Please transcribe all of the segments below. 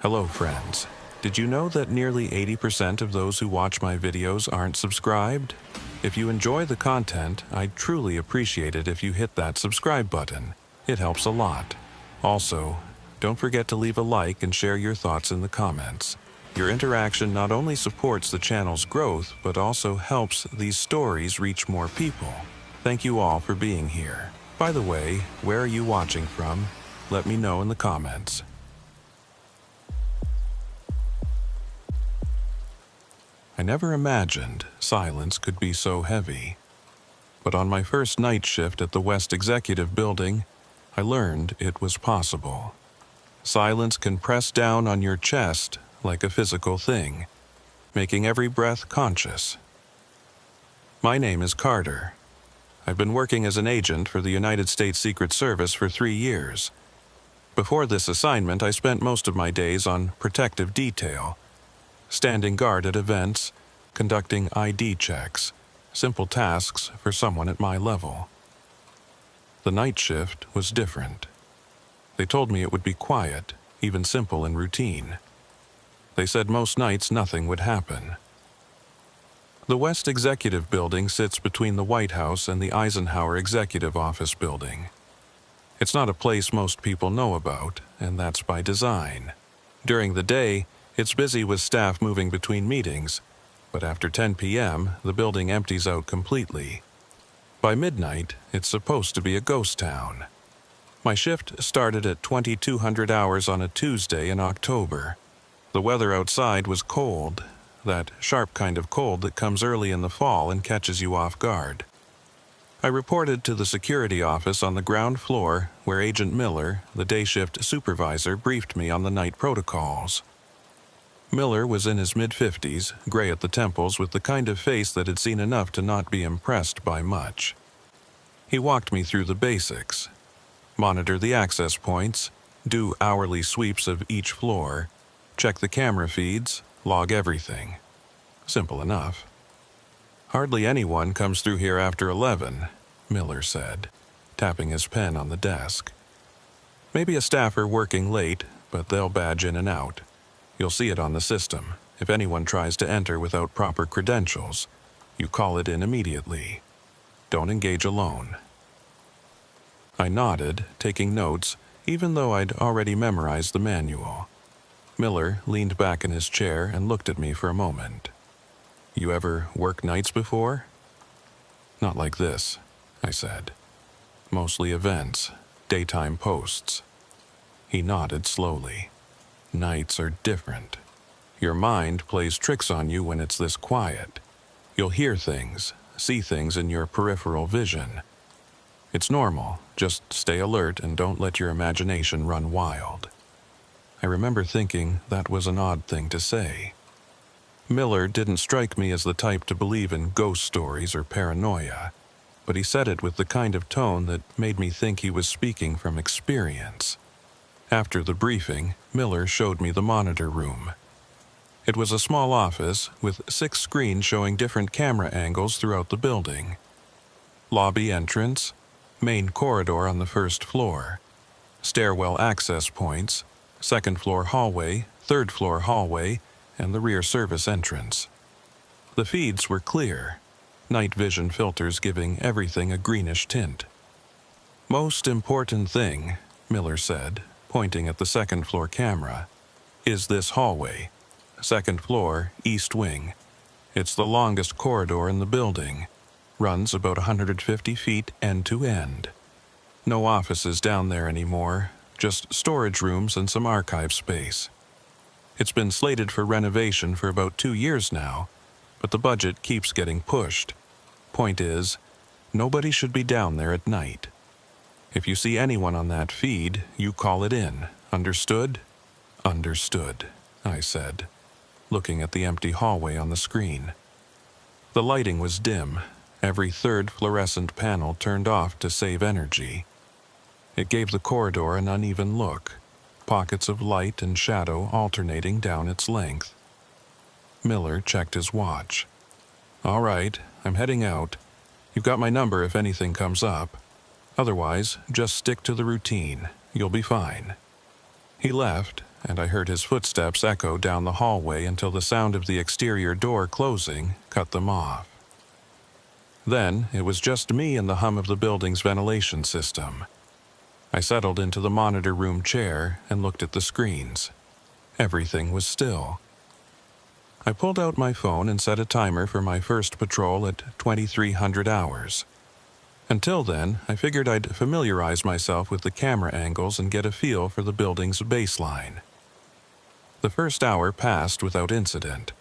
Hello friends. Did you know that nearly 80% of those who watch my videos aren't subscribed? If you enjoy the content, I'd truly appreciate it if you hit that subscribe button. It helps a lot. Also, don't forget to leave a like and share your thoughts in the comments. Your interaction not only supports the channel's growth, but also helps these stories reach more people. Thank you all for being here. By the way, where are you watching from? Let me know in the comments. I never imagined silence could be so heavy. But on my first night shift at the West Executive Building, I learned it was possible. Silence can press down on your chest like a physical thing, making every breath conscious. My name is Carter. I've been working as an agent for the United States Secret Service for 3 years. Before this assignment, I spent most of my days on protective detail, standing guard at events, conducting ID checks, simple tasks for someone at my level. The night shift was different. They told me it would be quiet, even simple and routine. They said most nights nothing would happen. The West Executive Building sits between the White House and the Eisenhower Executive Office Building. It's not a place most people know about, and that's by design. During the day, it's busy with staff moving between meetings, but after 10 p.m., the building empties out completely. By midnight, it's supposed to be a ghost town. My shift started at 2200 hours on a Tuesday in October. The weather outside was cold, that sharp kind of cold that comes early in the fall and catches you off guard. I reported to the security office on the ground floor where Agent Miller, the day shift supervisor, briefed me on the night protocols. Miller was in his mid-50s, gray at the temples, with the kind of face that had seen enough to not be impressed by much. He walked me through the basics. Monitor the access points, do hourly sweeps of each floor, check the camera feeds, log everything. Simple enough. Hardly anyone comes through here after 11, Miller said, tapping his pen on the desk. Maybe a staffer working late, but they'll badge in and out. You'll see it on the system. If anyone tries to enter without proper credentials, you call it in immediately. Don't engage alone. I nodded, taking notes, even though I'd already memorized the manual. Miller leaned back in his chair and looked at me for a moment. You ever worked nights before? Not like this, I said. Mostly events, daytime posts. He nodded slowly. Nights are different. Your mind plays tricks on you when it's this quiet. You'll hear things, see things in your peripheral vision. It's normal. Just stay alert and don't let your imagination run wild. I remember thinking that was an odd thing to say. Miller didn't strike me as the type to believe in ghost stories or paranoia, but he said it with the kind of tone that made me think he was speaking from experience. After the briefing, Miller showed me the monitor room. It was a small office with 6 screens showing different camera angles throughout the building. Lobby entrance, main corridor on the first floor, stairwell access points, second floor hallway, third floor hallway, and the rear service entrance. The feeds were clear, night vision filters giving everything a greenish tint. Most important thing, Miller said, pointing at the second floor camera, is this hallway. Second floor, east wing. It's the longest corridor in the building. Runs about 150 feet end to end. No offices down there anymore, just storage rooms and some archive space. It's been slated for renovation for about 2 years now, but the budget keeps getting pushed. Point is, nobody should be down there at night. If you see anyone on that feed, you call it in. Understood? Understood, I said, looking at the empty hallway on the screen. The lighting was dim, every third fluorescent panel turned off to save energy. It gave the corridor an uneven look, pockets of light and shadow alternating down its length. Miller checked his watch. All right, I'm heading out. You've got my number if anything comes up. Otherwise, just stick to the routine. You'll be fine. He left, and I heard his footsteps echo down the hallway until the sound of the exterior door closing cut them off. Then it was just me and the hum of the building's ventilation system. I settled into the monitor room chair and looked at the screens. Everything was still. I pulled out my phone and set a timer for my first patrol at 2300 hours. Until then, I figured I'd familiarize myself with the camera angles and get a feel for the building's baseline. The first hour passed without incident.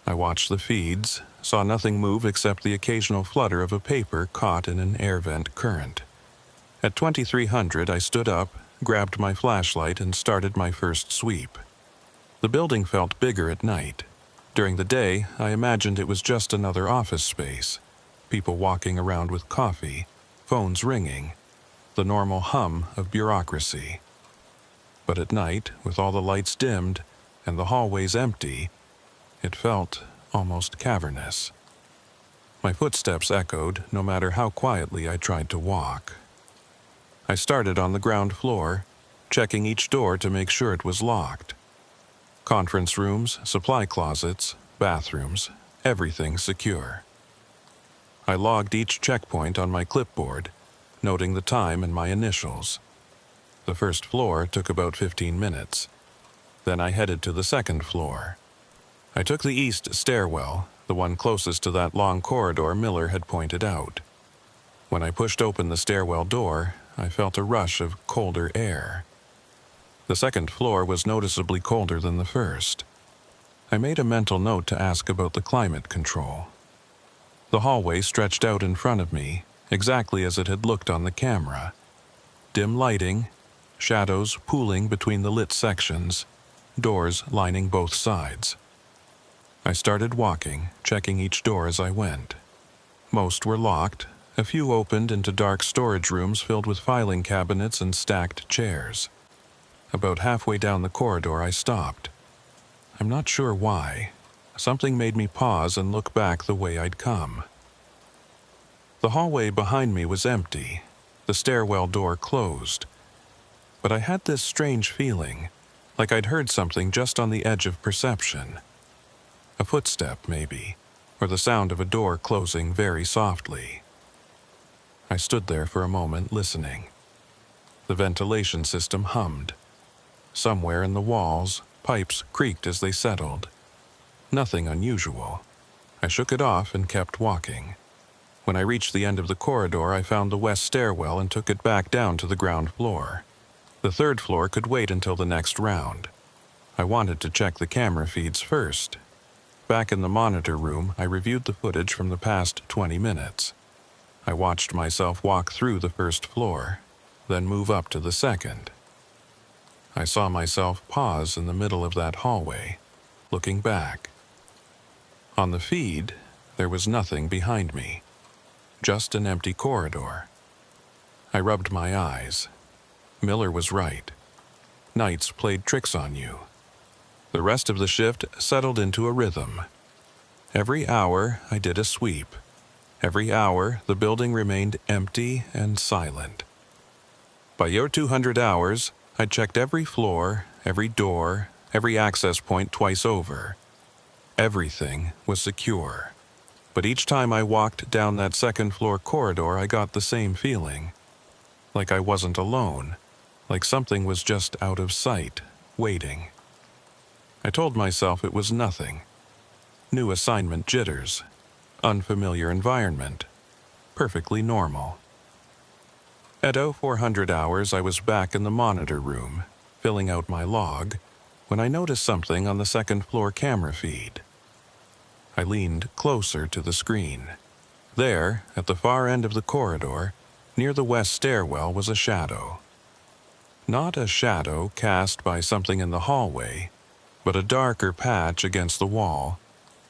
I watched the feeds, saw nothing move except the occasional flutter of a paper caught in an air vent current. At 2300, I stood up, grabbed my flashlight, and started my first sweep. The building felt bigger at night. During the day, I imagined it was just another office space. People walking around with coffee, phones ringing, the normal hum of bureaucracy. But at night, with all the lights dimmed and the hallways empty, it felt almost cavernous. My footsteps echoed no matter how quietly I tried to walk. I started on the ground floor, checking each door to make sure it was locked. Conference rooms, supply closets, bathrooms, everything secure. I logged each checkpoint on my clipboard, noting the time and my initials. The first floor took about 15 minutes. Then I headed to the second floor. I took the east stairwell, the one closest to that long corridor Miller had pointed out. When I pushed open the stairwell door, I felt a rush of colder air. The second floor was noticeably colder than the first. I made a mental note to ask about the climate control. The hallway stretched out in front of me, exactly as it had looked on the camera. Dim lighting, shadows pooling between the lit sections, doors lining both sides. I started walking, checking each door as I went. Most were locked, a few opened into dark storage rooms filled with filing cabinets and stacked chairs. About halfway down the corridor, I stopped. I'm not sure why. Something made me pause and look back the way I'd come. The hallway behind me was empty, the stairwell door closed. But I had this strange feeling, like I'd heard something just on the edge of perception. A footstep, maybe, or the sound of a door closing very softly. I stood there for a moment listening. The ventilation system hummed. Somewhere in the walls, pipes creaked as they settled. Nothing unusual. I shook it off and kept walking. When I reached the end of the corridor, I found the west stairwell and took it back down to the ground floor. The third floor could wait until the next round. I wanted to check the camera feeds first. Back in the monitor room, I reviewed the footage from the past 20 minutes. I watched myself walk through the first floor, then move up to the second. I saw myself pause in the middle of that hallway, looking back. On the feed, there was nothing behind me, just an empty corridor. I rubbed my eyes. Miller was right. Nights played tricks on you. The rest of the shift settled into a rhythm. Every hour, I did a sweep. Every hour, the building remained empty and silent. By your 200 hours, I checked every floor, every door, every access point twice over. Everything was secure. But each time I walked down that second floor corridor, I got the same feeling. Like I wasn't alone. Like something was just out of sight, waiting. I told myself it was nothing. New assignment jitters. Unfamiliar environment. Perfectly normal. At 0400 hours, I was back in the monitor room, filling out my log, when I noticed something on the second floor camera feed. I leaned closer to the screen. There, at the far end of the corridor, near the west stairwell, was a shadow. Not a shadow cast by something in the hallway, but a darker patch against the wall,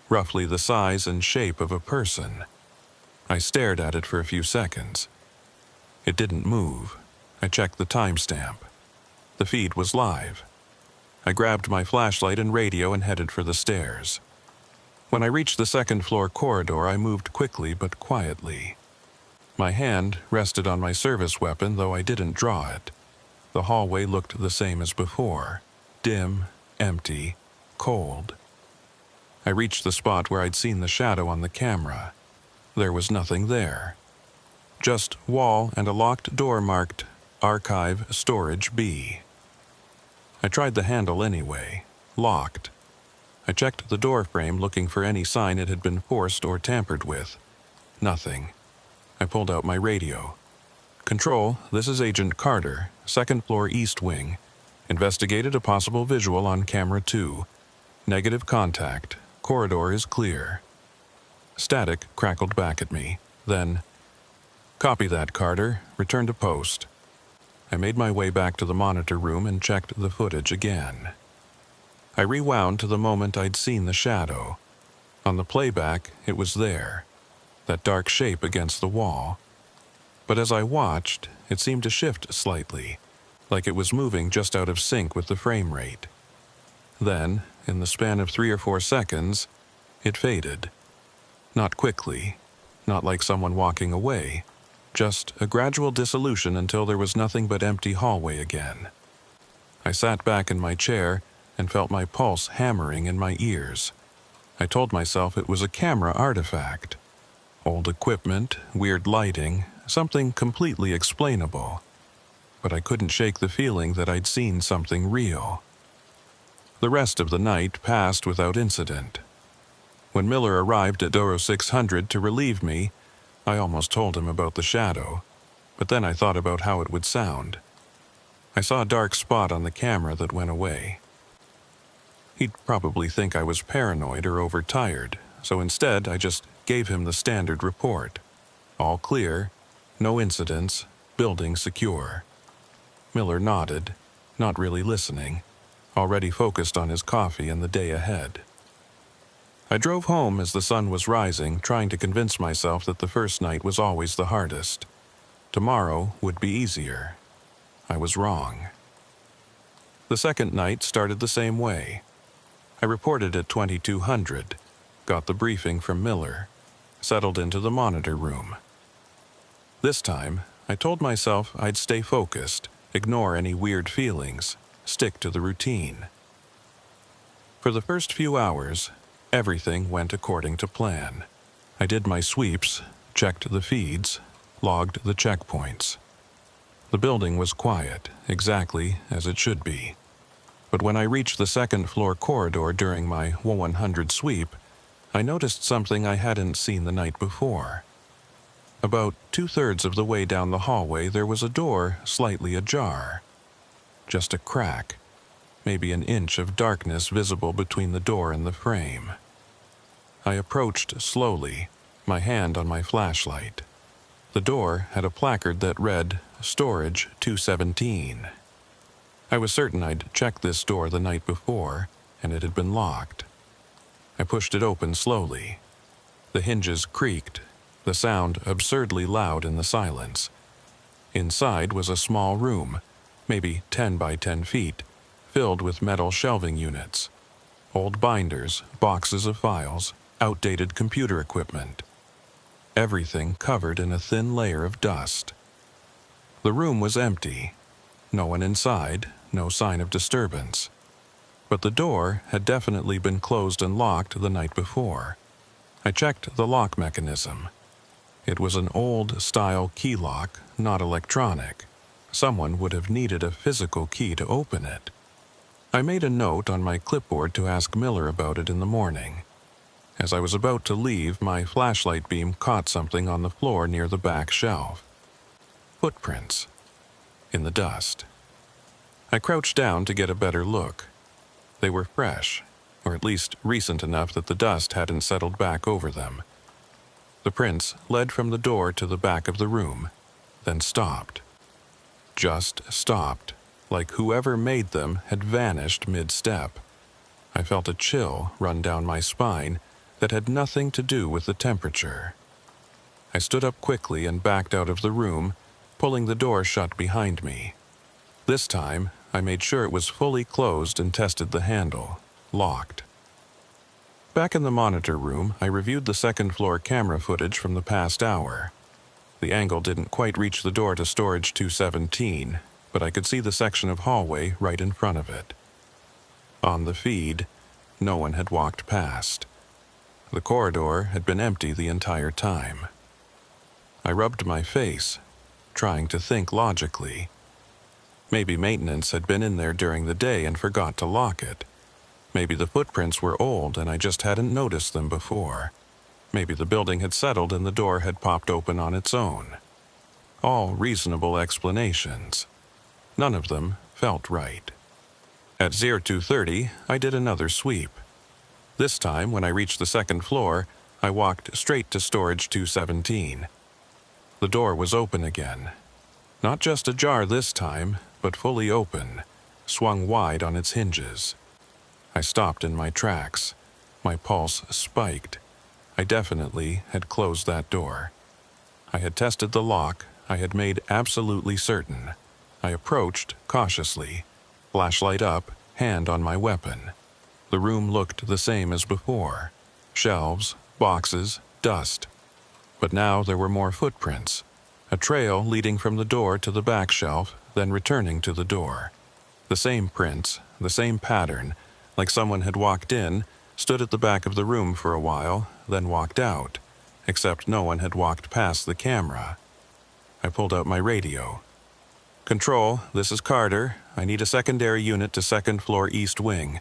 roughly the size and shape of a person. I stared at it for a few seconds. It didn't move. I checked the timestamp. The feed was live. I grabbed my flashlight and radio and headed for the stairs. When I reached the second floor corridor, I moved quickly but quietly. My hand rested on my service weapon, though I didn't draw it. The hallway looked the same as before. dim, empty, cold. I reached the spot where I'd seen the shadow on the camera. There was nothing there. Just wall and a locked door marked Archive Storage B. I tried the handle anyway. Locked. I checked the door frame looking for any sign it had been forced or tampered with. Nothing. I pulled out my radio. "Control, this is Agent Carter, second floor east wing. Investigated a possible visual on camera 2. Negative contact. Corridor is clear." Static crackled back at me. Then, "Copy that, Carter. Return to post." I made my way back to the monitor room and checked the footage again. I rewound to the moment I'd seen the shadow. On the playback, it was there, that dark shape against the wall. But as I watched, it seemed to shift slightly, like it was moving just out of sync with the frame rate. Then, in the span of 3 or 4 seconds, it faded. Not quickly, not like someone walking away, just a gradual dissolution until there was nothing but empty hallway again. I sat back in my chair and felt my pulse hammering in my ears. I told myself it was a camera artifact. Old equipment, weird lighting, something completely explainable. But I couldn't shake the feeling that I'd seen something real. The rest of the night passed without incident. When Miller arrived at Doro 600 to relieve me, I almost told him about the shadow, but then I thought about how it would sound. I saw a dark spot on the camera that went away. He'd probably think I was paranoid or overtired, so instead I just gave him the standard report. All clear, no incidents, building secure. Miller nodded, not really listening, already focused on his coffee and the day ahead. I drove home as the sun was rising, trying to convince myself that the first night was always the hardest. Tomorrow would be easier. I was wrong. The second night started the same way. I reported at 2200, got the briefing from Miller, settled into the monitor room. This time, I told myself I'd stay focused, ignore any weird feelings, stick to the routine. For the first few hours, everything went according to plan. I did my sweeps, checked the feeds, logged the checkpoints. The building was quiet, exactly as it should be. But when I reached the second-floor corridor during my 100 sweep, I noticed something I hadn't seen the night before. About 2/3 of the way down the hallway, there was a door slightly ajar. Just a crack, maybe an inch of darkness visible between the door and the frame. I approached slowly, my hand on my flashlight. The door had a placard that read, "Storage 217." I was certain I'd checked this door the night before, and it had been locked. I pushed it open slowly. The hinges creaked, the sound absurdly loud in the silence. Inside was a small room, maybe 10 by 10 feet, filled with metal shelving units. Old binders, boxes of files, outdated computer equipment. Everything covered in a thin layer of dust. The room was empty. No one inside, no sign of disturbance. But the door had definitely been closed and locked the night before. I checked the lock mechanism. It was an old-style key lock, not electronic. Someone would have needed a physical key to open it. I made a note on my clipboard to ask Miller about it in the morning. As I was about to leave, my flashlight beam caught something on the floor near the back shelf. Footprints. In the dust. I crouched down to get a better look. They were fresh, or at least recent enough that the dust hadn't settled back over them. The prints led from the door to the back of the room, then stopped. Just stopped, like whoever made them had vanished mid-step. I felt a chill run down my spine that had nothing to do with the temperature. I stood up quickly and backed out of the room, pulling the door shut behind me. This time, I made sure it was fully closed and tested the handle, locked. Back in the monitor room, I reviewed the second-floor camera footage from the past hour. The angle didn't quite reach the door to storage 217, but I could see the section of hallway right in front of it. On the feed, no one had walked past. The corridor had been empty the entire time. I rubbed my face, trying to think logically. Maybe maintenance had been in there during the day and forgot to lock it. Maybe the footprints were old and I just hadn't noticed them before. Maybe the building had settled and the door had popped open on its own. All reasonable explanations. None of them felt right. At 0230, I did another sweep. This time, when I reached the second floor, I walked straight to storage 217. The door was open again. Not just ajar this time, but fully open, swung wide on its hinges. I stopped in my tracks. My pulse spiked. I definitely had closed that door. I had tested the lock. I had made absolutely certain. I approached cautiously, flashlight up, hand on my weapon. The room looked the same as before. Shelves, boxes, dust. But now there were more footprints. A trail leading from the door to the back shelf, then returning to the door. The same prints, the same pattern, like someone had walked in, stood at the back of the room for a while, then walked out, except no one had walked past the camera. I pulled out my radio. "Control, this is Carter. I need a secondary unit to second floor east wing.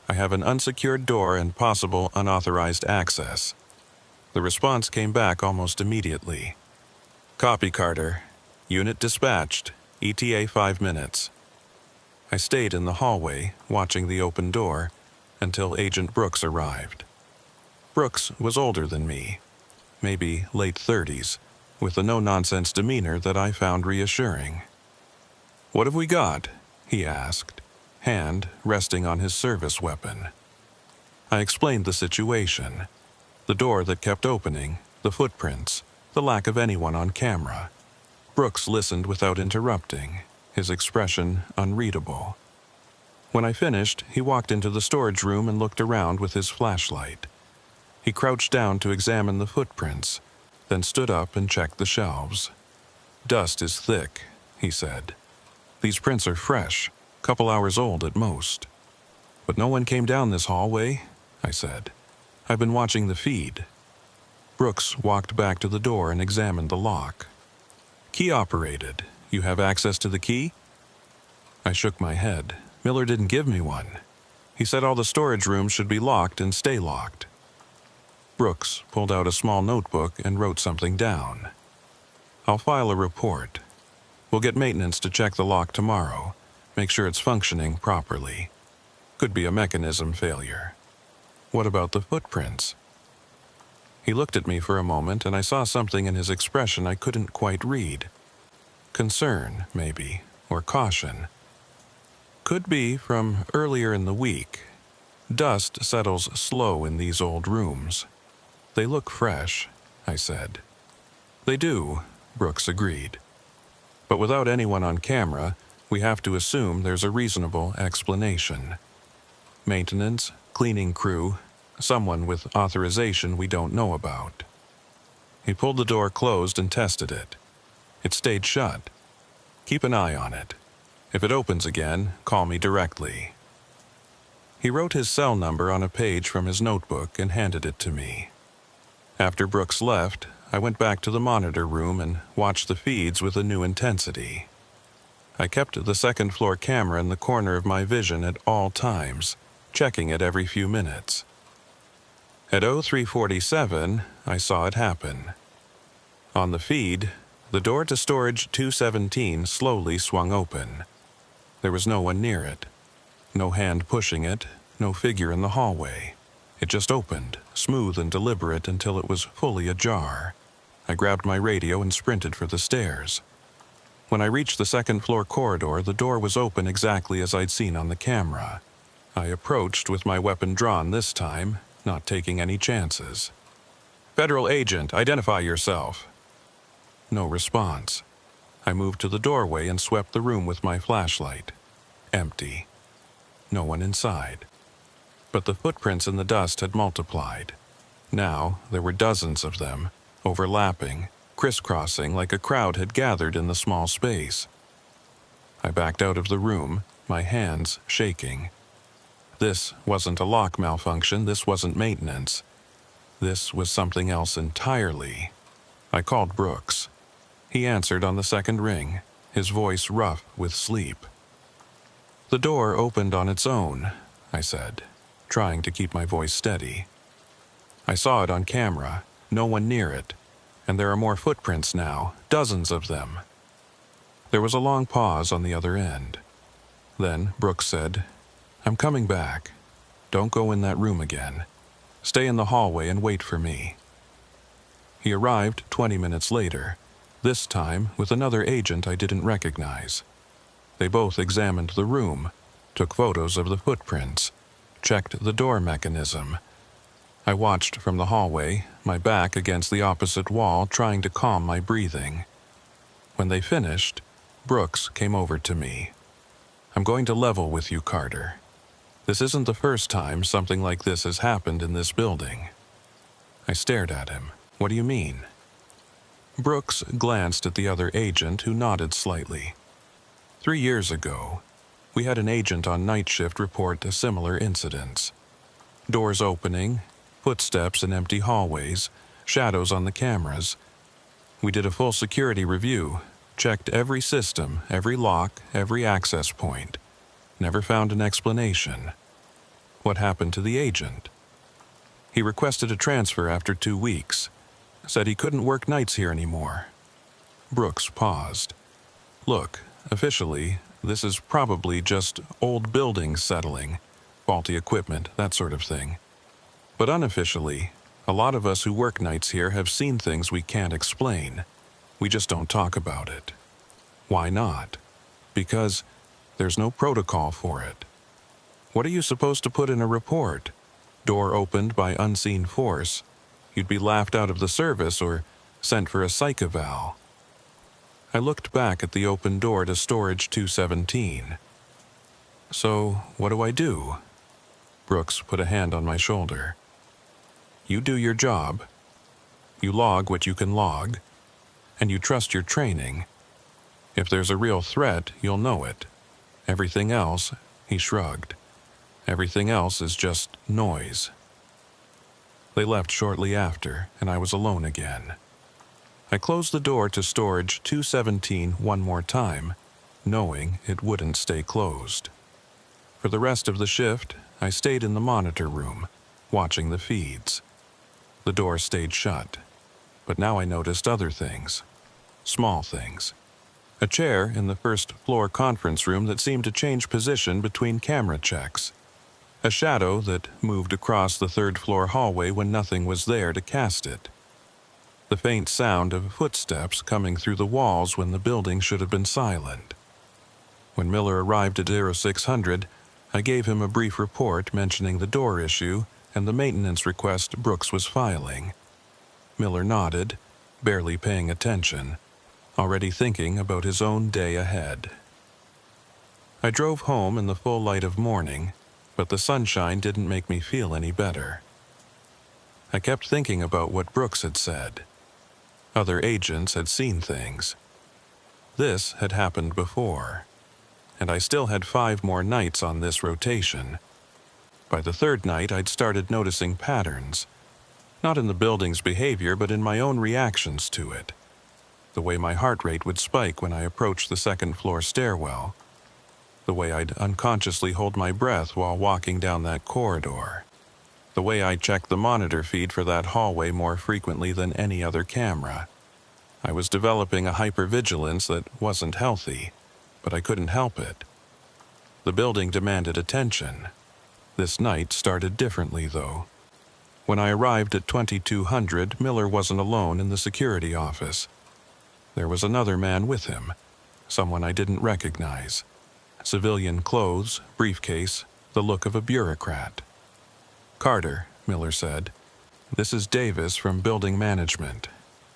I have an unsecured door and possible unauthorized access." The response came back almost immediately. "Copy, Carter. Unit dispatched. ETA 5 minutes." I stayed in the hallway, watching the open door, until Agent Brooks arrived. Brooks was older than me, maybe late 30s, with a no-nonsense demeanor that I found reassuring. "What have we got?" he asked, hand resting on his service weapon. I explained the situation. The door that kept opening, the footprints, the lack of anyone on camera. Brooks listened without interrupting, his expression unreadable. When I finished, he walked into the storage room and looked around with his flashlight. He crouched down to examine the footprints, then stood up and checked the shelves. "Dust is thick," he said. "These prints are fresh, couple hours old at most." "But no one came down this hallway," I said. "I've been watching the feed." Brooks walked back to the door and examined the lock. "Key operated. You have access to the key?" I shook my head. Miller didn't give me one. He said all the storage rooms should be locked and stay locked. Brooks pulled out a small notebook and wrote something down. "I'll file a report. We'll get maintenance to check the lock tomorrow, make sure it's functioning properly. Could be a mechanism failure." "What about the footprints?" He looked at me for a moment, and I saw something in his expression I couldn't quite read. Concern, maybe, or caution. "Could be from earlier in the week. Dust settles slow in these old rooms. They look fresh," I said. "They do," Brooks agreed. "But without anyone on camera, we have to assume there's a reasonable explanation. Maintenance, cleaning crew, someone with authorization we don't know about." He pulled the door closed and tested it. It stayed shut. "Keep an eye on it. If it opens again, call me directly." He wrote his cell number on a page from his notebook and handed it to me. After Brooks left, I went back to the monitor room and watched the feeds with a new intensity. I kept the second floor camera in the corner of my vision at all times, checking it every few minutes. At 0347, I saw it happen. On the feed, the door to storage 217 slowly swung open. There was no one near it. No hand pushing it, no figure in the hallway. It just opened, smooth and deliberate until it was fully ajar. I grabbed my radio and sprinted for the stairs. When I reached the second floor corridor, the door was open exactly as I'd seen on the camera. I approached with my weapon drawn this time, not taking any chances. "Federal agent, identify yourself." No response. I moved to the doorway and swept the room with my flashlight. Empty. No one inside. But the footprints in the dust had multiplied. Now there were dozens of them, overlapping, crisscrossing like a crowd had gathered in the small space. I backed out of the room, my hands shaking. This wasn't a lock malfunction, this wasn't maintenance. This was something else entirely. I called Brooks. He answered on the second ring, his voice rough with sleep. "The door opened on its own," I said, trying to keep my voice steady. "I saw it on camera, no one near it, and there are more footprints now, dozens of them." There was a long pause on the other end. Then Brooks said, "I'm coming back. Don't go in that room again. Stay in the hallway and wait for me." He arrived 20 minutes later, this time with another agent I didn't recognize. They both examined the room, took photos of the footprints, checked the door mechanism. I watched from the hallway, my back against the opposite wall, trying to calm my breathing. When they finished, Brooks came over to me. "I'm going to level with you, Carter. This isn't the first time something like this has happened in this building." I stared at him. "What do you mean?" Brooks glanced at the other agent, who nodded slightly. 3 years ago, we had an agent on night shift report a similar incident. Doors opening, footsteps in empty hallways, shadows on the cameras. We did a full security review, checked every system, every lock, every access point. Never found an explanation. What happened to the agent? He requested a transfer after 2 weeks. Said he couldn't work nights here anymore. Brooks paused. "Look, officially, this is probably just old buildings settling, faulty equipment, that sort of thing. But unofficially, a lot of us who work nights here have seen things we can't explain. We just don't talk about it." "Why not?" "Because there's no protocol for it. What are you supposed to put in a report? Door opened by unseen force. You'd be laughed out of the service or sent for a psych eval." I looked back at the open door to storage 217. "So, what do I do?" Brooks put a hand on my shoulder. "You do your job. You log what you can log, and you trust your training. If there's a real threat, you'll know it. Everything else," he shrugged, "everything else is just noise." They left shortly after, and I was alone again. I closed the door to storage 217 one more time, knowing it wouldn't stay closed. For the rest of the shift, I stayed in the monitor room, watching the feeds. The door stayed shut, but now I noticed other things. Small things. A chair in the first floor conference room that seemed to change position between camera checks. A shadow that moved across the third floor hallway when nothing was there to cast it. The faint sound of footsteps coming through the walls when the building should have been silent. When Miller arrived at 0600, I gave him a brief report mentioning the door issue and the maintenance request Brooks was filing. Miller nodded, barely paying attention, already thinking about his own day ahead. I drove home in the full light of morning, but the sunshine didn't make me feel any better. I kept thinking about what Brooks had said. Other agents had seen things. This had happened before, and I still had 5 more nights on this rotation. By the third night, I'd started noticing patterns, not in the building's behavior, but in my own reactions to it. The way my heart rate would spike when I approached the second-floor stairwell. The way I'd unconsciously hold my breath while walking down that corridor. The way I checked the monitor feed for that hallway more frequently than any other camera. I was developing a hypervigilance that wasn't healthy, but I couldn't help it. The building demanded attention. This night started differently, though. When I arrived at 2200, Miller wasn't alone in the security office. There was another man with him, someone I didn't recognize. Civilian clothes, briefcase, the look of a bureaucrat. "Carter," Miller said, "this is Davis from building management.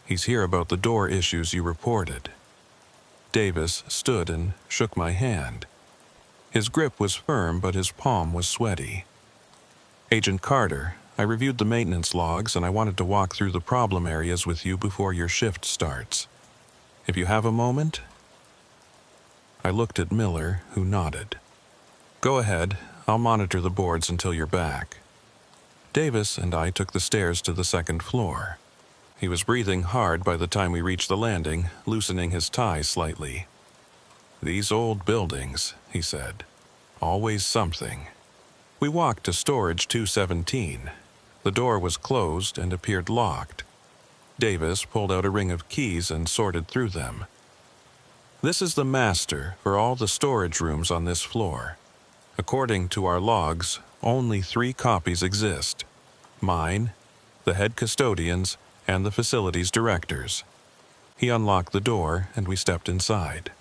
He's here about the door issues you reported." Davis stood and shook my hand. His grip was firm, but his palm was sweaty. "Agent Carter, I reviewed the maintenance logs and I wanted to walk through the problem areas with you before your shift starts. If you have a moment?" I looked at Miller, who nodded. "Go ahead. I'll monitor the boards until you're back." Davis and I took the stairs to the second floor. He was breathing hard by the time we reached the landing, loosening his tie slightly. "These old buildings," he said. "Always something." We walked to storage 217. The door was closed and appeared locked. Davis pulled out a ring of keys and sorted through them. "This is the master for all the storage rooms on this floor. According to our logs, only 3 copies exist. Mine, the head custodian's, and the facility's director's." He unlocked the door and we stepped inside.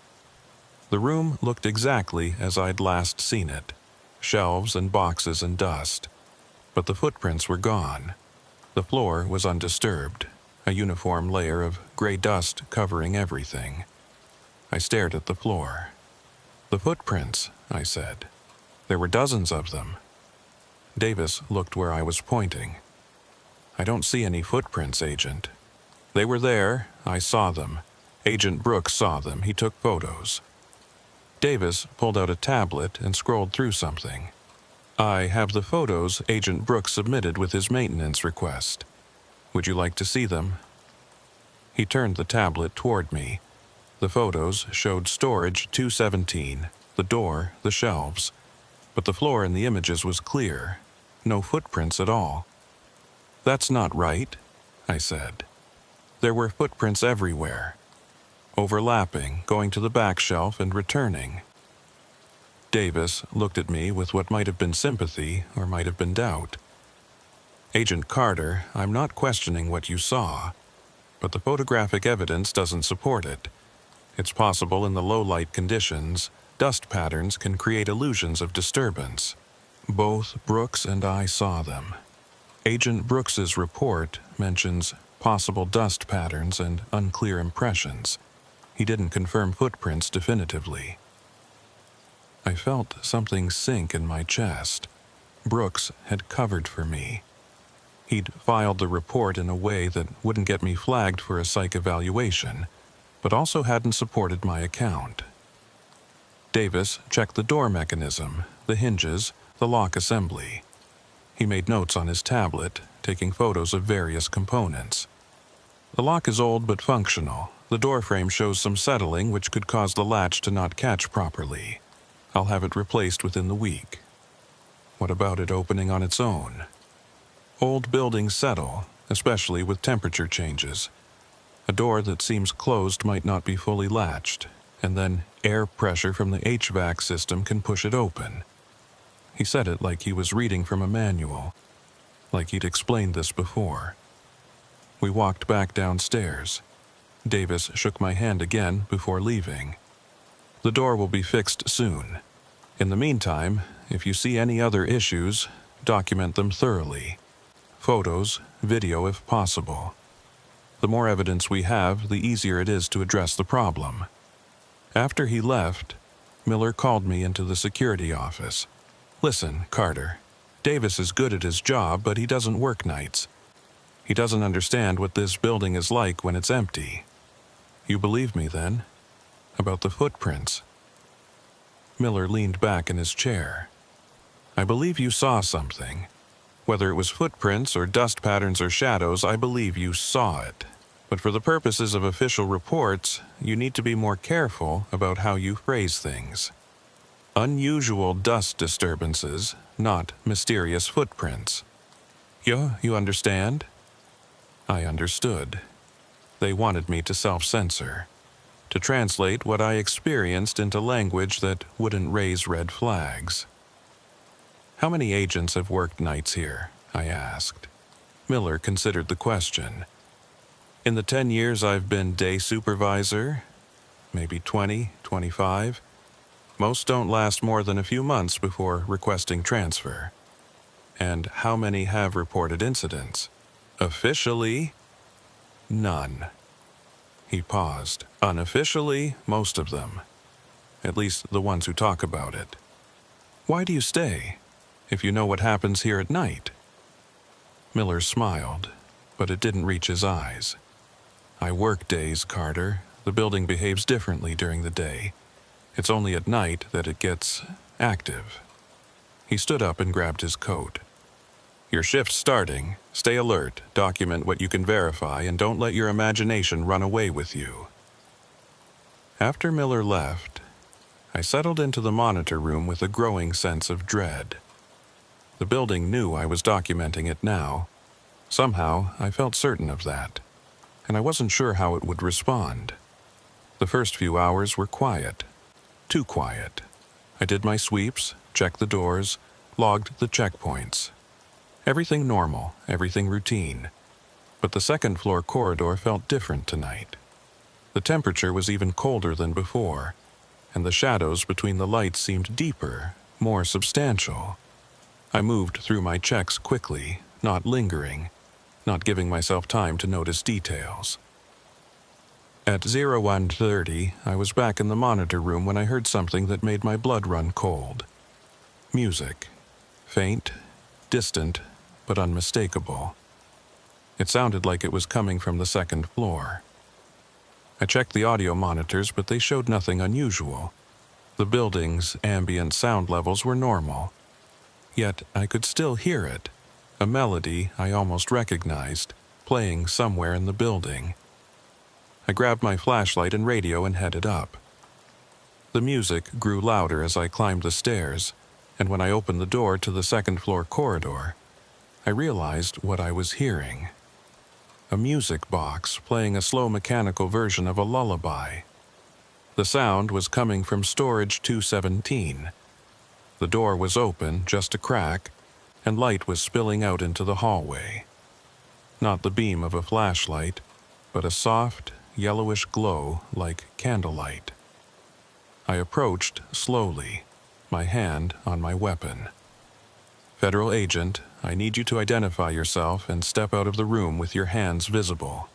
The room looked exactly as I'd last seen it, shelves and boxes and dust. But the footprints were gone. The floor was undisturbed, a uniform layer of gray dust covering everything. I stared at the floor. "The footprints," I said. "There were dozens of them." Davis looked where I was pointing. "I don't see any footprints, Agent." "They were there. I saw them. Agent Brooks saw them. He took photos." Davis pulled out a tablet and scrolled through something. "I have the photos Agent Brooks submitted with his maintenance request. Would you like to see them?" He turned the tablet toward me. The photos showed storage 217, the door, the shelves. But the floor in the images was clear. No footprints at all. "That's not right," I said. There were footprints everywhere, overlapping, going to the back shelf and returning. Davis looked at me with what might have been sympathy or might have been doubt. "Agent Carter, I'm not questioning what you saw, but the photographic evidence doesn't support it. It's possible in the low-light conditions, dust patterns can create illusions of disturbance. Both Brooks and I saw them. Agent Brooks's report mentions possible dust patterns and unclear impressions. He didn't confirm footprints definitively." I felt something sink in my chest. Brooks had covered for me. He'd filed the report in a way that wouldn't get me flagged for a psych evaluation, but also hadn't supported my account. Davis checked the door mechanism, the hinges, the lock assembly. He made notes on his tablet, taking photos of various components. "The lock is old but functional. The door frame shows some settling which could cause the latch to not catch properly. I'll have it replaced within the week." "What about it opening on its own?" "Old buildings settle, especially with temperature changes. A door that seems closed might not be fully latched, and then air pressure from the HVAC system can push it open." He said it like he was reading from a manual, like he'd explained this before. We walked back downstairs. Davis shook my hand again before leaving. "The door will be fixed soon. In the meantime, if you see any other issues, document them thoroughly. Photos, video if possible. The more evidence we have, the easier it is to address the problem." After he left, Miller called me into the security office. "Listen, Carter, Davis is good at his job, but he doesn't work nights. He doesn't understand what this building is like when it's empty." "You believe me, then? About the footprints?" Miller leaned back in his chair. "I believe you saw something. Whether it was footprints or dust patterns or shadows, I believe you saw it. But for the purposes of official reports, you need to be more careful about how you phrase things. Unusual dust disturbances, not mysterious footprints. You understand?" I understood. They wanted me to self-censor, to translate what I experienced into language that wouldn't raise red flags. "How many agents have worked nights here?" I asked. Miller considered the question. "In the 10 years I've been day supervisor, maybe 20, 25. Most don't last more than a few months before requesting transfer." "And how many have reported incidents?" "Officially, none." He paused. "Unofficially, most of them. At least the ones who talk about it." "Why do you stay, if you know what happens here at night?" Miller smiled, but it didn't reach his eyes. "I work days, Carter. The building behaves differently during the day. It's only at night that it gets active." He stood up and grabbed his coat. "Your shift's starting. Stay alert, document what you can verify, and don't let your imagination run away with you." After Miller left, I settled into the monitor room with a growing sense of dread. The building knew I was documenting it now. Somehow, I felt certain of that, and I wasn't sure how it would respond. The first few hours were quiet. Too quiet. I did my sweeps, checked the doors, logged the checkpoints. Everything normal, everything routine. But the second-floor corridor felt different tonight. The temperature was even colder than before, and the shadows between the lights seemed deeper, more substantial. I moved through my checks quickly, not lingering, not giving myself time to notice details. At 01:30, I was back in the monitor room when I heard something that made my blood run cold. Music. Faint, distant, but unmistakable. It sounded like it was coming from the second floor. I checked the audio monitors, but they showed nothing unusual. The building's ambient sound levels were normal. Yet I could still hear it, a melody I almost recognized, playing somewhere in the building. I grabbed my flashlight and radio and headed up. The music grew louder as I climbed the stairs, and when I opened the door to the second-floor corridor, I realized what I was hearing. A music box playing a slow mechanical version of a lullaby. The sound was coming from storage 217. The door was open, just a crack, and light was spilling out into the hallway. Not the beam of a flashlight, but a soft, yellowish glow like candlelight. I approached slowly, my hand on my weapon. "Federal agent, I need you to identify yourself and step out of the room with your hands visible."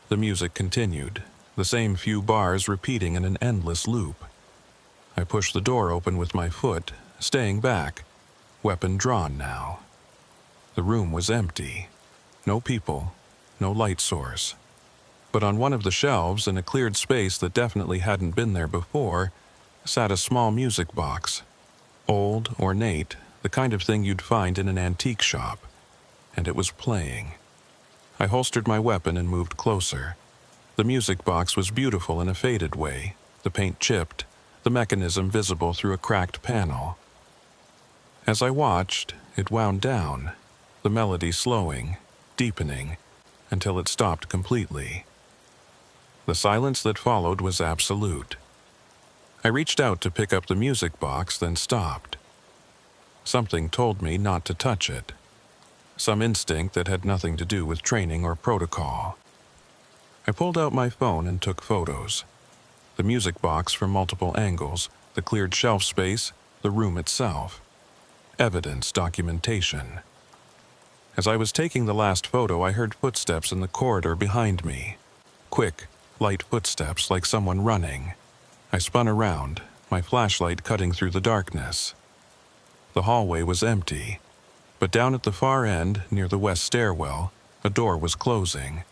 The music continued, the same few bars repeating in an endless loop. I pushed the door open with my foot, staying back, weapon drawn now. The room was empty. No people, no light source. But on one of the shelves, in a cleared space that definitely hadn't been there before, sat a small music box. Old, ornate, the kind of thing you'd find in an antique shop. And it was playing. I holstered my weapon and moved closer. The music box was beautiful in a faded way, the paint chipped, the mechanism visible through a cracked panel. As I watched, it wound down, the melody slowing, deepening, until it stopped completely. The silence that followed was absolute. I reached out to pick up the music box, then stopped. Something told me not to touch it. Some instinct that had nothing to do with training or protocol. I pulled out my phone and took photos. The music box from multiple angles, the cleared shelf space, the room itself. Evidence, documentation. As I was taking the last photo, I heard footsteps in the corridor behind me. Quick, light footsteps like someone running. I spun around, my flashlight cutting through the darkness. The hallway was empty, but down at the far end, near the west stairwell, a door was closing.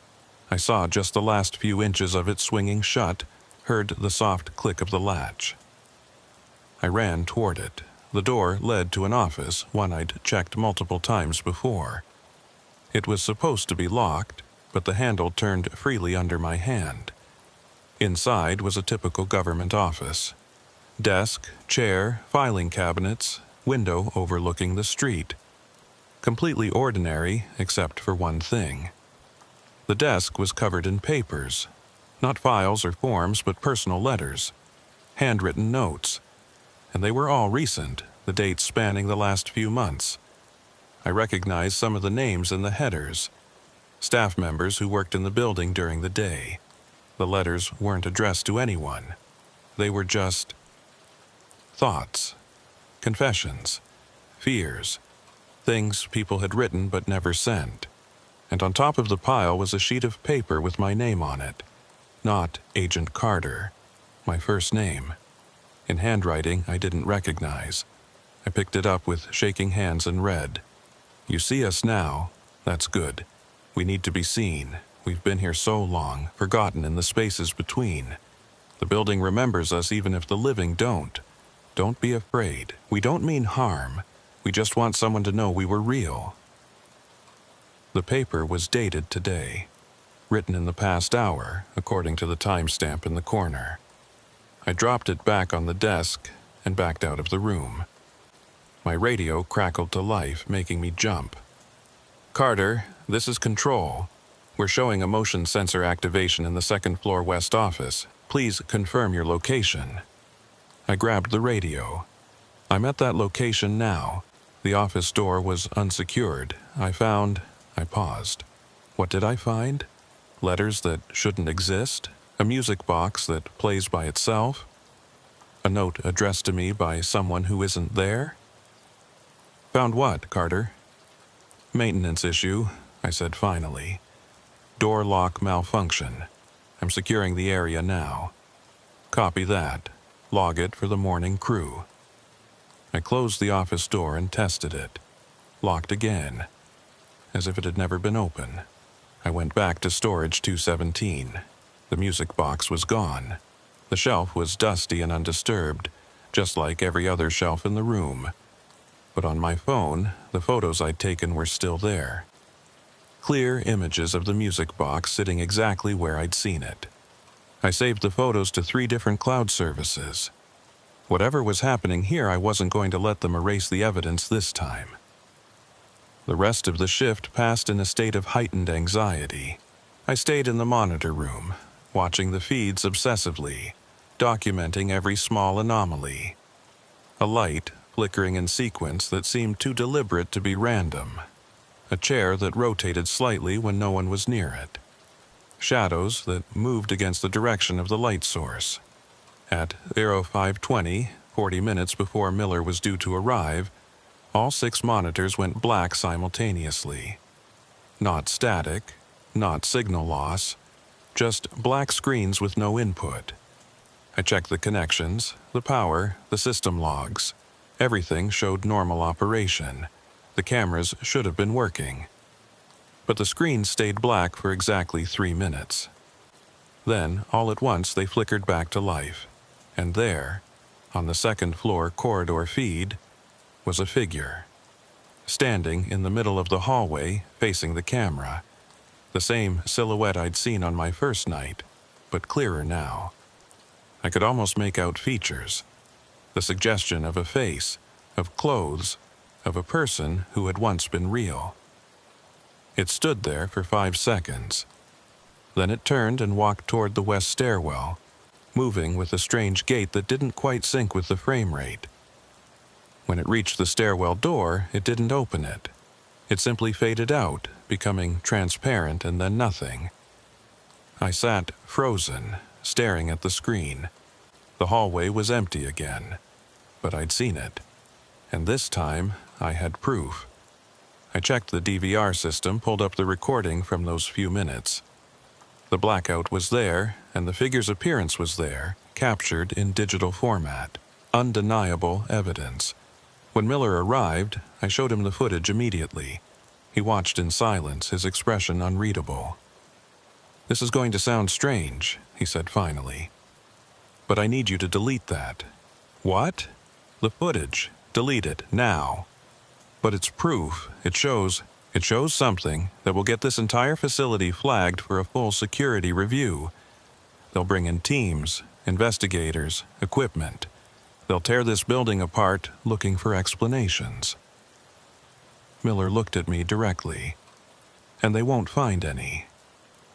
I saw just the last few inches of it swinging shut, heard the soft click of the latch. I ran toward it. The door led to an office, one I'd checked multiple times before. It was supposed to be locked, but the handle turned freely under my hand. Inside was a typical government office. Desk, chair, filing cabinets, window overlooking the street. Completely ordinary, except for one thing. The desk was covered in papers. Not files or forms, but personal letters. Handwritten notes. And they were all recent, the dates spanning the last few months. I recognized some of the names in the headers. Staff members who worked in the building during the day. The letters weren't addressed to anyone. They were just thoughts, confessions, fears, things people had written but never sent. And on top of the pile was a sheet of paper with my name on it. Not Agent Carter, my first name. In handwriting I didn't recognize. I picked it up with shaking hands and read, "You see us now. That's good. We need to be seen. We've been here so long, forgotten in the spaces between. The building remembers us even if the living don't. Don't be afraid. We don't mean harm. We just want someone to know we were real." The paper was dated today, written in the past hour, according to the timestamp in the corner. I dropped it back on the desk and backed out of the room. My radio crackled to life, making me jump. "Carter, this is Control. We're showing a motion sensor activation in the second-floor west office. Please confirm your location." I grabbed the radio. "I'm at that location now. The office door was unsecured. I paused. What did I find? Letters that shouldn't exist? A music box that plays by itself? A note addressed to me by someone who isn't there?" "Found what, Carter?" "Maintenance issue," I said finally. "Door lock malfunction. I'm securing the area now. Copy that. Log it for the morning crew." I closed the office door and tested it. Locked again, as if it had never been open. I went back to storage 217. The music box was gone. The shelf was dusty and undisturbed, just like every other shelf in the room. But on my phone, the photos I'd taken were still there. Clear images of the music box sitting exactly where I'd seen it. I saved the photos to 3 different cloud services. Whatever was happening here, I wasn't going to let them erase the evidence this time. The rest of the shift passed in a state of heightened anxiety. I stayed in the monitor room, watching the feeds obsessively, documenting every small anomaly. A light flickering in sequence that seemed too deliberate to be random. A chair that rotated slightly when no one was near it. Shadows that moved against the direction of the light source. At 05:20, 40 minutes before Miller was due to arrive, all 6 monitors went black simultaneously. Not static, not signal loss, just black screens with no input. I checked the connections, the power, the system logs. Everything showed normal operation. The cameras should have been working. But the screen stayed black for exactly 3 minutes. Then, all at once, they flickered back to life. And there, on the second-floor corridor feed, was a figure. Standing in the middle of the hallway, facing the camera. The same silhouette I'd seen on my first night, but clearer now. I could almost make out features. The suggestion of a face, of clothes, of a person who had once been real. It stood there for 5 seconds. Then it turned and walked toward the west stairwell, moving with a strange gait that didn't quite sync with the frame rate. When it reached the stairwell door, it didn't open it. It simply faded out, becoming transparent and then nothing. I sat frozen, staring at the screen. The hallway was empty again, but I'd seen it. And this time, I had proof. I checked the DVR system, pulled up the recording from those few minutes. The blackout was there, and the figure's appearance was there, captured in digital format. Undeniable evidence. When Miller arrived, I showed him the footage immediately. He watched in silence, his expression unreadable. "This is going to sound strange," he said finally. "But I need you to delete that." "What?" "The footage. Delete it, now." "But it's proof. It shows something that will get this entire facility flagged for a full security review. They'll bring in teams, investigators, equipment. They'll tear this building apart looking for explanations." Miller looked at me directly. "And they won't find any.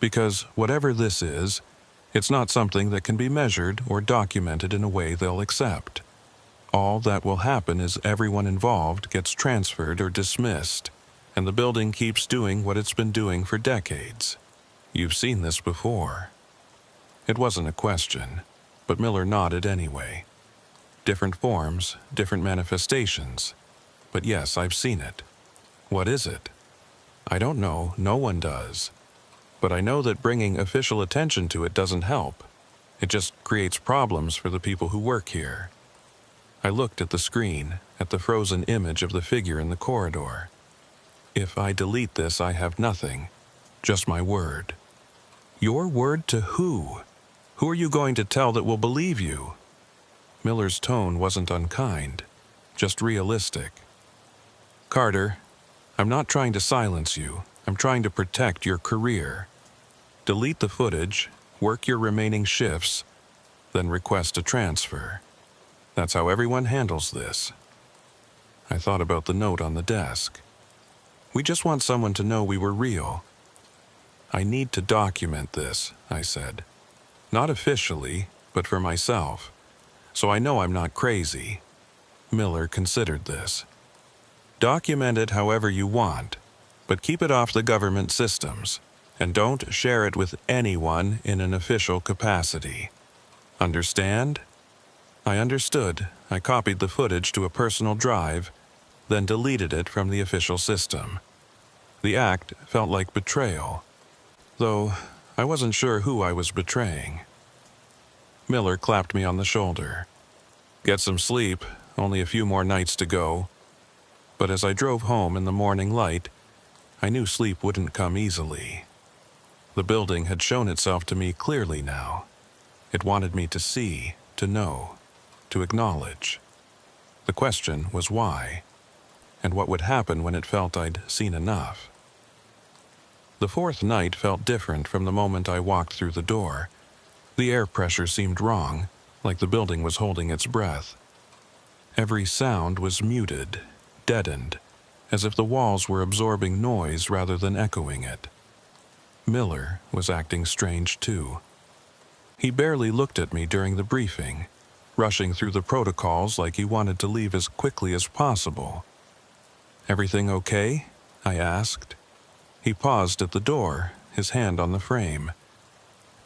Because whatever this is, it's not something that can be measured or documented in a way they'll accept. All that will happen is everyone involved gets transferred or dismissed, and the building keeps doing what it's been doing for decades. You've seen this before." It wasn't a question, but Miller nodded anyway. Different forms, different manifestations. But yes, I've seen it. What is it? I don't know, no one does. But I know that bringing official attention to it doesn't help. It just creates problems for the people who work here. I looked at the screen, at the frozen image of the figure in the corridor. If I delete this, I have nothing. Just my word. Your word to who? Who are you going to tell that will believe you? Miller's tone wasn't unkind, just realistic. "Carter, I'm not trying to silence you. I'm trying to protect your career. Delete the footage, work your remaining shifts, then request a transfer. That's how everyone handles this." I thought about the note on the desk. "We just want someone to know we were real." "I need to document this," I said. "Not officially, but for myself, so I know I'm not crazy." Miller considered this. "Document it however you want, but keep it off the government systems, and don't share it with anyone in an official capacity. Understand?" I understood. I copied the footage to a personal drive, then deleted it from the official system. The act felt like betrayal, though I wasn't sure who I was betraying. Miller clapped me on the shoulder. "Get some sleep, only a few more nights to go." But as I drove home in the morning light, I knew sleep wouldn't come easily. The building had shown itself to me clearly now. It wanted me to see, to know, to acknowledge. The question was why, and what would happen when it felt I'd seen enough. The fourth night felt different from the moment I walked through the door. The air pressure seemed wrong, like the building was holding its breath. Every sound was muted, deadened, as if the walls were absorbing noise rather than echoing it. Miller was acting strange too. He barely looked at me during the briefing, rushing through the protocols like he wanted to leave as quickly as possible. "Everything okay?" I asked. He paused at the door, his hand on the frame.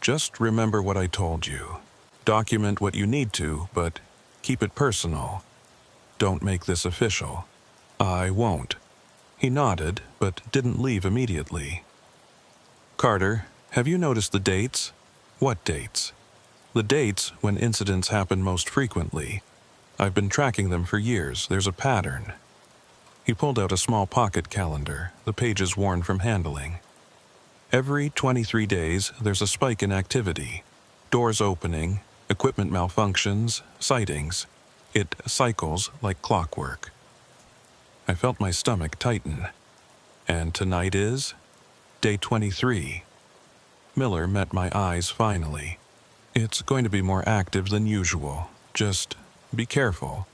"Just remember what I told you. Document what you need to, but keep it personal. Don't make this official." "I won't." He nodded, but didn't leave immediately. "Carter, have you noticed the dates?" "What dates?" "The dates when incidents happen most frequently. I've been tracking them for years. There's a pattern." He pulled out a small pocket calendar, the pages worn from handling. "Every 23 days, there's a spike in activity. Doors opening, equipment malfunctions, sightings. It cycles like clockwork." I felt my stomach tighten. "And tonight is?" "Day 23. Miller met my eyes finally. "It's going to be more active than usual. Just be careful.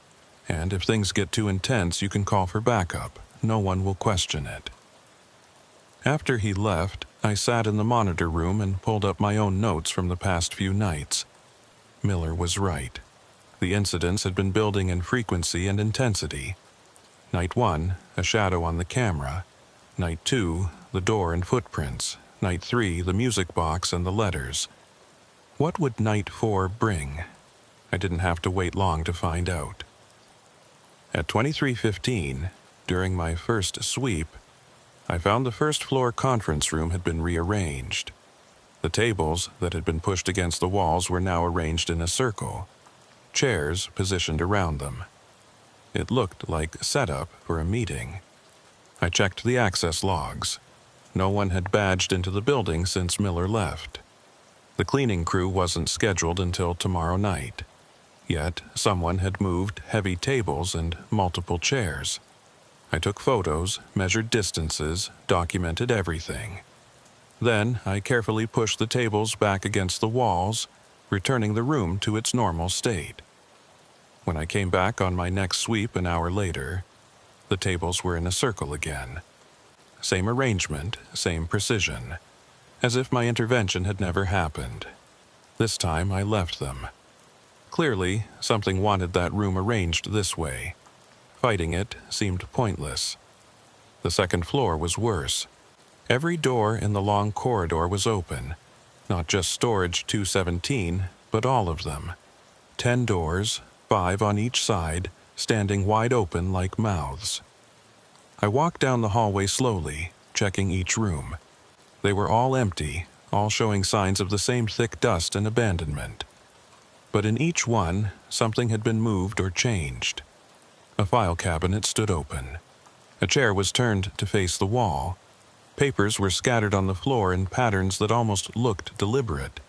And if things get too intense, you can call for backup. No one will question it." After he left, I sat in the monitor room and pulled up my own notes from the past few nights. Miller was right. The incidents had been building in frequency and intensity. Night 1, a shadow on the camera. Night 2, the door and footprints. Night 3, the music box and the letters. What would Night 4 bring? I didn't have to wait long to find out. At 23:15, during my first sweep, I found the first-floor conference room had been rearranged. The tables that had been pushed against the walls were now arranged in a circle, chairs positioned around them. It looked like setup for a meeting. I checked the access logs. No one had badged into the building since Miller left. The cleaning crew wasn't scheduled until tomorrow night. Yet someone had moved heavy tables and multiple chairs. I took photos, measured distances, documented everything. Then I carefully pushed the tables back against the walls, returning the room to its normal state. When I came back on my next sweep an hour later, the tables were in a circle again. Same arrangement, same precision, as if my intervention had never happened. This time I left them. Clearly, something wanted that room arranged this way. Fighting it seemed pointless. The second floor was worse. Every door in the long corridor was open, not just storage 217, but all of them. 10 doors, 5 on each side, standing wide open like mouths. I walked down the hallway slowly, checking each room. They were all empty, all showing signs of the same thick dust and abandonment. But in each one, something had been moved or changed. A file cabinet stood open. A chair was turned to face the wall. Papers were scattered on the floor in patterns that almost looked deliberate.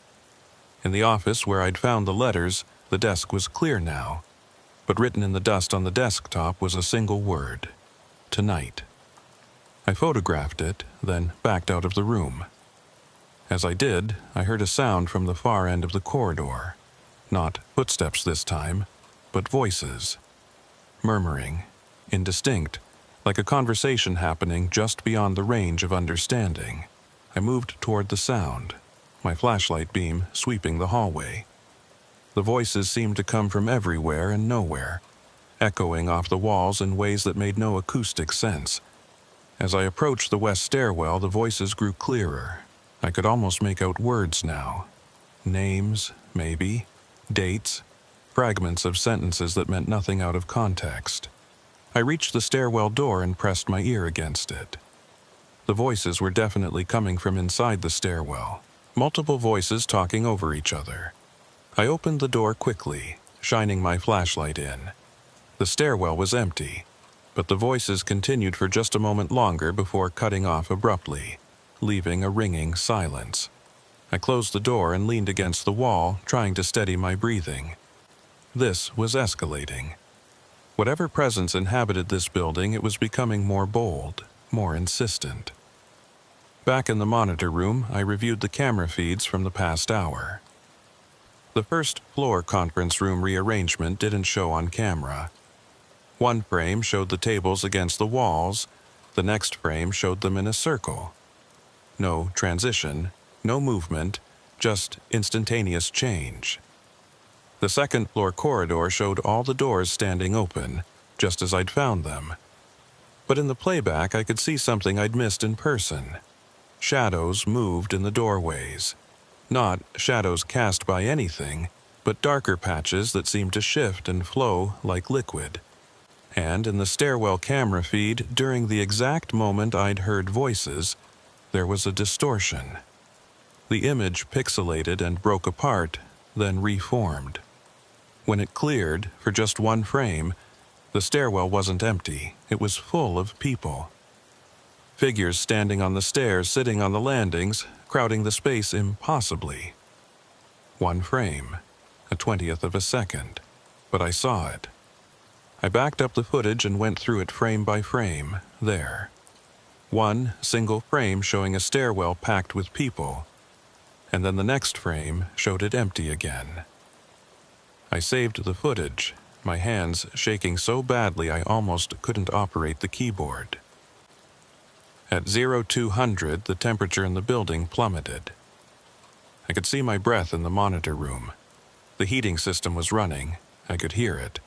In the office where I'd found the letters, The desk was clear now, but written in the dust on the desktop was a single word: tonight. I photographed it, then backed out of the room. As I did, I heard a sound from the far end of the corridor. Not footsteps this time, but voices. Murmuring, indistinct, like a conversation happening just beyond the range of understanding. I moved toward the sound, my flashlight beam sweeping the hallway. The voices seemed to come from everywhere and nowhere, echoing off the walls in ways that made no acoustic sense. As I approached the west stairwell, the voices grew clearer. I could almost make out words now. Names, maybe. Dates. Fragments of sentences that meant nothing out of context. I reached the stairwell door and pressed my ear against it. The voices were definitely coming from inside the stairwell. Multiple voices talking over each other. I opened the door quickly, shining my flashlight in. The stairwell was empty, but the voices continued for just a moment longer before cutting off abruptly, leaving a ringing silence. I closed the door and leaned against the wall, trying to steady my breathing. This was escalating. Whatever presence inhabited this building, it was becoming more bold, more insistent. Back in the monitor room, I reviewed the camera feeds from the past hour. The first floor conference room rearrangement didn't show on camera. One frame showed the tables against the walls, the next frame showed them in a circle. No transition, no movement, just instantaneous change. The second floor corridor showed all the doors standing open, just as I'd found them. But in the playback, I could see something I'd missed in person. Shadows moved in the doorways. Not shadows cast by anything, but darker patches that seemed to shift and flow like liquid. And in the stairwell camera feed, during the exact moment I'd heard voices, there was a distortion. The image pixelated and broke apart, then reformed. When it cleared, for just one frame, the stairwell wasn't empty, it was full of people. Figures standing on the stairs, sitting on the landings, crowding the space impossibly. One frame, a 20th of a second, but I saw it. I backed up the footage and went through it frame by frame, there. One single frame showing a stairwell packed with people, and then the next frame showed it empty again. I saved the footage, my hands shaking so badly I almost couldn't operate the keyboard. At 0200, the temperature in the building plummeted. I could see my breath in the monitor room. The heating system was running, I could hear it,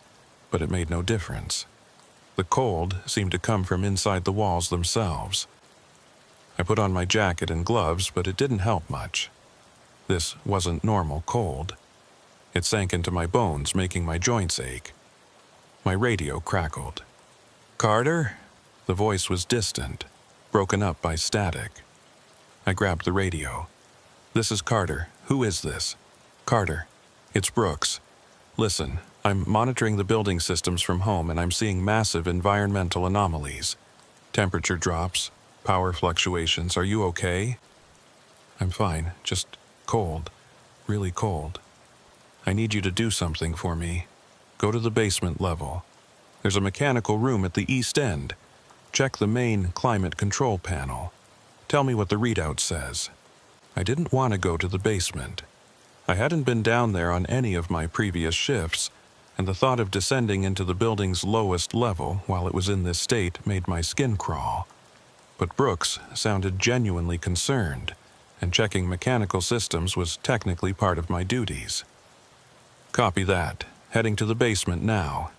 but it made no difference. The cold seemed to come from inside the walls themselves. I put on my jacket and gloves, but it didn't help much. This wasn't normal cold. It sank into my bones, making my joints ache. My radio crackled. "Carter?" The voice was distant, broken up by static. I grabbed the radio. "This is Carter. Who is this?" "Carter. It's Brooks. Listen, I'm monitoring the building systems from home and I'm seeing massive environmental anomalies. Temperature drops, power fluctuations. Are you okay?" "I'm fine, just cold. Really cold. I need you to do something for me. Go to the basement level. There's a mechanical room at the east end. Check the main climate control panel. Tell me what the readout says." I didn't want to go to the basement. I hadn't been down there on any of my previous shifts, and the thought of descending into the building's lowest level while it was in this state made my skin crawl. But Brooks sounded genuinely concerned, and checking mechanical systems was technically part of my duties. "Copy that. Heading to the basement now."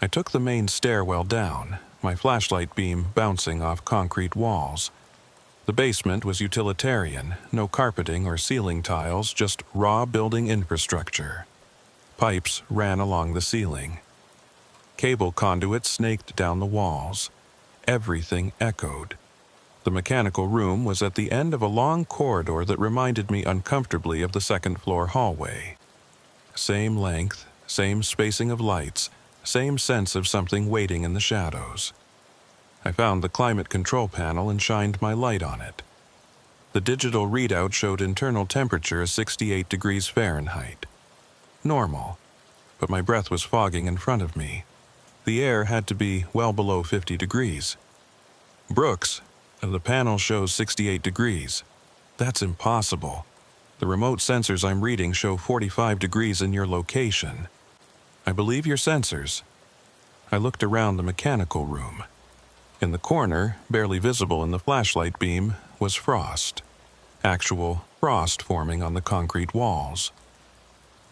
I took the main stairwell down, my flashlight beam bouncing off concrete walls. The basement was utilitarian, no carpeting or ceiling tiles, just raw building infrastructure. Pipes ran along the ceiling. Cable conduits snaked down the walls. Everything echoed. The mechanical room was at the end of a long corridor that reminded me uncomfortably of the second-floor hallway. Same length, same spacing of lights, same sense of something waiting in the shadows. I found the climate control panel and shined my light on it. The digital readout showed internal temperature as 68 degrees Fahrenheit. Normal. but my breath was fogging in front of me. The air had to be well below 50 degrees. Brooks, the panel shows 68 degrees. That's impossible. The remote sensors I'm reading show 45 degrees in your location. I believe your sensors. I looked around the mechanical room. In the corner, barely visible in the flashlight beam, was frost. Actual frost forming on the concrete walls.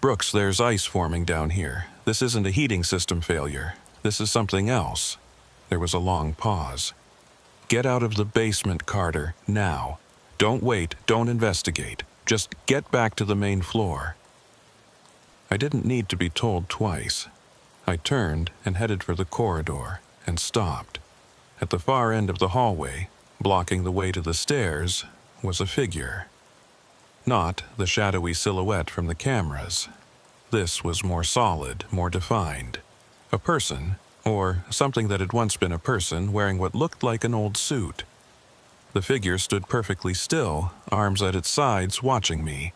Brooks, there's ice forming down here. This isn't a heating system failure. This is something else. There was a long pause. Get out of the basement, Carter, now. Don't wait, don't investigate. Just get back to the main floor. I didn't need to be told twice. I turned and headed for the corridor and stopped. At the far end of the hallway, blocking the way to the stairs, was a figure. Not the shadowy silhouette from the cameras. This was more solid, more defined. A person, or something that had once been a person, wearing what looked like an old suit. The figure stood perfectly still, arms at its sides, watching me.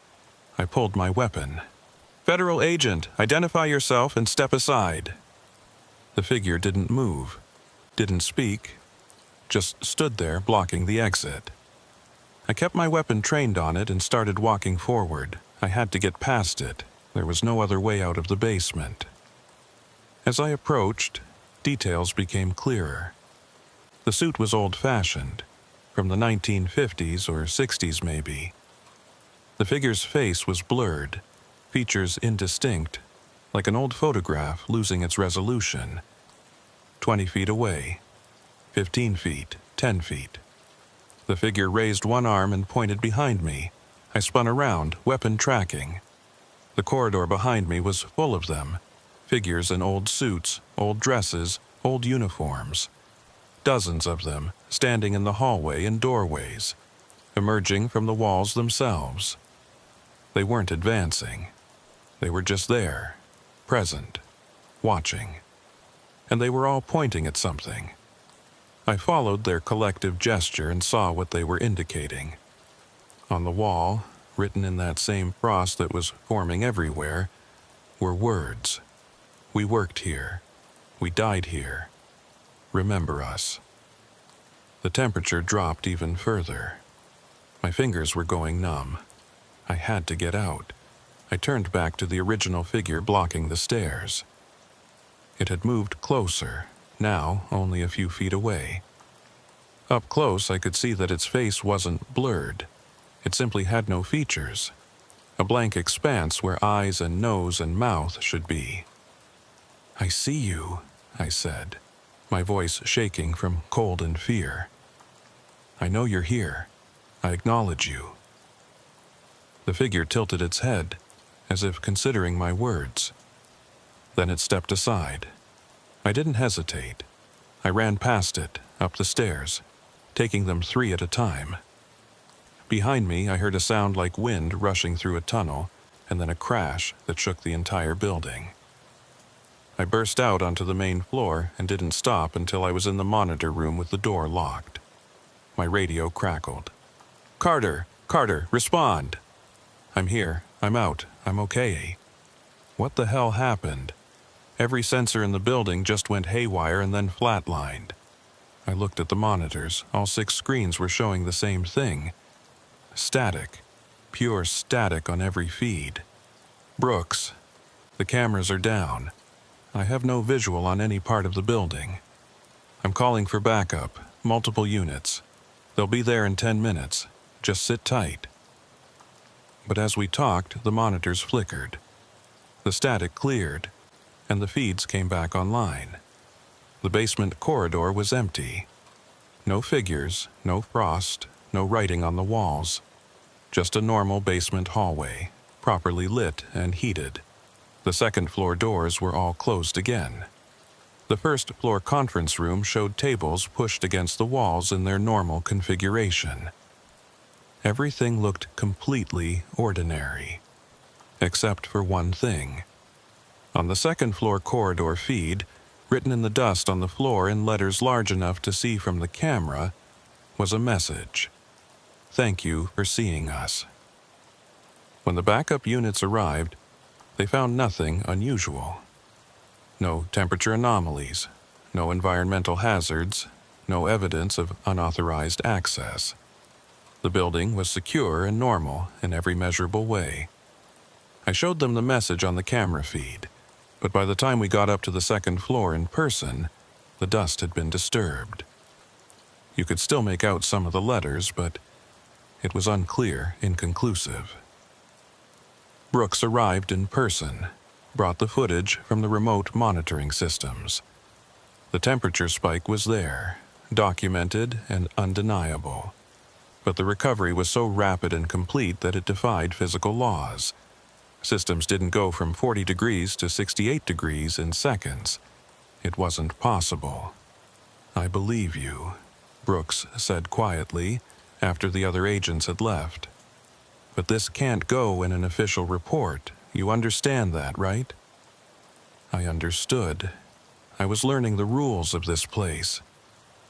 I pulled my weapon. "Federal agent, identify yourself and step aside." The figure didn't move, didn't speak, just stood there blocking the exit. I kept my weapon trained on it and started walking forward. I had to get past it. There was no other way out of the basement. As I approached, details became clearer. The suit was old-fashioned, from the 1950s or 60s maybe. The figure's face was blurred, features indistinct, like an old photograph losing its resolution. 20 feet away, 15 feet, 10 feet. The figure raised one arm and pointed behind me. I spun around, weapon tracking. The corridor behind me was full of them, figures in old suits, old dresses, old uniforms. Dozens of them, standing in the hallway and doorways, emerging from the walls themselves. They weren't advancing. They were just there, present, watching. And they were all pointing at something. I followed their collective gesture and saw what they were indicating. On the wall, written in that same frost that was forming everywhere, were words. "We worked here. We died here. Remember us." The temperature dropped even further. My fingers were going numb. I had to get out. I turned back to the original figure blocking the stairs. It had moved closer, now only a few feet away. Up close, I could see that its face wasn't blurred. It simply had no features. A blank expanse where eyes and nose and mouth should be. "I see you," I said, my voice shaking from cold and fear. "I know you're here. I acknowledge you." The figure tilted its head, as if considering my words. Then it stepped aside. I didn't hesitate. I ran past it, up the stairs, taking them 3 at a time. Behind me, I heard a sound like wind rushing through a tunnel, and then a crash that shook the entire building. I burst out onto the main floor and didn't stop until I was in the monitor room with the door locked. My radio crackled. "Carter! Carter, respond!" "I'm here. I'm out. I'm okay." What the hell happened? Every sensor in the building just went haywire and then flatlined. I looked at the monitors. All 6 screens were showing the same thing. Static. Pure static on every feed. "Brooks, the cameras are down. I have no visual on any part of the building. I'm calling for backup, multiple units. They'll be there in 10 minutes. Just sit tight." But as we talked, the monitors flickered. The static cleared, and the feeds came back online. The basement corridor was empty. No figures, no frost, no writing on the walls. Just a normal basement hallway, properly lit and heated. The second-floor doors were all closed again. The first-floor conference room showed tables pushed against the walls in their normal configuration. Everything looked completely ordinary, except for one thing. On the second-floor corridor feed, written in the dust on the floor in letters large enough to see from the camera, was a message. "Thank you for seeing us." When the backup units arrived, They found nothing unusual. No temperature anomalies, no environmental hazards, no evidence of unauthorized access. The building was secure and normal in every measurable way. I showed them the message on the camera feed, but by the time we got up to the second floor in person, the dust had been disturbed. You could still make out some of the letters, but it was unclear, inconclusive. Brooks arrived in person, brought the footage from the remote monitoring systems. The temperature spike was there, documented and undeniable. But the recovery was so rapid and complete that it defied physical laws. Systems didn't go from 40 degrees to 68 degrees in seconds. It wasn't possible. "I believe you," Brooks said quietly after the other agents had left. "But this can't go in an official report. You understand that, right?" I understood. I was learning the rules of this place,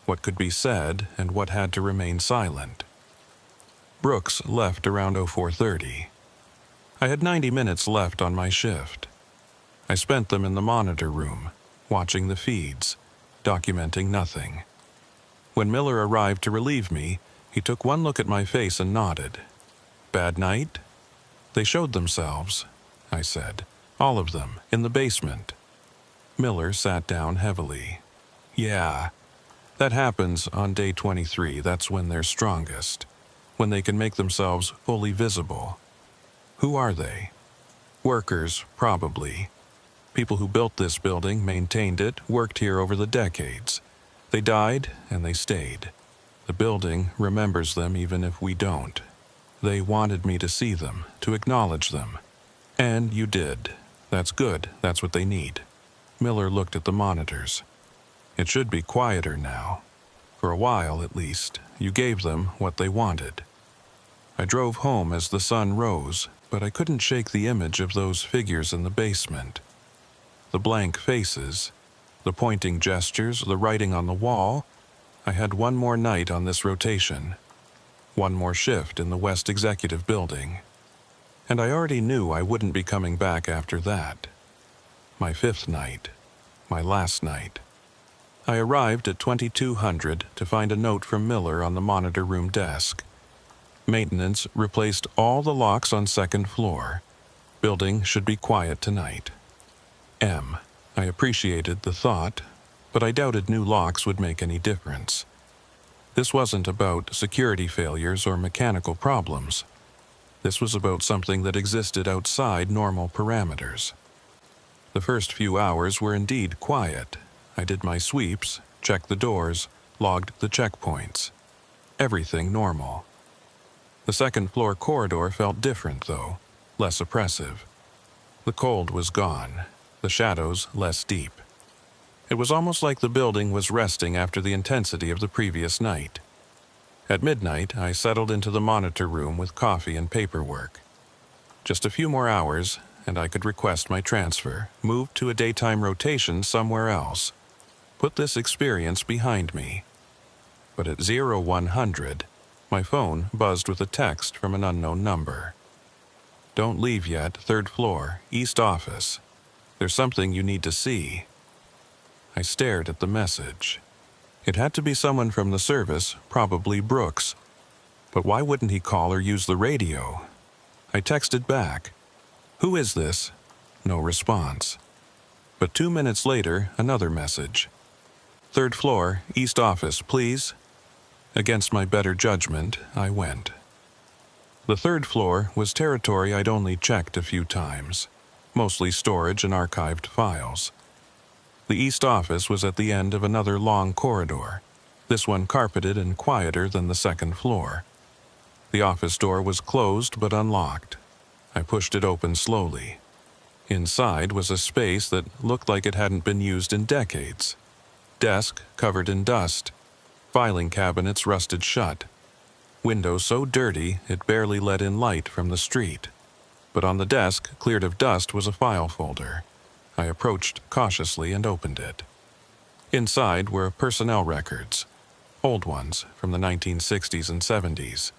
what could be said and what had to remain silent. Brooks left around 04:30. I had 90 minutes left on my shift. I spent them in the monitor room, watching the feeds, documenting nothing. When Miller arrived to relieve me, he took one look at my face and nodded. "Bad night?" "They showed themselves," I said. "All of them, in the basement." Miller sat down heavily. "Yeah, that happens on day 23. That's when they're strongest, when they can make themselves fully visible." "Who are they?" "Workers, probably. People who built this building, maintained it, worked here over the decades. They died, and they stayed. The building remembers them even if we don't. They wanted me to see them, to acknowledge them. And you did. That's good. That's what they need." Miller looked at the monitors. "It should be quieter now. For a while, at least. You gave them what they wanted." I drove home as the sun rose, but I couldn't shake the image of those figures in the basement. The blank faces, the pointing gestures, the writing on the wall. I had one more night on this rotation, one more shift in the West Executive Building. And I already knew I wouldn't be coming back after that. My fifth night, my last night. I arrived at 2200 to find a note from Miller on the monitor room desk. Maintenance replaced all the locks on second floor. Building should be quiet tonight. M. I appreciated the thought, but I doubted new locks would make any difference. This wasn't about security failures or mechanical problems. This was about something that existed outside normal parameters. The first few hours were indeed quiet. I did my sweeps, checked the doors, logged the checkpoints. Everything normal. The second-floor corridor felt different, though, less oppressive. The cold was gone, the shadows less deep. It was almost like the building was resting after the intensity of the previous night. At midnight, I settled into the monitor room with coffee and paperwork. Just a few more hours, and I could request my transfer, move to a daytime rotation somewhere else, put this experience behind me. But at 0100, my phone buzzed with a text from an unknown number. "Don't leave yet, third floor, East office. There's something you need to see." I stared at the message. It had to be someone from the service, probably Brooks. But why wouldn't he call or use the radio? I texted back, "Who is this?" No response. But 2 minutes later, another message. "Third floor, East office, please." Against my better judgment, I went. The third floor was territory I'd only checked a few times, mostly storage and archived files. The East office was at the end of another long corridor, this one carpeted and quieter than the second floor. The office door was closed but unlocked. I pushed it open slowly. Inside was a space that looked like it hadn't been used in decades. Desk covered in dust. Filing cabinets rusted shut. Window so dirty it barely let in light from the street. But on the desk, cleared of dust, was a file folder. I approached cautiously and opened it. Inside were personnel records, old ones from the 1960s and 70s.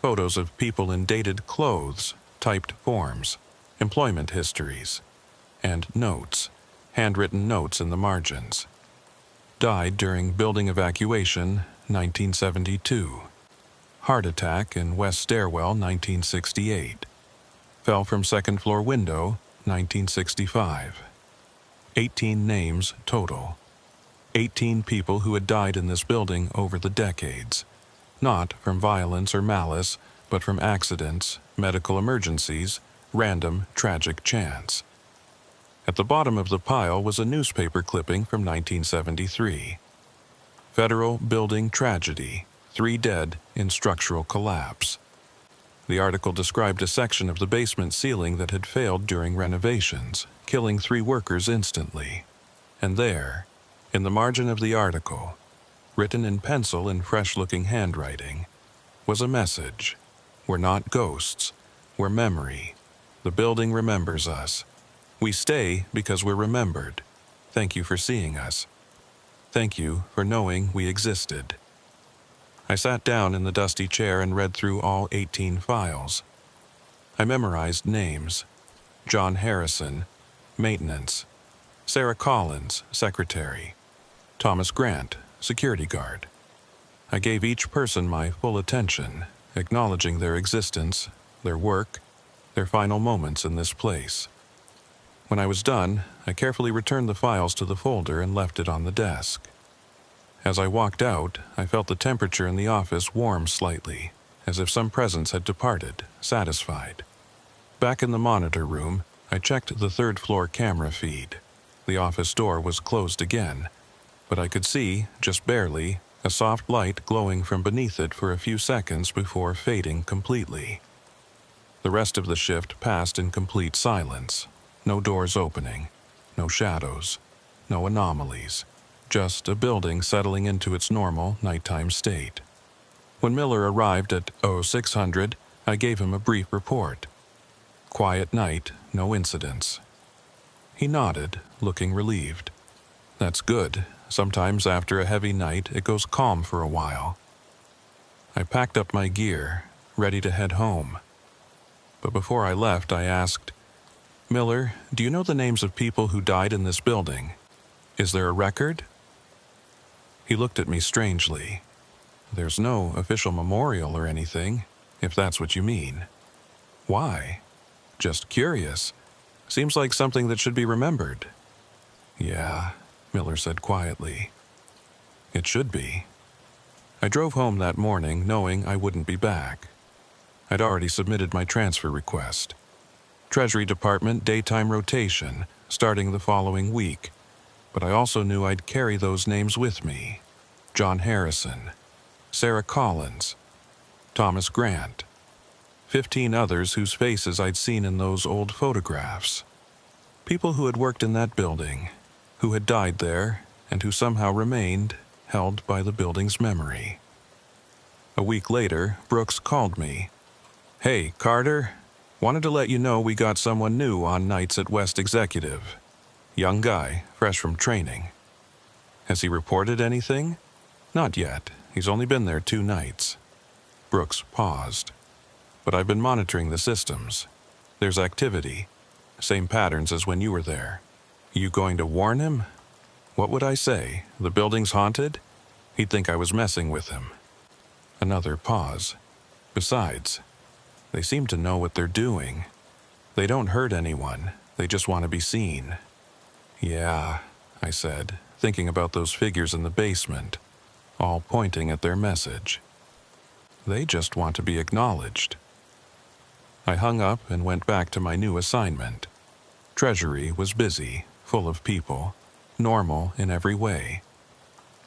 Photos of people in dated clothes, typed forms, employment histories, and notes, handwritten notes in the margins. Died during building evacuation, 1972. Heart attack in west stairwell, 1968. Fell from second floor window, 1965. 18 names total. 18 people who had died in this building over the decades, not from violence or malice, but from accidents, medical emergencies, random tragic chance. At the bottom of the pile was a newspaper clipping from 1973. Federal Building Tragedy, 3 dead in structural collapse. The article described a section of the basement ceiling that had failed during renovations, killing 3 workers instantly. And there, in the margin of the article, written in pencil in fresh-looking handwriting, was a message. We're not ghosts. We're memory. The building remembers us. We stay because we're remembered. Thank you for seeing us. Thank you for knowing we existed. I sat down in the dusty chair and read through all 18 files. I memorized names. John Harrison, maintenance. Sarah Collins, secretary. Thomas Grant, security guard. I gave each person my full attention, acknowledging their existence, their work, their final moments in this place. When I was done, I carefully returned the files to the folder and left it on the desk. As I walked out, I felt the temperature in the office warm slightly, as if some presence had departed, satisfied. Back in the monitor room, I checked the third-floor camera feed. The office door was closed again, but I could see, just barely, a soft light glowing from beneath it for a few seconds before fading completely. The rest of the shift passed in complete silence. No doors opening, no shadows, no anomalies. Just a building settling into its normal nighttime state. When Miller arrived at 0600, I gave him a brief report. Quiet night, no incidents. He nodded, looking relieved. That's good. Sometimes after a heavy night, it goes calm for a while. I packed up my gear, ready to head home. But before I left, I asked, Miller, do you know the names of people who died in this building? Is there a record? He looked at me strangely. There's no official memorial or anything, if that's what you mean. Why? Just curious. Seems like something that should be remembered. Yeah, Miller said quietly. It should be. I drove home that morning knowing I wouldn't be back. I'd already submitted my transfer request. Treasury Department daytime rotation, starting the following week. But I also knew I'd carry those names with me. John Harrison, Sarah Collins, Thomas Grant, 15 others whose faces I'd seen in those old photographs. People who had worked in that building, who had died there, and who somehow remained, held by the building's memory. A week later, Brooks called me. Hey, Carter, wanted to let you know we got someone new on nights at West Executive. Young guy, fresh from training. Has he reported anything? Not yet. He's only been there 2 nights. Brooks paused. But I've been monitoring the systems. There's activity. Same patterns as when you were there. You going to warn him? What would I say? The building's haunted? He'd think I was messing with him. Another pause. Besides, they seem to know what they're doing. They don't hurt anyone. They just want to be seen. Yeah, I said, thinking about those figures in the basement, all pointing at their message. They just want to be acknowledged. I hung up and went back to my new assignment. Treasury was busy, full of people, normal in every way.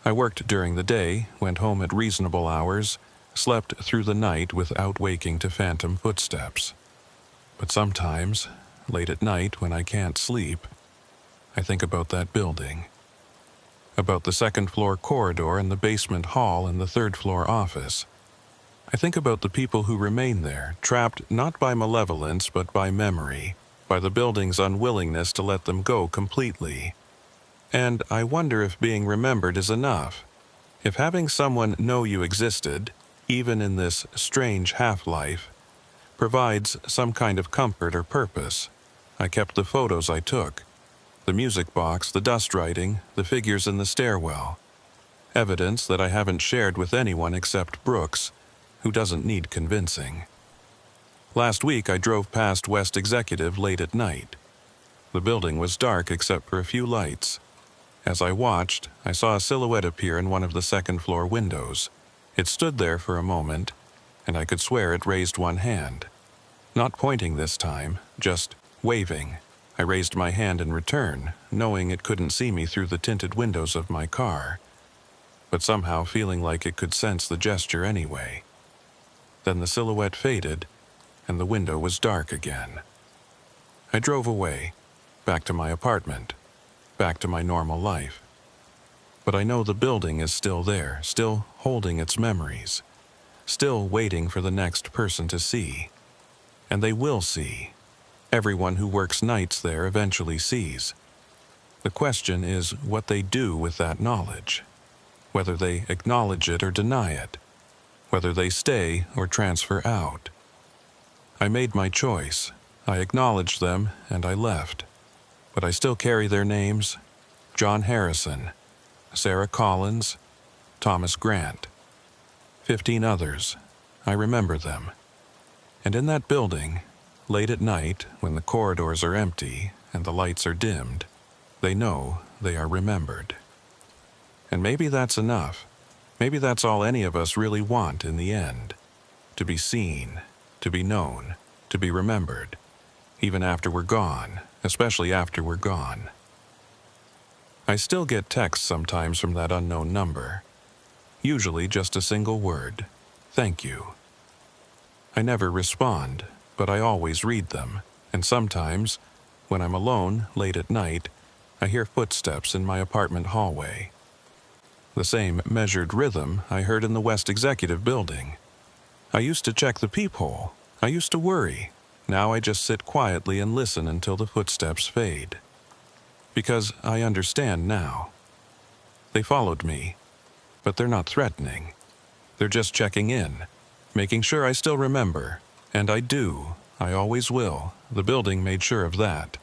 I worked during the day, went home at reasonable hours, slept through the night without waking to phantom footsteps. But sometimes, late at night when I can't sleep, I think about that building. About the second-floor corridor and the basement hall and the third-floor office. I think about the people who remain there, trapped not by malevolence but by memory, by the building's unwillingness to let them go completely. And I wonder if being remembered is enough. If having someone know you existed, even in this strange half-life, provides some kind of comfort or purpose. I kept the photos I took, the music box, the dust writing, the figures in the stairwell. Evidence that I haven't shared with anyone except Brooks, who doesn't need convincing. Last week I drove past West Executive late at night. The building was dark except for a few lights. As I watched, I saw a silhouette appear in one of the second-floor windows. It stood there for a moment, and I could swear it raised one hand. Not pointing this time, just waving. I raised my hand in return, knowing it couldn't see me through the tinted windows of my car, but somehow feeling like it could sense the gesture anyway. Then the silhouette faded, and the window was dark again. I drove away, back to my apartment, back to my normal life. But I know the building is still there, still holding its memories, still waiting for the next person to see. And they will see. Everyone who works nights there eventually sees. The question is what they do with that knowledge, whether they acknowledge it or deny it, whether they stay or transfer out. I made my choice. I acknowledged them and I left. But I still carry their names: John Harrison, Sarah Collins, Thomas Grant. 15 others. I remember them. And in that building, late at night, when the corridors are empty and the lights are dimmed, they know they are remembered. And maybe that's enough. Maybe that's all any of us really want in the end. To be seen, to be known, to be remembered, even after we're gone, especially after we're gone. I still get texts sometimes from that unknown number. Usually just a single word: thank you. I never respond, but I always read them, and sometimes, when I'm alone late at night, I hear footsteps in my apartment hallway. The same measured rhythm I heard in the West Executive building. I used to check the peephole. I used to worry. Now I just sit quietly and listen until the footsteps fade. Because I understand now. They followed me, but they're not threatening. They're just checking in, making sure I still remember. And I do. I always will. The building made sure of that.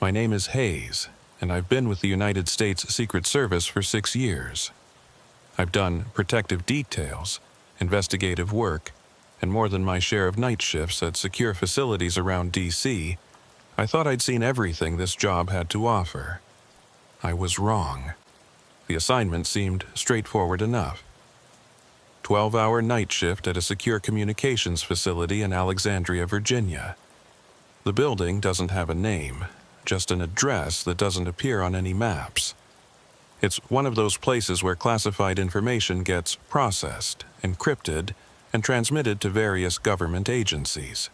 My name is Hayes, and I've been with the United States Secret Service for 6 years. I've done protective details, investigative work, and more than my share of night shifts at secure facilities around D.C. I thought I'd seen everything this job had to offer. I was wrong. The assignment seemed straightforward enough. 12-hour night shift at a secure communications facility in Alexandria, Virginia. The building doesn't have a name, just an address that doesn't appear on any maps. It's one of those places where classified information gets processed, encrypted, and transmitted to various government agencies.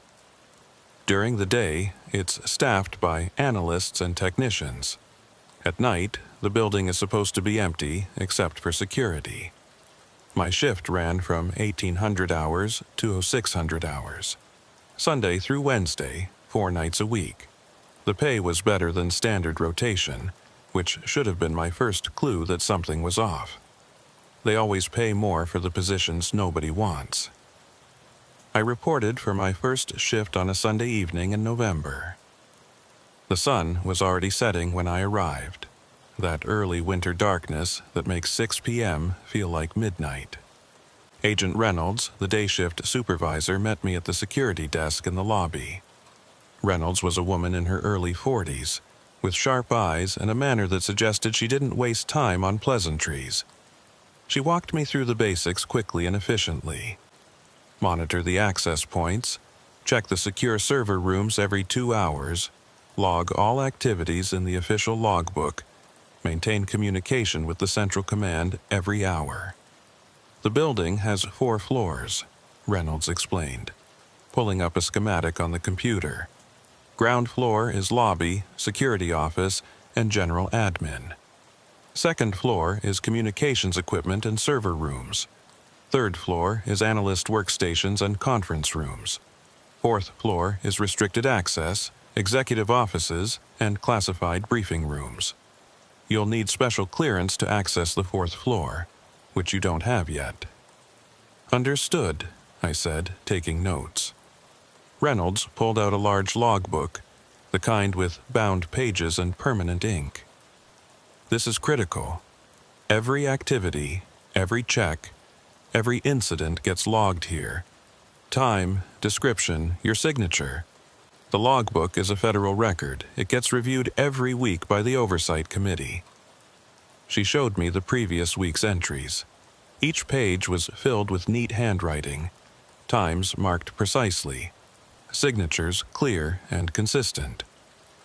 During the day, it's staffed by analysts and technicians. At night, the building is supposed to be empty except for security. My shift ran from 1800 hours to 0600 hours. Sunday through Wednesday, 4 nights a week. The pay was better than standard rotation, which should have been my first clue that something was off. They always pay more for the positions nobody wants. I reported for my first shift on a Sunday evening in November. The sun was already setting when I arrived. That early winter darkness that makes 6 p.m. feel like midnight. Agent Reynolds, the day shift supervisor, met me at the security desk in the lobby. Reynolds was a woman in her early 40s, with sharp eyes and a manner that suggested she didn't waste time on pleasantries. She walked me through the basics quickly and efficiently. Monitor the access points, check the secure server rooms every 2 hours, log all activities in the official logbook, maintain communication with the Central Command every hour. The building has 4 floors, Reynolds explained, pulling up a schematic on the computer. Ground floor is lobby, security office, and general admin. Second floor is communications equipment and server rooms. Third floor is analyst workstations and conference rooms. Fourth floor is restricted access, executive offices, and classified briefing rooms. You'll need special clearance to access the 4th floor, which you don't have yet. Understood, I said, taking notes. Reynolds pulled out a large logbook, the kind with bound pages and permanent ink. This is critical. Every activity, every check, every incident gets logged here. Time, description, your signature. The logbook is a federal record. It gets reviewed every week by the Oversight Committee. She showed me the previous week's entries. Each page was filled with neat handwriting, times marked precisely, signatures clear and consistent,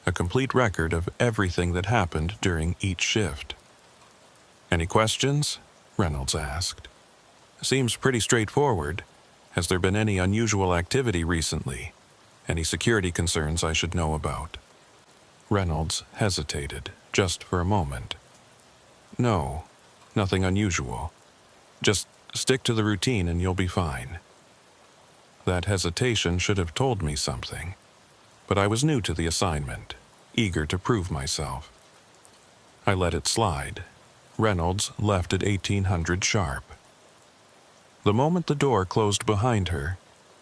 a complete record of everything that happened during each shift. "Any questions?" Reynolds asked. "Seems pretty straightforward. Has there been any unusual activity recently? Any security concerns I should know about?" Reynolds hesitated, just for a moment. "No, nothing unusual. Just stick to the routine and you'll be fine." That hesitation should have told me something, but I was new to the assignment, eager to prove myself. I let it slide. Reynolds left at 1800 sharp. The moment the door closed behind her,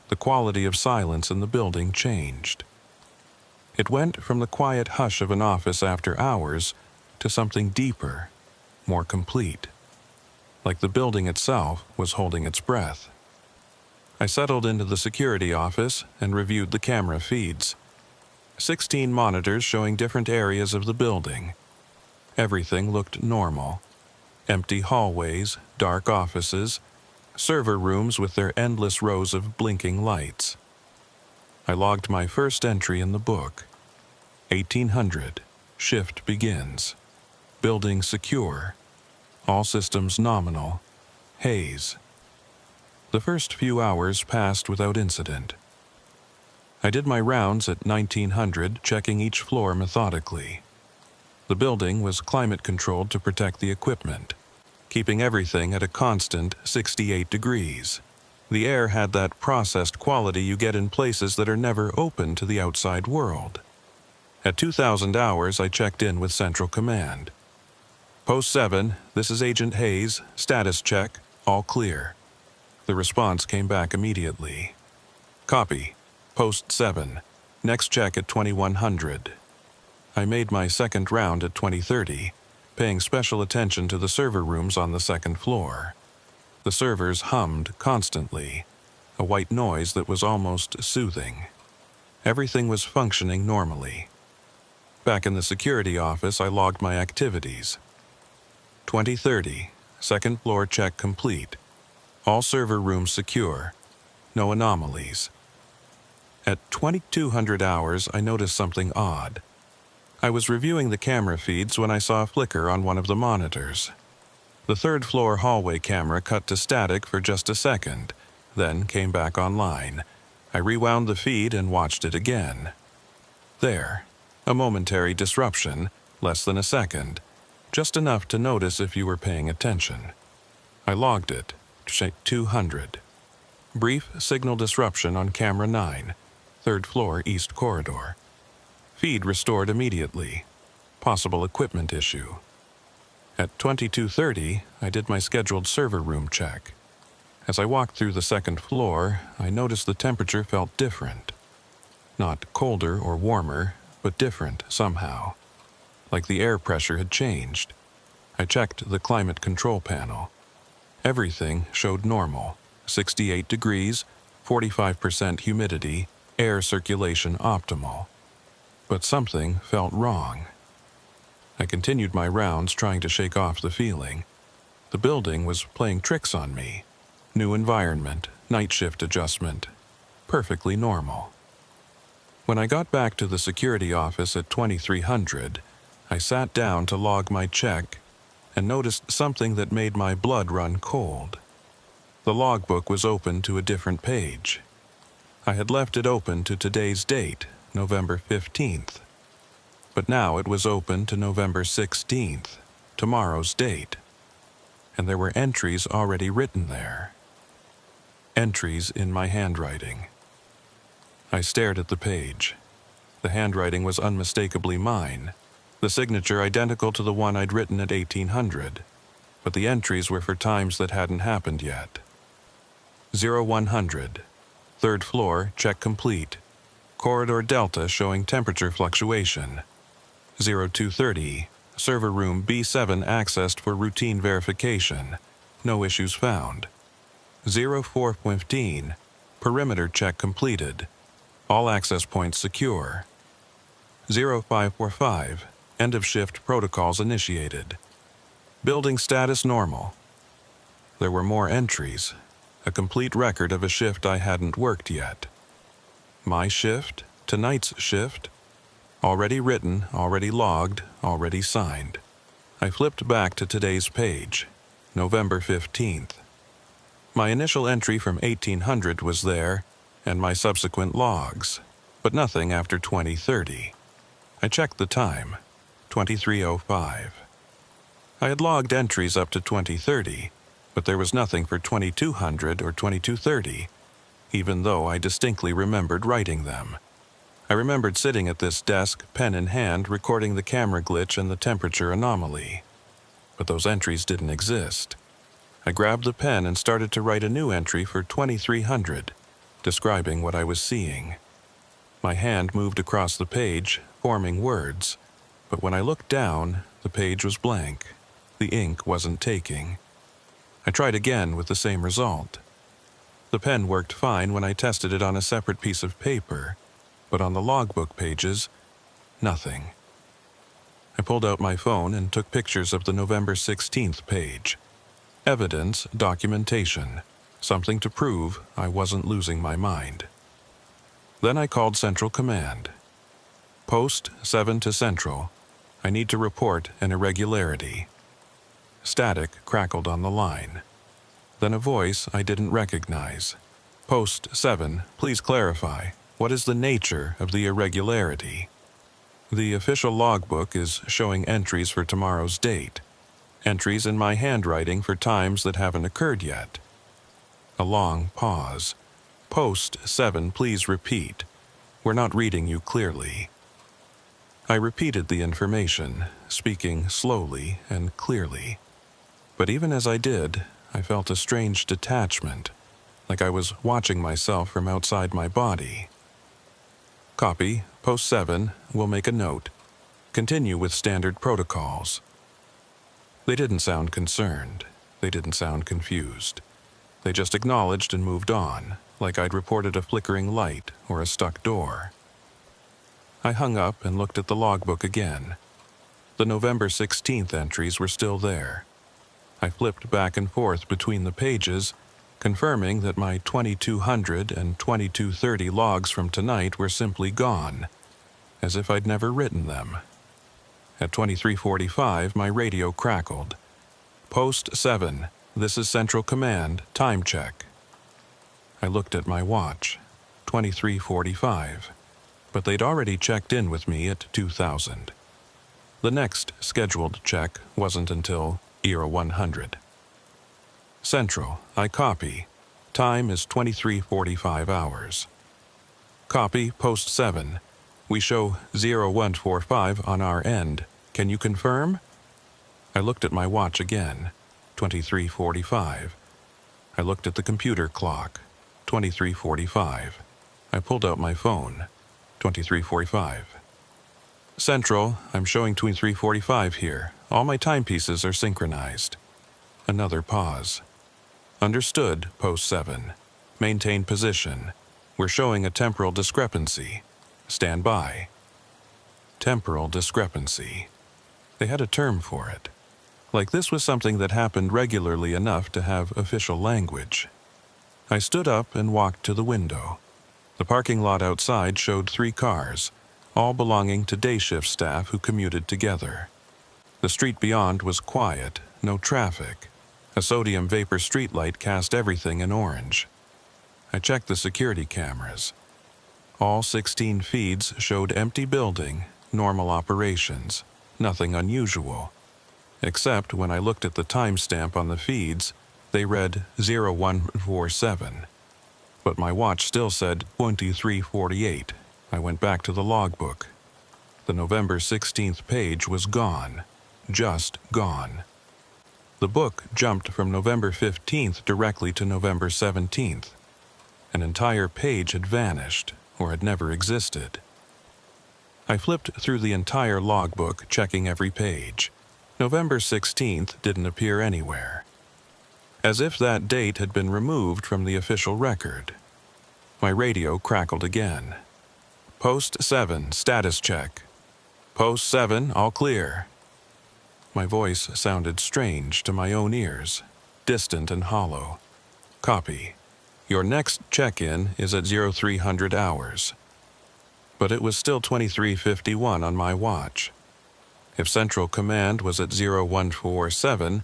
the quality of silence in the building changed. It went from the quiet hush of an office after hours to something deeper, more complete, like the building itself was holding its breath. I settled into the security office and reviewed the camera feeds. 16 monitors showing different areas of the building. Everything looked normal. Empty hallways, dark offices, server rooms with their endless rows of blinking lights. I logged my first entry in the book. 1800, shift begins. Building secure. All systems nominal. Haze. The first few hours passed without incident. I did my rounds at 1900, checking each floor methodically. The building was climate-controlled to protect the equipment, keeping everything at a constant 68 degrees. The air had that processed quality you get in places that are never open to the outside world. At 2000 hours, I checked in with Central Command. "Post 7, this is Agent Hayes, status check, all clear." The response came back immediately. "Copy. Post 7. Next check at 2100. I made my second round at 2030, paying special attention to the server rooms on the second floor. The servers hummed constantly, a white noise that was almost soothing. Everything was functioning normally. Back in the security office, I logged my activities. 2030, second floor check complete. All server rooms secure. No anomalies. At 2200 hours, I noticed something odd. I was reviewing the camera feeds when I saw a flicker on one of the monitors. The third floor hallway camera cut to static for just a second, then came back online. I rewound the feed and watched it again. There, a momentary disruption, less than a second, just enough to notice if you were paying attention. I logged it. 200. Brief signal disruption on camera 9, third floor east corridor. Feed restored immediately. Possible equipment issue. At 2230, I did my scheduled server room check. As I walked through the second floor, I noticed the temperature felt different. Not colder or warmer, but different somehow. Like the air pressure had changed. I checked the climate control panel. Everything showed normal. 68 degrees, 45% humidity, air circulation optimal. But something felt wrong. I continued my rounds, trying to shake off the feeling. The building was playing tricks on me. New environment, night shift adjustment. Perfectly normal. When I got back to the security office at 2300, I sat down to log my check and noticed something that made my blood run cold. The logbook was open to a different page. I had left it open to today's date, November 15th. But now it was open to November 16th, tomorrow's date. And there were entries already written there. Entries in my handwriting. I stared at the page. The handwriting was unmistakably mine. The signature identical to the one I'd written at 1800, but the entries were for times that hadn't happened yet. 0100. Third floor, check complete. Corridor Delta showing temperature fluctuation. 0230. Server room B7 accessed for routine verification. No issues found. 0415. Perimeter check completed. All access points secure. 0545. End of shift protocols initiated. Building status normal. There were more entries. A complete record of a shift I hadn't worked yet. My shift, tonight's shift. Already written, already logged, already signed. I flipped back to today's page, November 15th. My initial entry from 1800 was there, and my subsequent logs, but nothing after 2030. I checked the time, 23:05. I had logged entries up to 2030, but there was nothing for 2200 or 2230, even though I distinctly remembered writing them. I remembered sitting at this desk, pen in hand, recording the camera glitch and the temperature anomaly. But those entries didn't exist. I grabbed the pen and started to write a new entry for 2300, describing what I was seeing. My hand moved across the page, forming words, but when I looked down, the page was blank. The ink wasn't taking. I tried again with the same result. The pen worked fine when I tested it on a separate piece of paper, but on the logbook pages, nothing. I pulled out my phone and took pictures of the November 16th page. Evidence, documentation, something to prove I wasn't losing my mind. Then I called Central Command. Post 7 to Central. I need to report an irregularity. Static crackled on the line. Then a voice I didn't recognize. Post 7, please clarify. What is the nature of the irregularity? The official logbook is showing entries for tomorrow's date. Entries in my handwriting for times that haven't occurred yet. A long pause. Post 7, please repeat. We're not reading you clearly. I repeated the information, speaking slowly and clearly. But even as I did, I felt a strange detachment, like I was watching myself from outside my body. Copy, Post 7, we'll make a note. Continue with standard protocols. They didn't sound concerned. They didn't sound confused. They just acknowledged and moved on, like I'd reported a flickering light or a stuck door. I hung up and looked at the logbook again. The November 16th entries were still there. I flipped back and forth between the pages, confirming that my 2200 and 2230 logs from tonight were simply gone, as if I'd never written them. At 23:45, my radio crackled. Post 7, this is Central Command, time check. I looked at my watch, 23:45, but they'd already checked in with me at 2000. The next scheduled check wasn't until 100. Central, I copy. Time is 23:45 hours. Copy, Post 7. We show 0145 on our end. Can you confirm? I looked at my watch again, 23:45. I looked at the computer clock, 23:45. I pulled out my phone, 23:45. Central, I'm showing 23:45 here. All my timepieces are synchronized. Another pause. Understood, Post 7. Maintain position. We're showing a temporal discrepancy. Stand by. Temporal discrepancy. They had a term for it. Like this was something that happened regularly enough to have official language. I stood up and walked to the window. The parking lot outside showed 3 cars, all belonging to day shift staff who commuted together. The street beyond was quiet, no traffic. A sodium vapor streetlight cast everything in orange. I checked the security cameras. All 16 feeds showed empty building, normal operations, nothing unusual. Except when I looked at the timestamp on the feeds, they read 0147. But my watch still said 23:48. I went back to the logbook. The November 16th page was gone. Just gone. The book jumped from November 15th directly to November 17th. An entire page had vanished or had never existed. I flipped through the entire logbook, checking every page. November 16th didn't appear anywhere, as if that date had been removed from the official record. My radio crackled again. Post 7, status check. Post 7, all clear. My voice sounded strange to my own ears, distant and hollow. Copy. Your next check-in is at 0300 hours. But it was still 23:51 on my watch. If Central Command was at 0147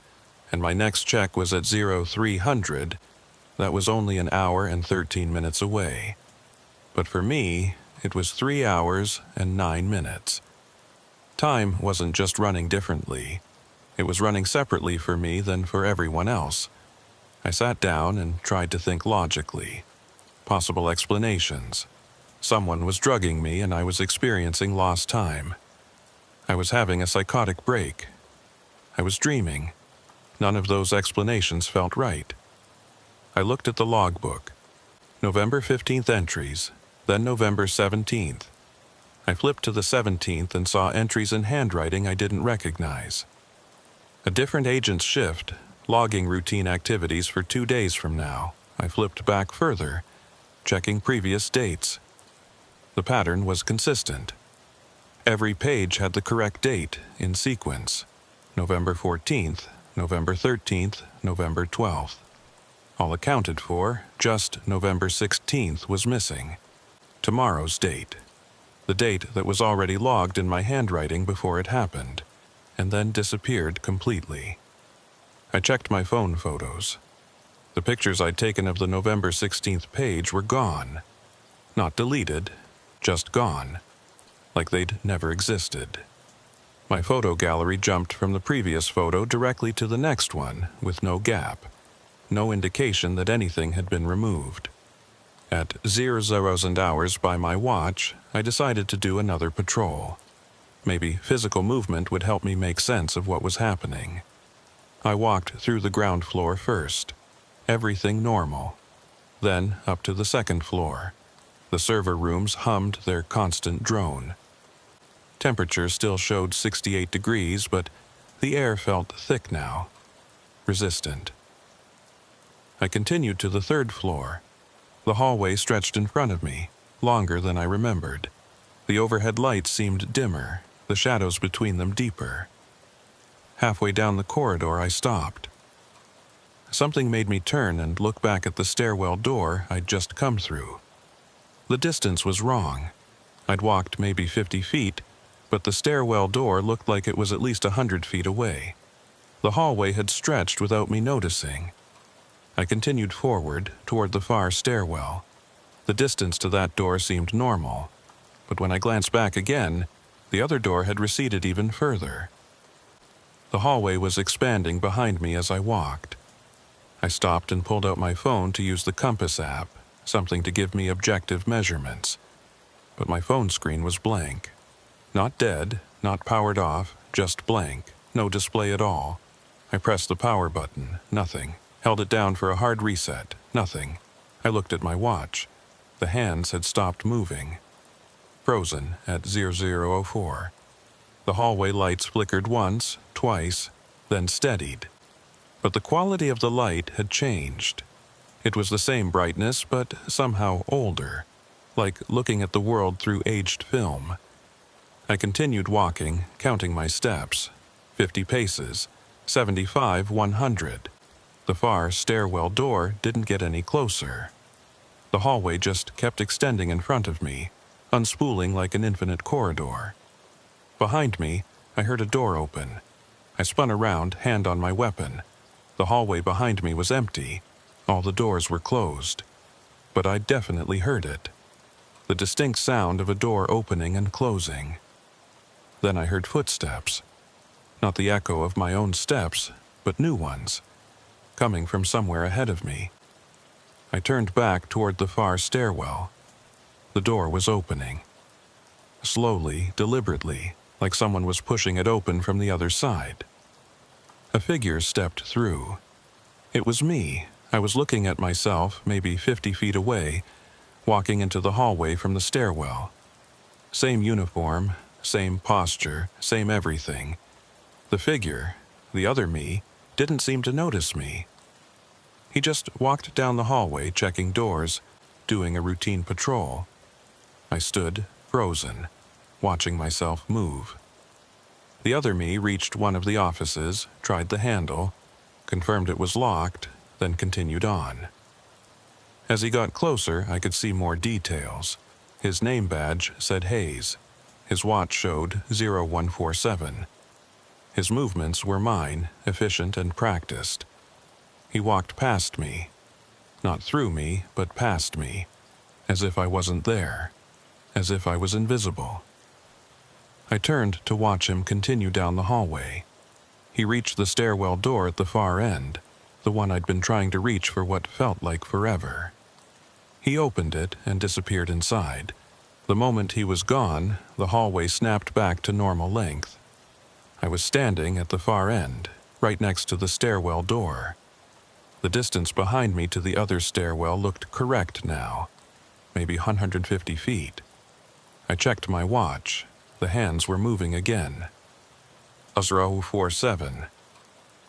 and my next check was at 0300, that was only an hour and 13 minutes away. But for me, it was 3 hours and 9 minutes. Time wasn't just running differently. It was running separately for me than for everyone else. I sat down and tried to think logically. Possible explanations. Someone was drugging me and I was experiencing lost time. I was having a psychotic break. I was dreaming. None of those explanations felt right. I looked at the logbook. November 15th entries, then November 17th. I flipped to the 17th and saw entries in handwriting I didn't recognize. A different agent's shift, logging routine activities for 2 days from now. I flipped back further, checking previous dates. The pattern was consistent. Every page had the correct date in sequence. November 14th, November 13th, November 12th. All accounted for, just November 16th was missing. Tomorrow's date. The date that was already logged in my handwriting before it happened, and then disappeared completely. I checked my phone photos. The pictures I'd taken of the November 16th page were gone. Not deleted, just gone. Like they'd never existed. My photo gallery jumped from the previous photo directly to the next one, with no gap. No indication that anything had been removed. At 00 hours by my watch, I decided to do another patrol. Maybe physical movement would help me make sense of what was happening. I walked through the ground floor first. Everything normal. Then up to the second floor. The server rooms hummed their constant drone. Temperature still showed 68 degrees, but the air felt thick now. Resistant. I continued to the third floor. The hallway stretched in front of me, longer than I remembered. The overhead lights seemed dimmer, the shadows between them deeper. Halfway down the corridor, I stopped. Something made me turn and look back at the stairwell door I'd just come through. The distance was wrong. I'd walked maybe 50 feet, but the stairwell door looked like it was at least 100 feet away. The hallway had stretched without me noticing. I continued forward toward the far stairwell. The distance to that door seemed normal, but when I glanced back again, the other door had receded even further. The hallway was expanding behind me as I walked. I stopped and pulled out my phone to use the compass app, something to give me objective measurements. But my phone screen was blank. Not dead, not powered off, just blank, no display at all. I pressed the power button, nothing. Held it down for a hard reset, nothing. I looked at my watch. The hands had stopped moving. Frozen at 0004. The hallway lights flickered once, twice, then steadied. But the quality of the light had changed. It was the same brightness, but somehow older, like looking at the world through aged film. I continued walking, counting my steps. 50 paces, 75, 100. The far stairwell door didn't get any closer. The hallway just kept extending in front of me, unspooling like an infinite corridor. Behind me, I heard a door open. I spun around, hand on my weapon. The hallway behind me was empty. All the doors were closed. But I definitely heard it. The distinct sound of a door opening and closing. Then I heard footsteps. Not the echo of my own steps, but new ones, coming from somewhere ahead of me. I turned back toward the far stairwell. The door was opening. Slowly, deliberately, like someone was pushing it open from the other side. A figure stepped through. It was me. I was looking at myself, maybe 50 feet away, walking into the hallway from the stairwell. Same uniform, same posture, same everything. The figure, the other me, didn't seem to notice me. He just walked down the hallway, checking doors, doing a routine patrol. I stood, frozen, watching myself move. The other me reached one of the offices, tried the handle, confirmed it was locked, then continued on. As he got closer, I could see more details. His name badge said Hayes. His watch showed 0147. His movements were mine, efficient and practiced. He walked past me. Not through me, but past me. As if I wasn't there. As if I was invisible. I turned to watch him continue down the hallway. He reached the stairwell door at the far end, the one I'd been trying to reach for what felt like forever. He opened it and disappeared inside. The moment he was gone, the hallway snapped back to normal length. I was standing at the far end, right next to the stairwell door. The distance behind me to the other stairwell looked correct now, maybe 150 feet. I checked my watch. The hands were moving again. 047.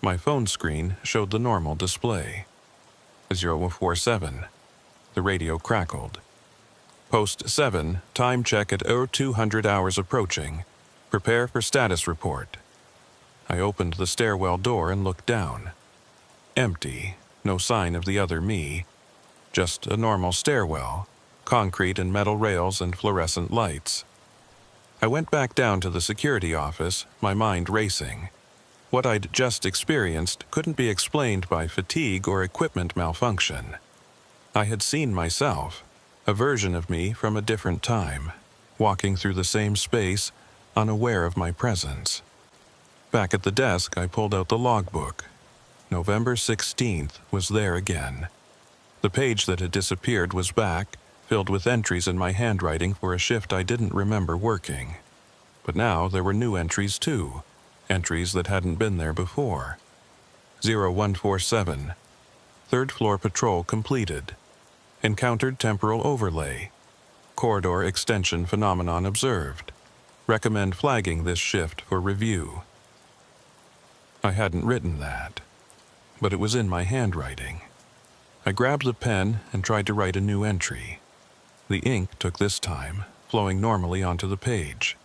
My phone screen showed the normal display. 047. The radio crackled. Post 7, time check at 0200 hours approaching. Prepare for status report. I opened the stairwell door and looked down. Empty, no sign of the other me. Just a normal stairwell, concrete and metal rails and fluorescent lights. I went back down to the security office, my mind racing. What I'd just experienced couldn't be explained by fatigue or equipment malfunction. I had seen myself, a version of me from a different time, walking through the same space, unaware of my presence. Back at the desk, I pulled out the logbook. November 16th was there again. The page that had disappeared was back, filled with entries in my handwriting for a shift I didn't remember working. But now there were new entries too, entries that hadn't been there before. 0147. Third floor patrol completed. Encountered temporal overlay. Corridor extension phenomenon observed. Recommend flagging this shift for review. I hadn't written that, but it was in my handwriting. I grabbed the pen and tried to write a new entry. The ink took this time, flowing normally onto the page.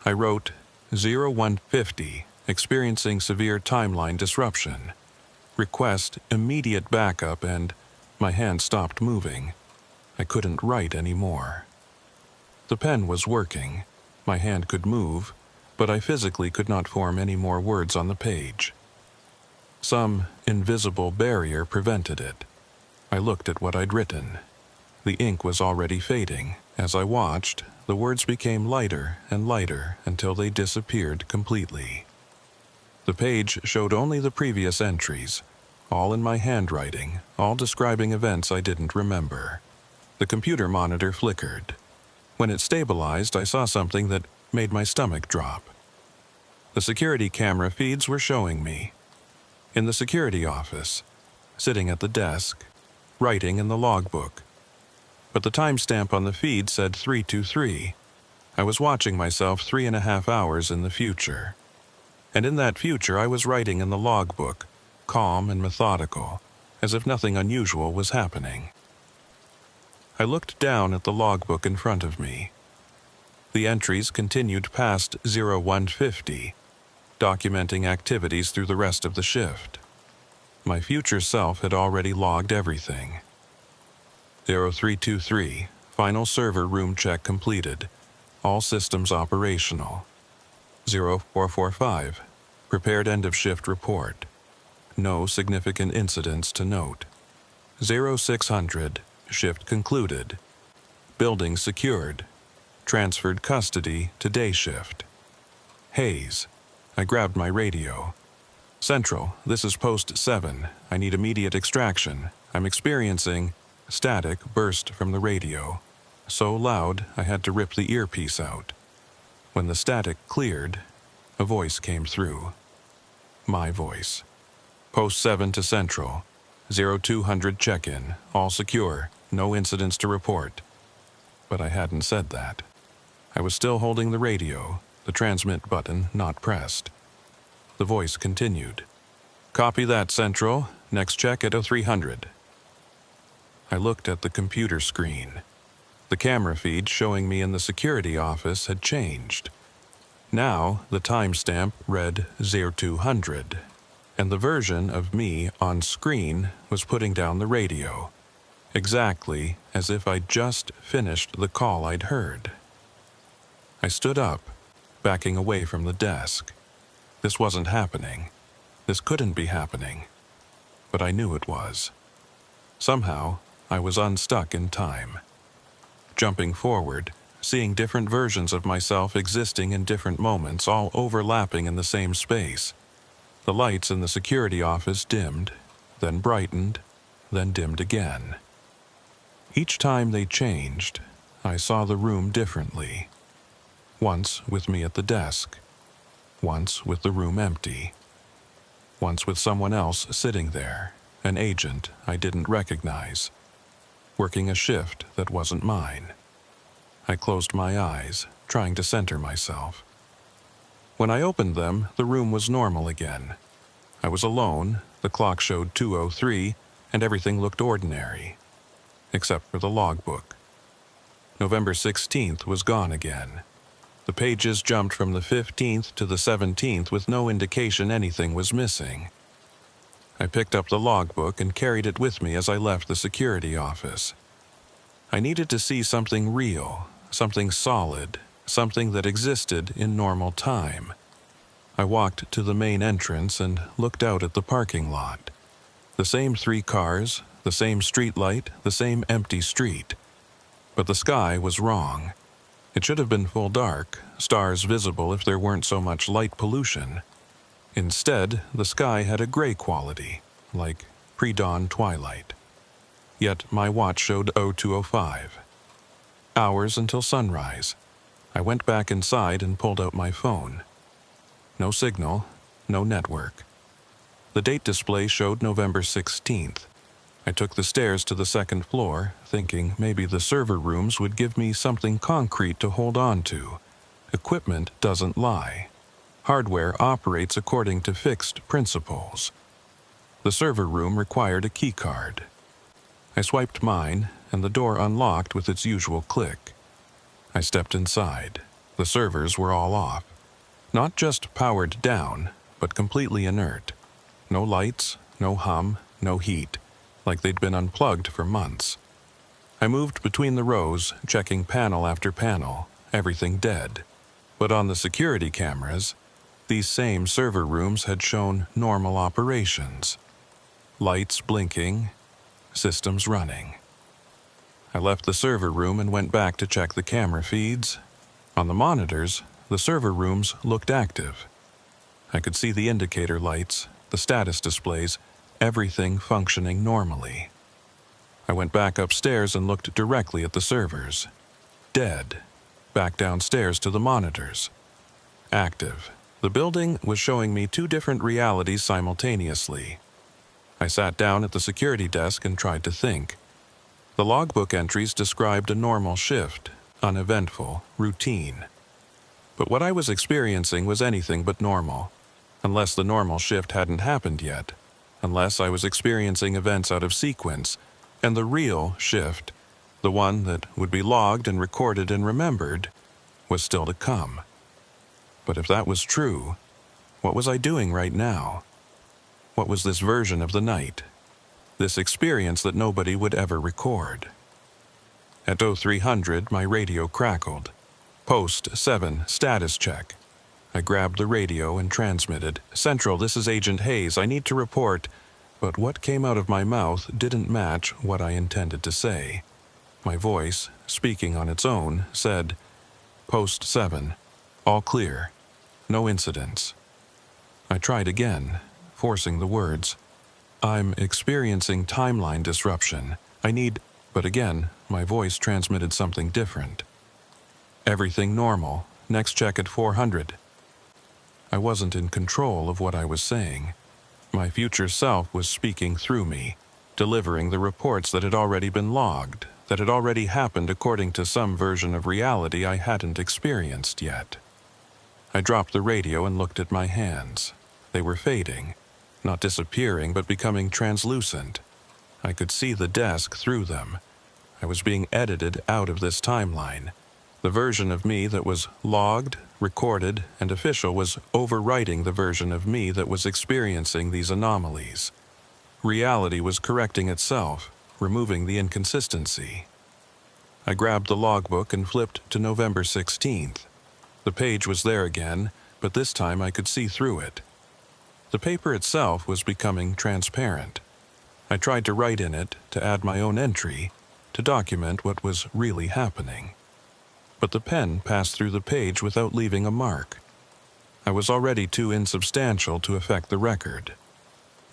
I wrote 0150, experiencing severe timeline disruption. Request immediate backup, and my hand stopped moving. I couldn't write anymore. The pen was working. My hand could move, but I physically could not form any more words on the page. Some invisible barrier prevented it. I looked at what I'd written. The ink was already fading. As I watched, the words became lighter and lighter until they disappeared completely. The page showed only the previous entries, all in my handwriting, all describing events I didn't remember. The computer monitor flickered. When it stabilized, I saw something that made my stomach drop. The security camera feeds were showing me. In the security office, sitting at the desk, writing in the logbook. But the timestamp on the feed said 323. I was watching myself 3.5 hours in the future. And in that future I was writing in the logbook, calm and methodical, as if nothing unusual was happening. I looked down at the logbook in front of me. The entries continued past 0150, documenting activities through the rest of the shift. My future self had already logged everything. 0323, final server room check completed. All systems operational. 0445, prepared end of shift report. No significant incidents to note. 0600, shift concluded. Building secured. Transferred custody to day shift. Hayes. I grabbed my radio. Central, this is post 7. I need immediate extraction. I'm experiencing static burst from the radio. So loud, I had to rip the earpiece out. When the static cleared, a voice came through. My voice. Post 7 to Central. 0200 check-in. All secure. No incidents to report. But I hadn't said that. I was still holding the radio, the transmit button not pressed. The voice continued. Copy that, Central. Next check at 0300. I looked at the computer screen. The camera feed showing me in the security office had changed. Now, the timestamp read 0200, and the version of me on screen was putting down the radio, exactly as if I'd just finished the call I'd heard. I stood up, backing away from the desk. This wasn't happening. This couldn't be happening. But I knew it was. Somehow, I was unstuck in time. Jumping forward, seeing different versions of myself existing in different moments, all overlapping in the same space. The lights in the security office dimmed, then brightened, then dimmed again. Each time they changed, I saw the room differently. Once with me at the desk. Once with the room empty. Once with someone else sitting there, an agent I didn't recognize, working a shift that wasn't mine. I closed my eyes, trying to center myself. When I opened them, the room was normal again. I was alone, the clock showed 2:03, and everything looked ordinary, except for the logbook. November 16th was gone again. The pages jumped from the 15th to the 17th with no indication anything was missing. I picked up the logbook and carried it with me as I left the security office. I needed to see something real, something solid, something that existed in normal time. I walked to the main entrance and looked out at the parking lot. The same 3 cars, the same street light, the same empty street. But the sky was wrong. It should have been full dark, stars visible if there weren't so much light pollution. Instead, the sky had a gray quality, like pre-dawn twilight. Yet my watch showed 02:05. Hours until sunrise. I went back inside and pulled out my phone. No signal, no network. The date display showed November 16th. I took the stairs to the second floor, thinking maybe the server rooms would give me something concrete to hold on to. Equipment doesn't lie. Hardware operates according to fixed principles. The server room required a key card. I swiped mine, and the door unlocked with its usual click. I stepped inside. The servers were all off. Not just powered down, but completely inert. No lights, no hum, no heat, like they'd been unplugged for months. I moved between the rows, checking panel after panel, everything dead. But on the security cameras, these same server rooms had shown normal operations. Lights blinking, systems running. I left the server room and went back to check the camera feeds. On the monitors, the server rooms looked active. I could see the indicator lights, the status displays, everything functioning normally. I went back upstairs and looked directly at the servers. Dead. Back downstairs to the monitors. Active. The building was showing me 2 different realities simultaneously. I sat down at the security desk and tried to think. The logbook entries described a normal shift, uneventful, routine. But what I was experiencing was anything but normal, unless the normal shift hadn't happened yet, unless I was experiencing events out of sequence, and the real shift, the one that would be logged and recorded and remembered, was still to come. But if that was true, what was I doing right now? What was this version of the night? This experience that nobody would ever record? At 0300, my radio crackled. Post 7, status check. I grabbed the radio and transmitted. Central, this is Agent Hayes. I need to report. But what came out of my mouth didn't match what I intended to say. My voice, speaking on its own, said, Post 7, all clear. No incidents. I tried again, forcing the words. I'm experiencing timeline disruption. I need... But again, my voice transmitted something different. Everything normal. Next check at 400. I wasn't in control of what I was saying. My future self was speaking through me, delivering the reports that had already been logged, that had already happened according to some version of reality I hadn't experienced yet. I dropped the radio and looked at my hands. They were fading, not disappearing but becoming translucent. I could see the desk through them. I was being edited out of this timeline. The version of me that was logged, recorded, and official was overwriting the version of me that was experiencing these anomalies. Reality was correcting itself, removing the inconsistency. I grabbed the logbook and flipped to November 16th. The page was there again, but this time I could see through it. The paper itself was becoming transparent. I tried to write in it, to add my own entry, to document what was really happening. But the pen passed through the page without leaving a mark. I was already too insubstantial to affect the record.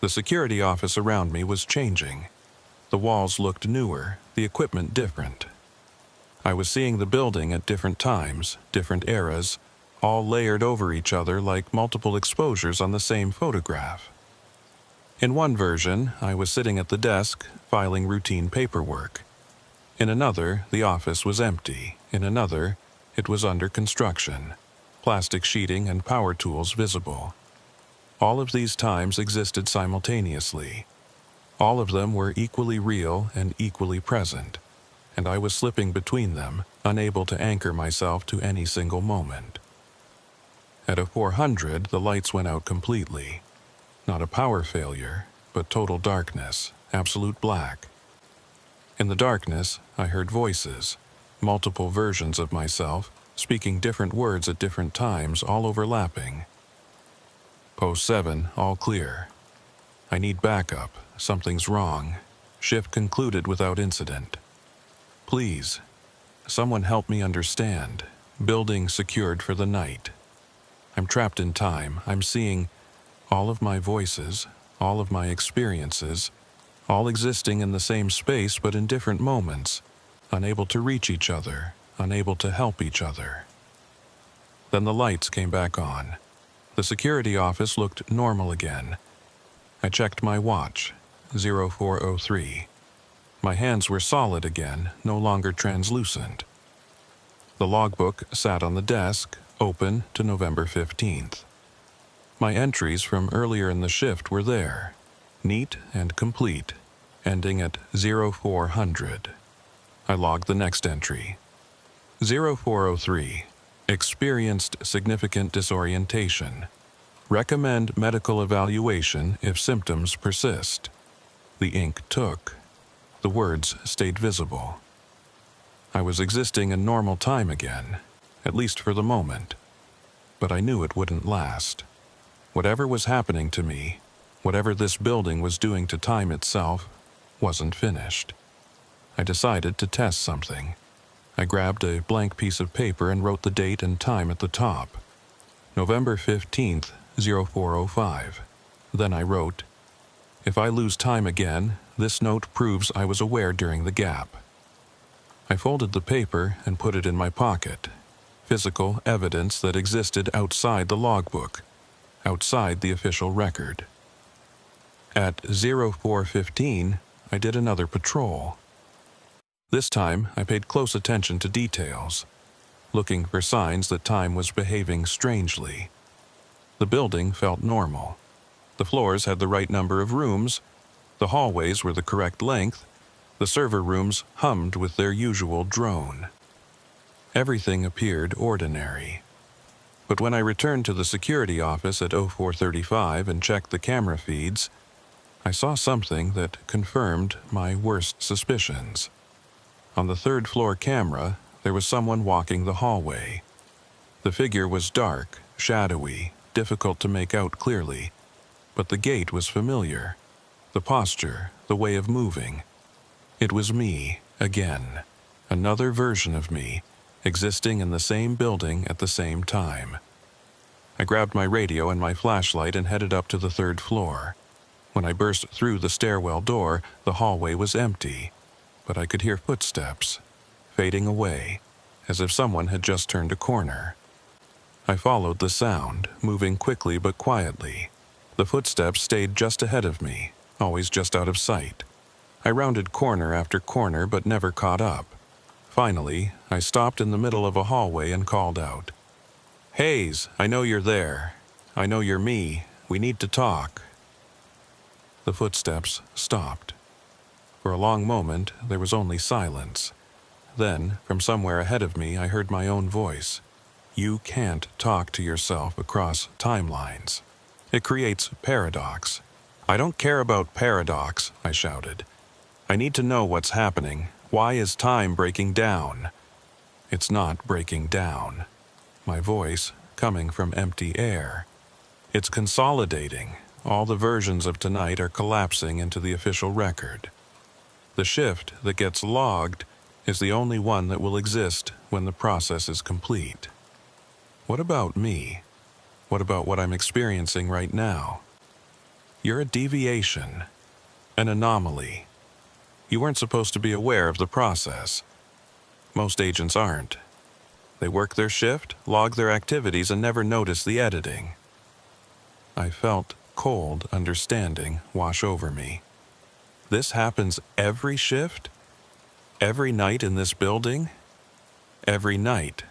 The security office around me was changing. The walls looked newer, the equipment different. I was seeing the building at different times, different eras, all layered over each other like multiple exposures on the same photograph. In one version, I was sitting at the desk, filing routine paperwork. In another, the office was empty. In another, it was under construction, plastic sheeting and power tools visible. All of these times existed simultaneously. All of them were equally real and equally present, and I was slipping between them, unable to anchor myself to any single moment. At a 400, the lights went out completely. Not a power failure, but total darkness, absolute black. In the darkness, I heard voices, multiple versions of myself, speaking different words at different times, all overlapping. Post 7, all clear. I need backup. Something's wrong. Shift concluded without incident. Please, someone help me understand. Building secured for the night. I'm trapped in time. I'm seeing all of my voices, all of my experiences, all existing in the same space but in different moments, unable to reach each other, unable to help each other. Then the lights came back on. The security office looked normal again. I checked my watch, 0403. My hands were solid again, no longer translucent. The logbook sat on the desk, open to November 15th. My entries from earlier in the shift were there, neat and complete, ending at 0400. I logged the next entry. 0403. Experienced significant disorientation. Recommend medical evaluation if symptoms persist. The ink took. The words stayed visible. I was existing in normal time again, at least for the moment. But I knew it wouldn't last. Whatever was happening to me, whatever this building was doing to time itself, wasn't finished. I decided to test something. I grabbed a blank piece of paper and wrote the date and time at the top. November 15th, 0405. Then I wrote, "If I lose time again, this note proves I was aware during the gap." I folded the paper and put it in my pocket. Physical evidence that existed outside the logbook, outside the official record. At 0415, I did another patrol. This time, I paid close attention to details, looking for signs that time was behaving strangely. The building felt normal. The floors had the right number of rooms, the hallways were the correct length, the server rooms hummed with their usual drone. Everything appeared ordinary. But when I returned to the security office at 0435 and checked the camera feeds, I saw something that confirmed my worst suspicions. On the third-floor camera, there was someone walking the hallway. The figure was dark, shadowy, difficult to make out clearly, but the gait was familiar. The posture, the way of moving. It was me, again, another version of me, existing in the same building at the same time. I grabbed my radio and my flashlight and headed up to the third floor. When I burst through the stairwell door, the hallway was empty, but I could hear footsteps, fading away, as if someone had just turned a corner. I followed the sound, moving quickly but quietly. The footsteps stayed just ahead of me, always just out of sight. I rounded corner after corner but never caught up. Finally, I stopped in the middle of a hallway and called out, "Hayes, I know you're there. I know you're me. We need to talk." The footsteps stopped. For a long moment, there was only silence. Then, from somewhere ahead of me, I heard my own voice. "You can't talk to yourself across timelines. It creates paradox." "I don't care about paradox," I shouted. "I need to know what's happening. Why is time breaking down?" "It's not breaking down." My voice, coming from empty air. "It's consolidating. All the versions of tonight are collapsing into the official record. The shift that gets logged is the only one that will exist when the process is complete." What about me? What about what I'm experiencing right now? You're a deviation, an anomaly. You weren't supposed to be aware of the process. Most agents aren't. They work their shift, log their activities, and never notice the editing. I felt cold understanding wash over me. This happens every shift? Every night in this building? Every night.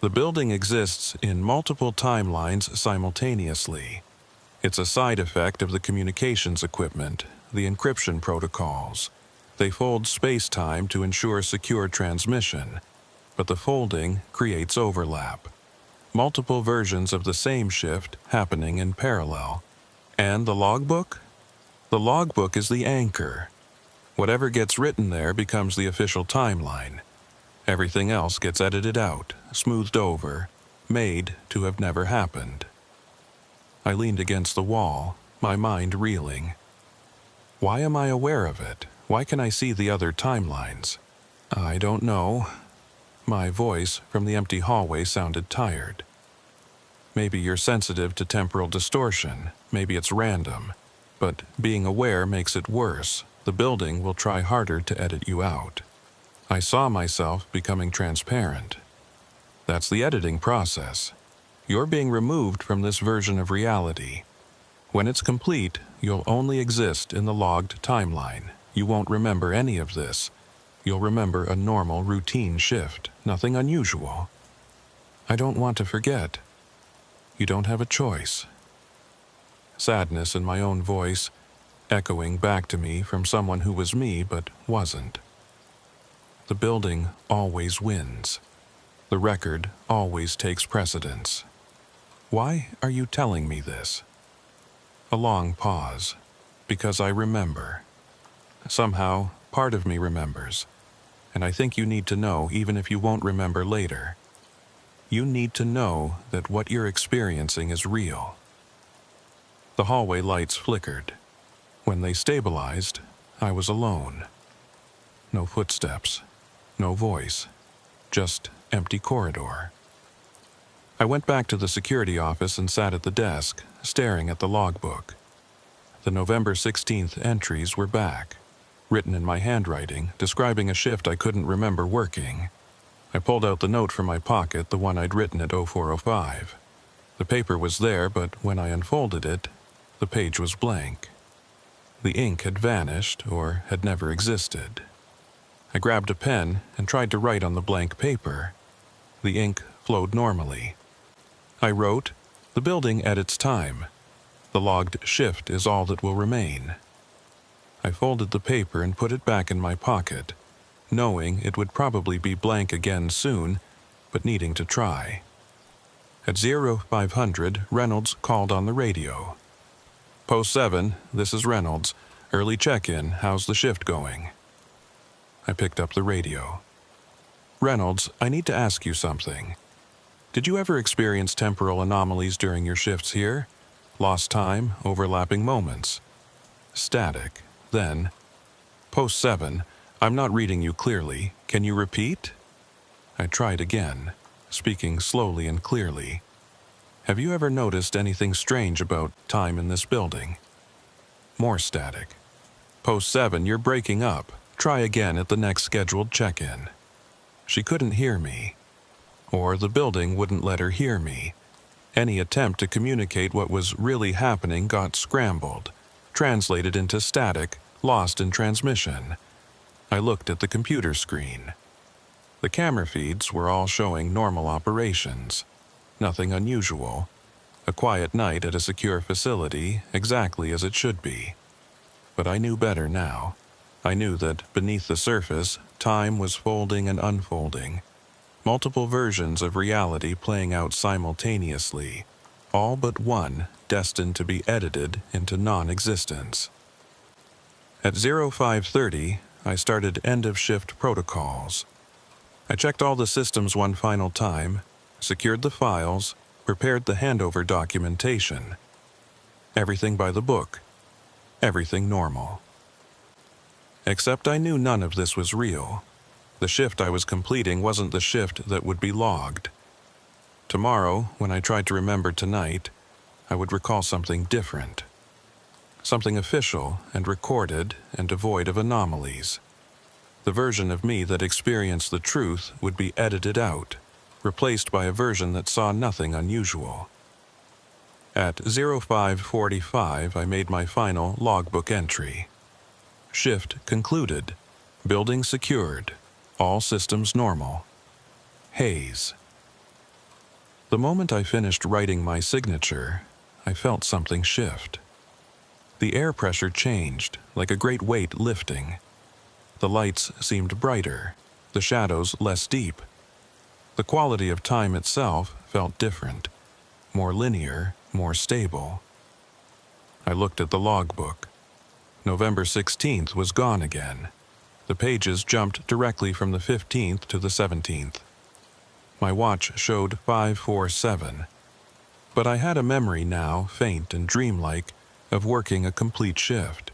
The building exists in multiple timelines simultaneously. It's a side effect of the communications equipment, the encryption protocols. They fold space-time to ensure secure transmission, but the folding creates overlap. Multiple versions of the same shift happening in parallel. And the logbook? The logbook is the anchor. Whatever gets written there becomes the official timeline. Everything else gets edited out, smoothed over, made to have never happened. I leaned against the wall, my mind reeling. Why am I aware of it? Why can I see the other timelines? I don't know. My voice from the empty hallway sounded tired. Maybe you're sensitive to temporal distortion. Maybe it's random. But being aware makes it worse. The building will try harder to edit you out. I saw myself becoming transparent. That's the editing process. You're being removed from this version of reality. When it's complete, you'll only exist in the logged timeline. You won't remember any of this. You'll remember a normal, routine shift, nothing unusual. I don't want to forget. You don't have a choice. Sadness in my own voice, echoing back to me from someone who was me but wasn't. The building always wins. The record always takes precedence. Why are you telling me this? A long pause. Because I remember. Somehow, part of me remembers. And I think you need to know even if you won't remember later. You need to know that what you're experiencing is real. The hallway lights flickered. When they stabilized, I was alone. No footsteps, no voice, just empty corridor. I went back to the security office and sat at the desk, staring at the logbook. The November 16th entries were back, written in my handwriting, describing a shift I couldn't remember working. I pulled out the note from my pocket, the one I'd written at 0405. The paper was there, but when I unfolded it, the page was blank. The ink had vanished or had never existed. I grabbed a pen and tried to write on the blank paper. The ink flowed normally. I wrote, "The building at its time. The logged shift is all that will remain." I folded the paper and put it back in my pocket, knowing it would probably be blank again soon, but needing to try. At 0500, Reynolds called on the radio. "Post 7, this is Reynolds. Early check-in, how's the shift going?" I picked up the radio. "Reynolds, I need to ask you something. Did you ever experience temporal anomalies during your shifts here? Lost time, overlapping moments?" Static. Then, "Post 7, I'm not reading you clearly. Can you repeat?" I tried again, speaking slowly and clearly. "Have you ever noticed anything strange about time in this building?" More static. "Post 7, you're breaking up. Try again at the next scheduled check-in." She couldn't hear me. Or the building wouldn't let her hear me. Any attempt to communicate what was really happening got scrambled, translated into static, lost in transmission. I looked at the computer screen. The camera feeds were all showing normal operations. Nothing unusual. A quiet night at a secure facility, exactly as it should be. But I knew better now. I knew that beneath the surface, time was folding and unfolding. Multiple versions of reality playing out simultaneously, all but one destined to be edited into non-existence. At 0530, I started end-of-shift protocols. I checked all the systems one final time, secured the files, prepared the handover documentation. Everything by the book. Everything normal. Except I knew none of this was real. The shift I was completing wasn't the shift that would be logged. Tomorrow, when I tried to remember tonight, I would recall something different. Something official and recorded and devoid of anomalies. The version of me that experienced the truth would be edited out, replaced by a version that saw nothing unusual. At 0545, I made my final logbook entry. Shift concluded. Building secured. All systems normal. Haze. The moment I finished writing my signature, I felt something shift. The air pressure changed, like a great weight lifting. The lights seemed brighter, the shadows less deep. The quality of time itself felt different, more linear, more stable. I looked at the logbook. November 16th was gone again. The pages jumped directly from the 15th to the 17th. My watch showed 547, but I had a memory now, faint and dreamlike, of working a complete shift.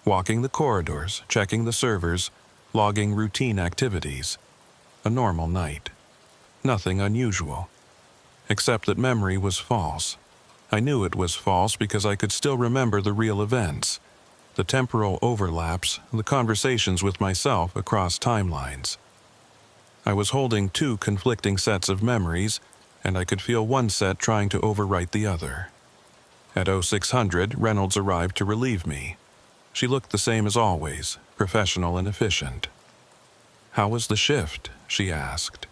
Walking the corridors, checking the servers, logging routine activities. A normal night. Nothing unusual. Except that memory was false. I knew it was false because I could still remember the real events, the temporal overlaps, the conversations with myself across timelines. I was holding two conflicting sets of memories, and I could feel one set trying to overwrite the other. At 0600, Reynolds arrived to relieve me. She looked the same as always, professional and efficient. "How was the shift?" she asked.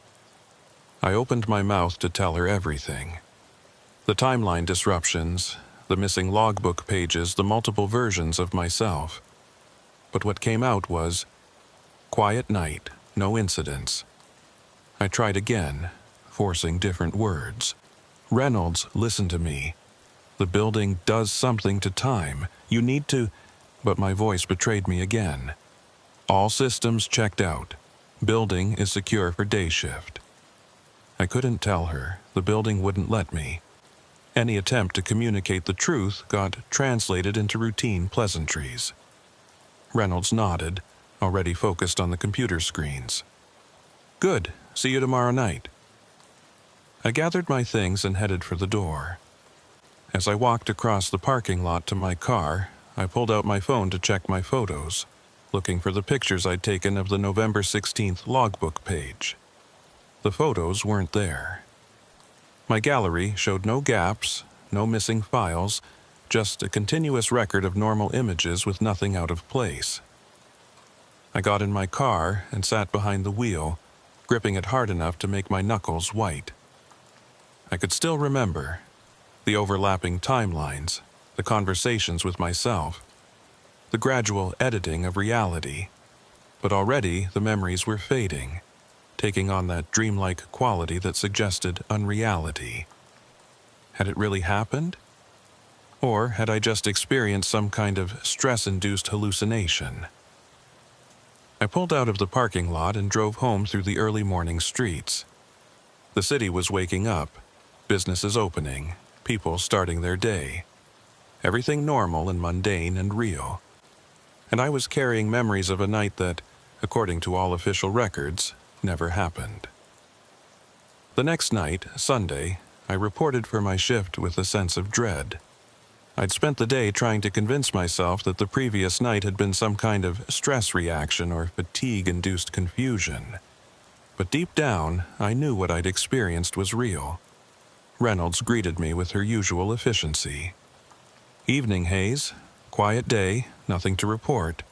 I opened my mouth to tell her everything. The timeline disruptions, the missing logbook pages, the multiple versions of myself. But what came out was, quiet night, no incidents. I tried again, forcing different words. "Reynolds, listen to me. The building does something to time. You need to..." But my voice betrayed me again. "All systems checked out. Building is secure for day shift." I couldn't tell her. The building wouldn't let me. Any attempt to communicate the truth got translated into routine pleasantries. Reynolds nodded, already focused on the computer screens. "Good. See you tomorrow night." I gathered my things and headed for the door. As I walked across the parking lot to my car, I pulled out my phone to check my photos, looking for the pictures I'd taken of the November 16th logbook page. The photos weren't there. My gallery showed no gaps, no missing files, just a continuous record of normal images with nothing out of place. I got in my car and sat behind the wheel, gripping it hard enough to make my knuckles white. I could still remember the overlapping timelines, the conversations with myself, the gradual editing of reality, but already the memories were fading, taking on that dreamlike quality that suggested unreality. Had it really happened? Or had I just experienced some kind of stress-induced hallucination? I pulled out of the parking lot and drove home through the early morning streets. The city was waking up, businesses opening, people starting their day. Everything normal and mundane and real. And I was carrying memories of a night that, according to all official records, never happened. The next night, Sunday, I reported for my shift with a sense of dread. I'd spent the day trying to convince myself that the previous night had been some kind of stress reaction or fatigue-induced confusion. But deep down, I knew what I'd experienced was real. Reynolds greeted me with her usual efficiency. "Evening, Hayes. Quiet day, nothing to report."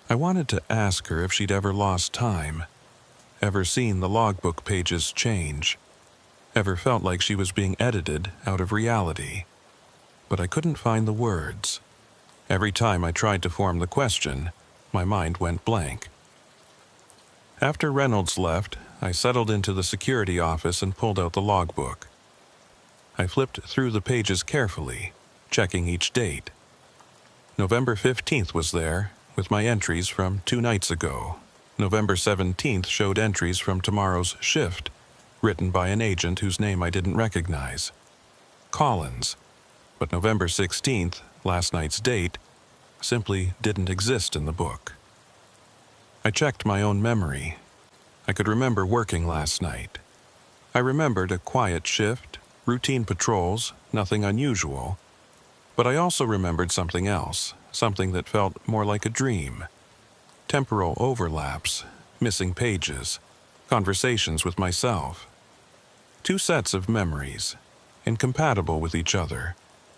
I wanted to ask her if she'd ever lost time, ever seen the logbook pages change, ever felt like she was being edited out of reality. But I couldn't find the words. Every time I tried to form the question, my mind went blank. After Reynolds left, I settled into the security office and pulled out the logbook. I flipped through the pages carefully, checking each date. November 15th was there, with my entries from 2 nights ago. November 17th showed entries from tomorrow's shift, written by an agent whose name I didn't recognize. Collins. But November 16th, last night's date, simply didn't exist in the book. I checked my own memory. I could remember working last night. I remembered a quiet shift, routine patrols, nothing unusual. But I also remembered something else, something that felt more like a dream. Temporal overlaps, missing pages, conversations with myself. 2 sets of memories, incompatible with each other,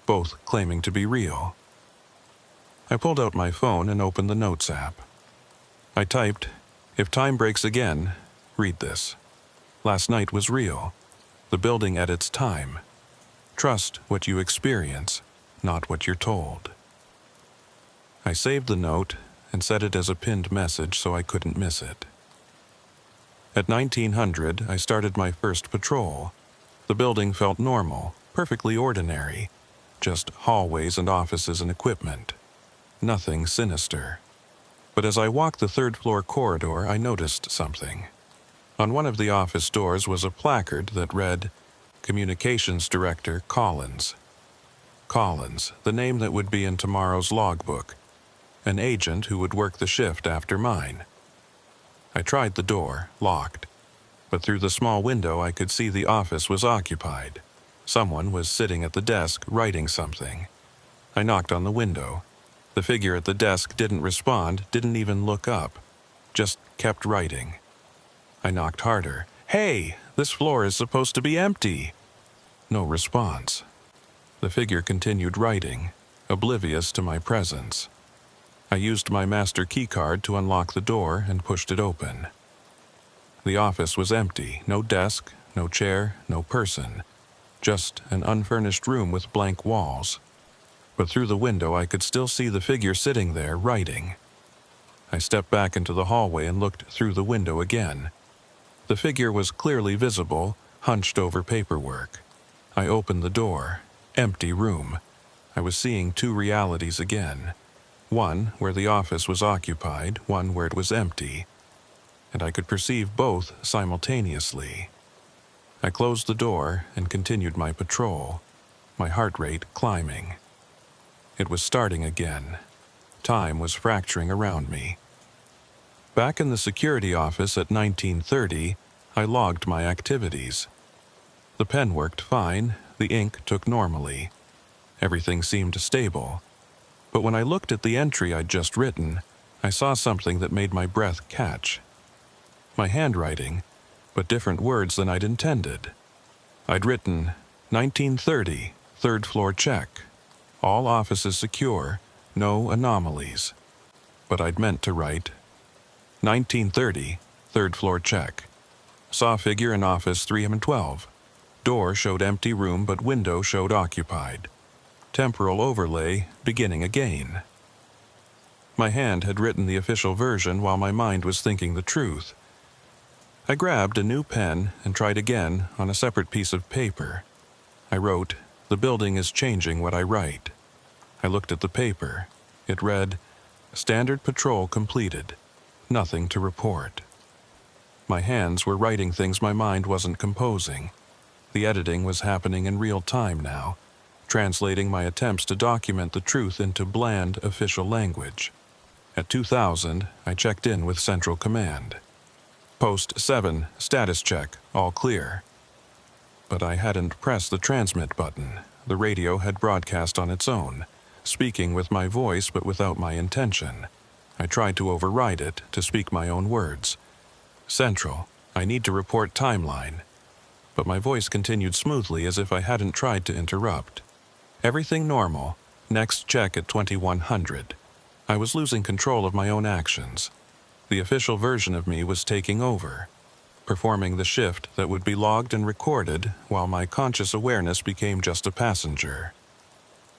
both claiming to be real. I pulled out my phone and opened the Notes app. I typed, "If time breaks again, read this. Last night was real. The building edits time. Trust what you experience, not what you're told." I saved the note and set it as a pinned message so I couldn't miss it. At 1900, I started my first patrol. The building felt normal, perfectly ordinary, just hallways and offices and equipment. Nothing sinister. But as I walked the 3rd-floor corridor, I noticed something. On one of the office doors was a placard that read, "Communications Director Collins." Collins, the name that would be in tomorrow's logbook. An agent who would work the shift after mine. I tried the door, locked. But through the small window I could see the office was occupied. Someone was sitting at the desk writing something. I knocked on the window. The figure at the desk didn't respond, didn't even look up. Just kept writing. I knocked harder. "Hey, this floor is supposed to be empty." No response. The figure continued writing, oblivious to my presence. I used my master keycard to unlock the door and pushed it open. The office was empty, no desk, no chair, no person. Just an unfurnished room with blank walls. But through the window I could still see the figure sitting there, writing. I stepped back into the hallway and looked through the window again. The figure was clearly visible, hunched over paperwork. I opened the door. Empty room. I was seeing 2 realities again. One where the office was occupied, one where it was empty. And I could perceive both simultaneously. I closed the door and continued my patrol, my heart rate climbing. It was starting again. Time was fracturing around me. Back in the security office at 1930, I logged my activities. The pen worked fine, the ink took normally. Everything seemed stable. But when I looked at the entry I'd just written, I saw something that made my breath catch. My handwriting, but different words than I'd intended. I'd written, 1930, 3rd floor check. All offices secure, no anomalies. But I'd meant to write, 1930, 3rd floor check. Saw figure in office 312. Door showed empty room but window showed occupied. Temporal overlay beginning again. My hand had written the official version while my mind was thinking the truth. I grabbed a new pen and tried again on a separate piece of paper. I wrote, "The building is changing what I write." I looked at the paper. It read, "Standard patrol completed. Nothing to report." My hands were writing things my mind wasn't composing. The editing was happening in real time now, translating my attempts to document the truth into bland official language. At 2000, I checked in with Central Command. Post 7, status check, all clear. But I hadn't pressed the transmit button. The radio had broadcast on its own, speaking with my voice but without my intention. I tried to override it, to speak my own words. "Central, I need to report timeline." but my voice continued smoothly as if I hadn't tried to interrupt. Everything normal. Next check at 2100. I was losing control of my own actions. The official version of me was taking over, performing the shift that would be logged and recorded while my conscious awareness became just a passenger.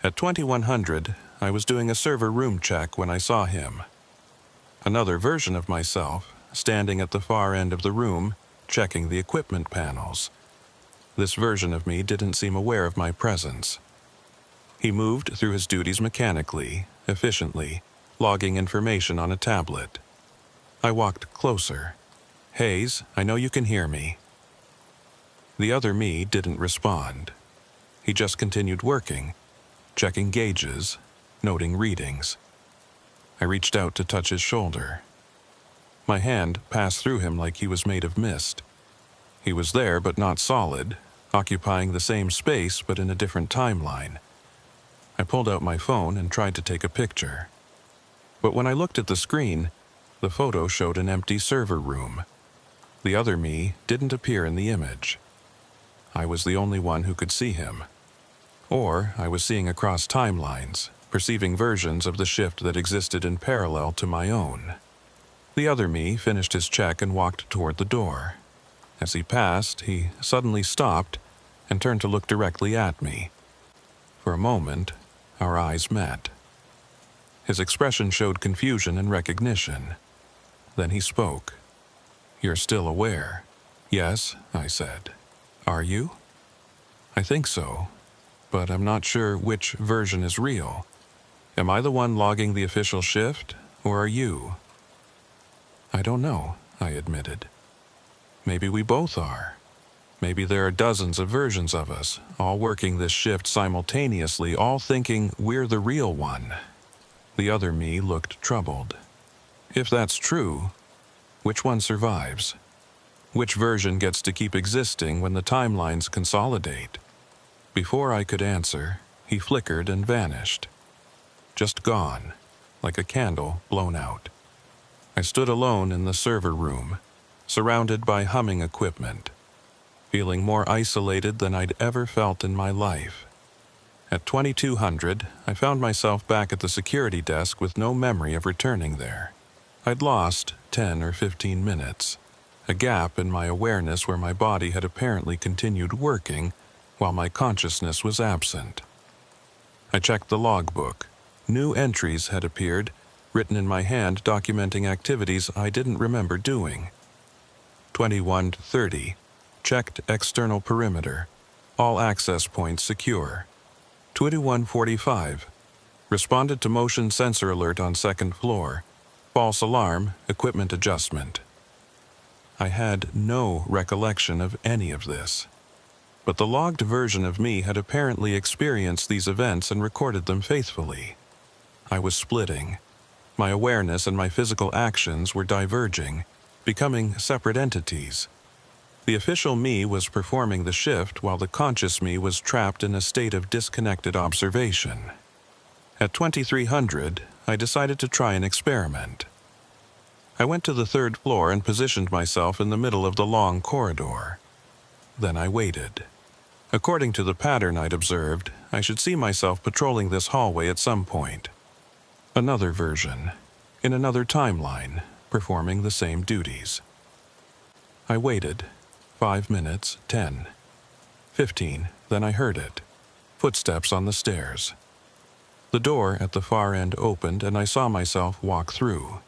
At 2100, I was doing a server room check when I saw him. Another version of myself, standing at the far end of the room, checking the equipment panels. This version of me didn't seem aware of my presence. He moved through his duties mechanically, efficiently, logging information on a tablet. I walked closer. "Hayes, I know you can hear me." The other me didn't respond. He just continued working, checking gauges, noting readings. I reached out to touch his shoulder. My hand passed through him like he was made of mist. He was there but not solid, occupying the same space but in a different timeline. I pulled out my phone and tried to take a picture. But when I looked at the screen, the photo showed an empty server room. The other me didn't appear in the image. I was the only one who could see him. Or I was seeing across timelines, perceiving versions of the shift that existed in parallel to my own. The other me finished his check and walked toward the door. As he passed, he suddenly stopped and turned to look directly at me. For a moment, our eyes met. His expression showed confusion and recognition. Then he spoke. "You're still aware?" "Yes," I said. "Are you?" "I think so, but I'm not sure which version is real. Am I the one logging the official shift, or are you?" "I don't know," I admitted. "Maybe we both are. Maybe there are dozens of versions of us, all working this shift simultaneously, all thinking we're the real one." The other me looked troubled. "If that's true, which one survives? Which version gets to keep existing when the timelines consolidate?" Before I could answer, he flickered and vanished. Just gone, like a candle blown out. I stood alone in the server room, surrounded by humming equipment, feeling more isolated than I'd ever felt in my life. At 2200, I found myself back at the security desk with no memory of returning there. I'd lost 10 or 15 minutes, a gap in my awareness where my body had apparently continued working while my consciousness was absent. I checked the logbook. New entries had appeared, written in my hand documenting activities I didn't remember doing. 21:30. Checked external perimeter. All access points secure. 21:45. Responded to motion sensor alert on second floor. False alarm, equipment adjustment. I had no recollection of any of this. But the logged version of me had apparently experienced these events and recorded them faithfully. I was splitting. My awareness and my physical actions were diverging, becoming separate entities. The official me was performing the shift while the conscious me was trapped in a state of disconnected observation. At 2300, I decided to try an experiment. I went to the third floor and positioned myself in the middle of the long corridor. Then I waited. According to the pattern I'd observed, I should see myself patrolling this hallway at some point. Another version, in another timeline, performing the same duties. I waited. 5 minutes, 10, 15, then I heard it. Footsteps on the stairs. The door at the far end opened and I saw myself walk through.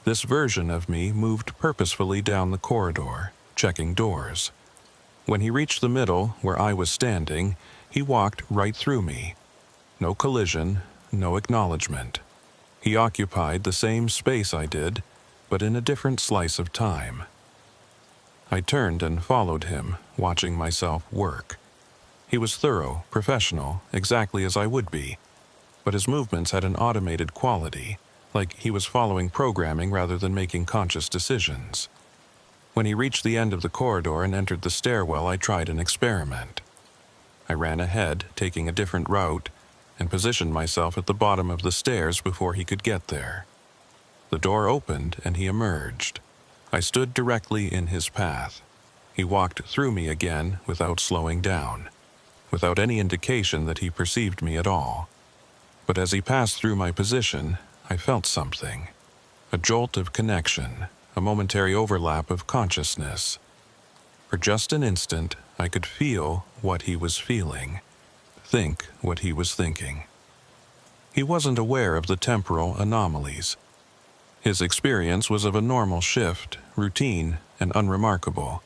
This version of me moved purposefully down the corridor, checking doors. When he reached the middle, where I was standing, he walked right through me. No collision, no acknowledgement. He occupied the same space I did, but in a different slice of time. I turned and followed him, watching myself work. He was thorough, professional, exactly as I would be, but his movements had an automated quality, like he was following programming rather than making conscious decisions. When he reached the end of the corridor and entered the stairwell, I tried an experiment. I ran ahead, taking a different route, and positioned myself at the bottom of the stairs before he could get there. The door opened and he emerged. I stood directly in his path. He walked through me again without slowing down, without any indication that he perceived me at all. But as he passed through my position, I felt something. A jolt of connection, a momentary overlap of consciousness. For just an instant, I could feel what he was feeling, think what he was thinking. He wasn't aware of the temporal anomalies. His experience was of a normal shift, routine and unremarkable.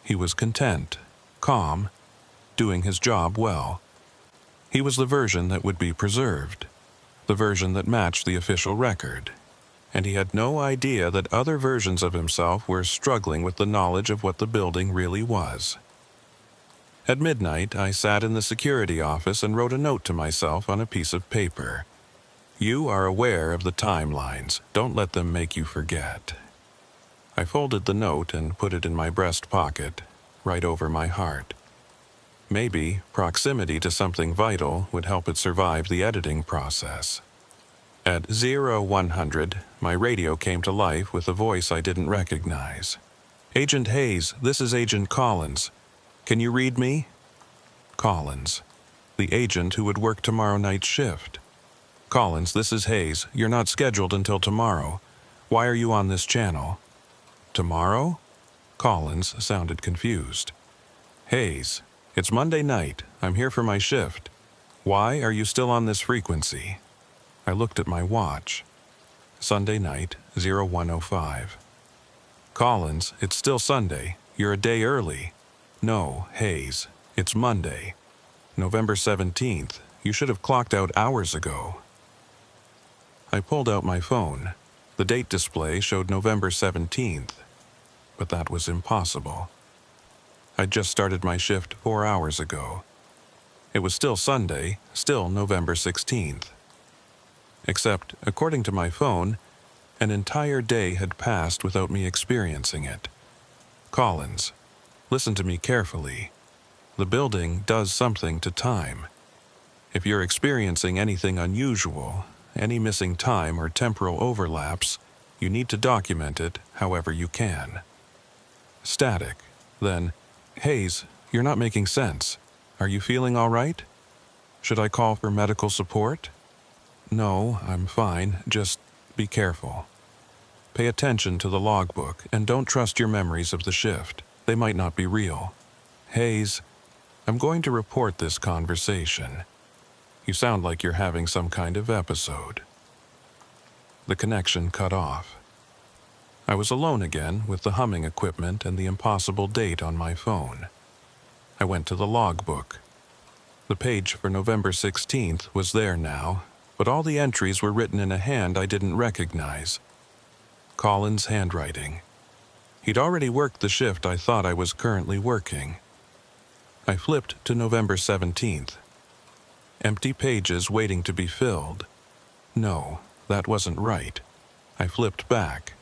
He was content, calm, doing his job well. He was the version that would be preserved, the version that matched the official record. And he had no idea that other versions of himself were struggling with the knowledge of what the building really was. At midnight, I sat in the security office and wrote a note to myself on a piece of paper. You are aware of the timelines. Don't let them make you forget. I folded the note and put it in my breast pocket, right over my heart. Maybe proximity to something vital would help it survive the editing process. At 0100, my radio came to life with a voice I didn't recognize. Agent Hayes, this is Agent Collins. Can you read me? Collins, the agent who would work tomorrow night's shift. Collins, this is Hayes. You're not scheduled until tomorrow. Why are you on this channel? Tomorrow? Collins sounded confused. Hayes, it's Monday night. I'm here for my shift. Why are you still on this frequency? I looked at my watch. Sunday night, 0105. Collins, it's still Sunday. You're a day early. No, Hayes, it's Monday. November 17th. You should have clocked out hours ago. I pulled out my phone. The date display showed November 17th. But that was impossible. I'd just started my shift 4 hours ago. It was still Sunday, still November 16th. Except, according to my phone, an entire day had passed without me experiencing it. Collins, listen to me carefully. The building does something to time. If you're experiencing anything unusual, any missing time or temporal overlaps, you need to document it however you can. Static. Then, Hayes, you're not making sense. Are you feeling all right? Should I call for medical support? No, I'm fine. Just be careful. Pay attention to the logbook and don't trust your memories of the shift. They might not be real. Hayes, I'm going to report this conversation. You sound like you're having some kind of episode. The connection cut off. I was alone again with the humming equipment and the impossible date on my phone. I went to the logbook. The page for November 16th was there now, but all the entries were written in a hand I didn't recognize. Collins' handwriting. He'd already worked the shift I thought I was currently working. I flipped to November 17th. Empty pages waiting to be filled. No, that wasn't right. I flipped back.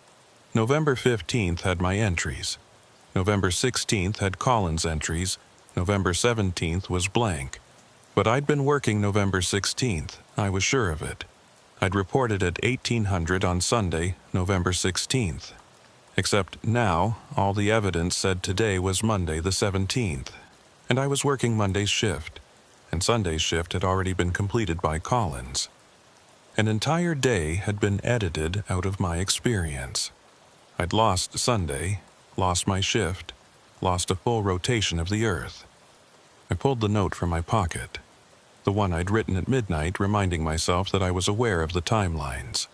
November 15th had my entries. November 16th had Collins' entries. November 17th was blank. But I'd been working November 16th. I was sure of it. I'd reported at 1800 on Sunday, November 16th. Except now, all the evidence said today was Monday the 17th. And I was working Monday's shift. And Sunday's shift had already been completed by Collins. An entire day had been edited out of my experience. I'd lost Sunday, lost my shift, lost a full rotation of the Earth. I pulled the note from my pocket, the one I'd written at midnight reminding myself that I was aware of the timelines.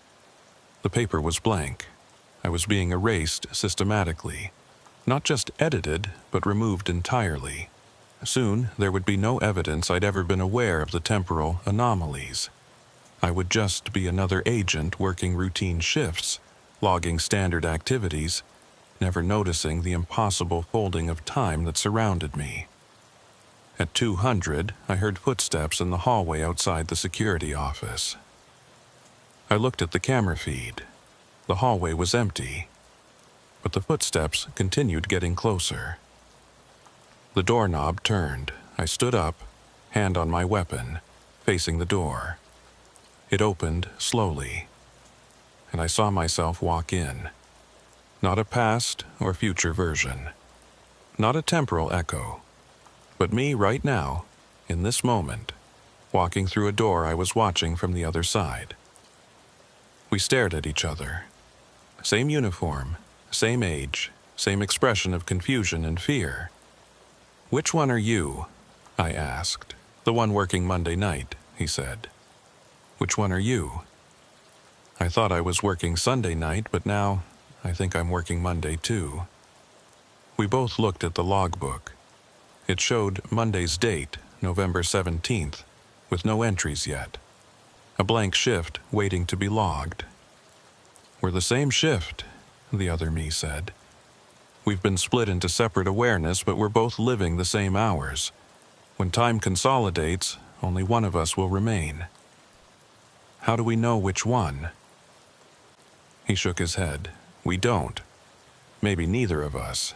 The paper was blank. I was being erased systematically, not just edited, but removed entirely. Soon, there would be no evidence I'd ever been aware of the temporal anomalies. I would just be another agent working routine shifts, logging standard activities, never noticing the impossible folding of time that surrounded me. At 200, I heard footsteps in the hallway outside the security office. I looked at the camera feed. The hallway was empty, but the footsteps continued getting closer. The doorknob turned. I stood up, hand on my weapon, facing the door. It opened slowly, and I saw myself walk in. Not a past or future version. Not a temporal echo, but me right now, in this moment, walking through a door I was watching from the other side. We stared at each other. Same uniform, same age, same expression of confusion and fear. "Which one are you?" I asked. "The one working Monday night," he said. "Which one are you?" I thought I was working Sunday night, but now I think I'm working Monday too. We both looked at the logbook. It showed Monday's date, November 17th, with no entries yet. A blank shift waiting to be logged. "We're the same shift," the other me said. "We've been split into separate awareness, but we're both living the same hours. When time consolidates, only one of us will remain." "How do we know which one?" He shook his head. "We don't. Maybe neither of us.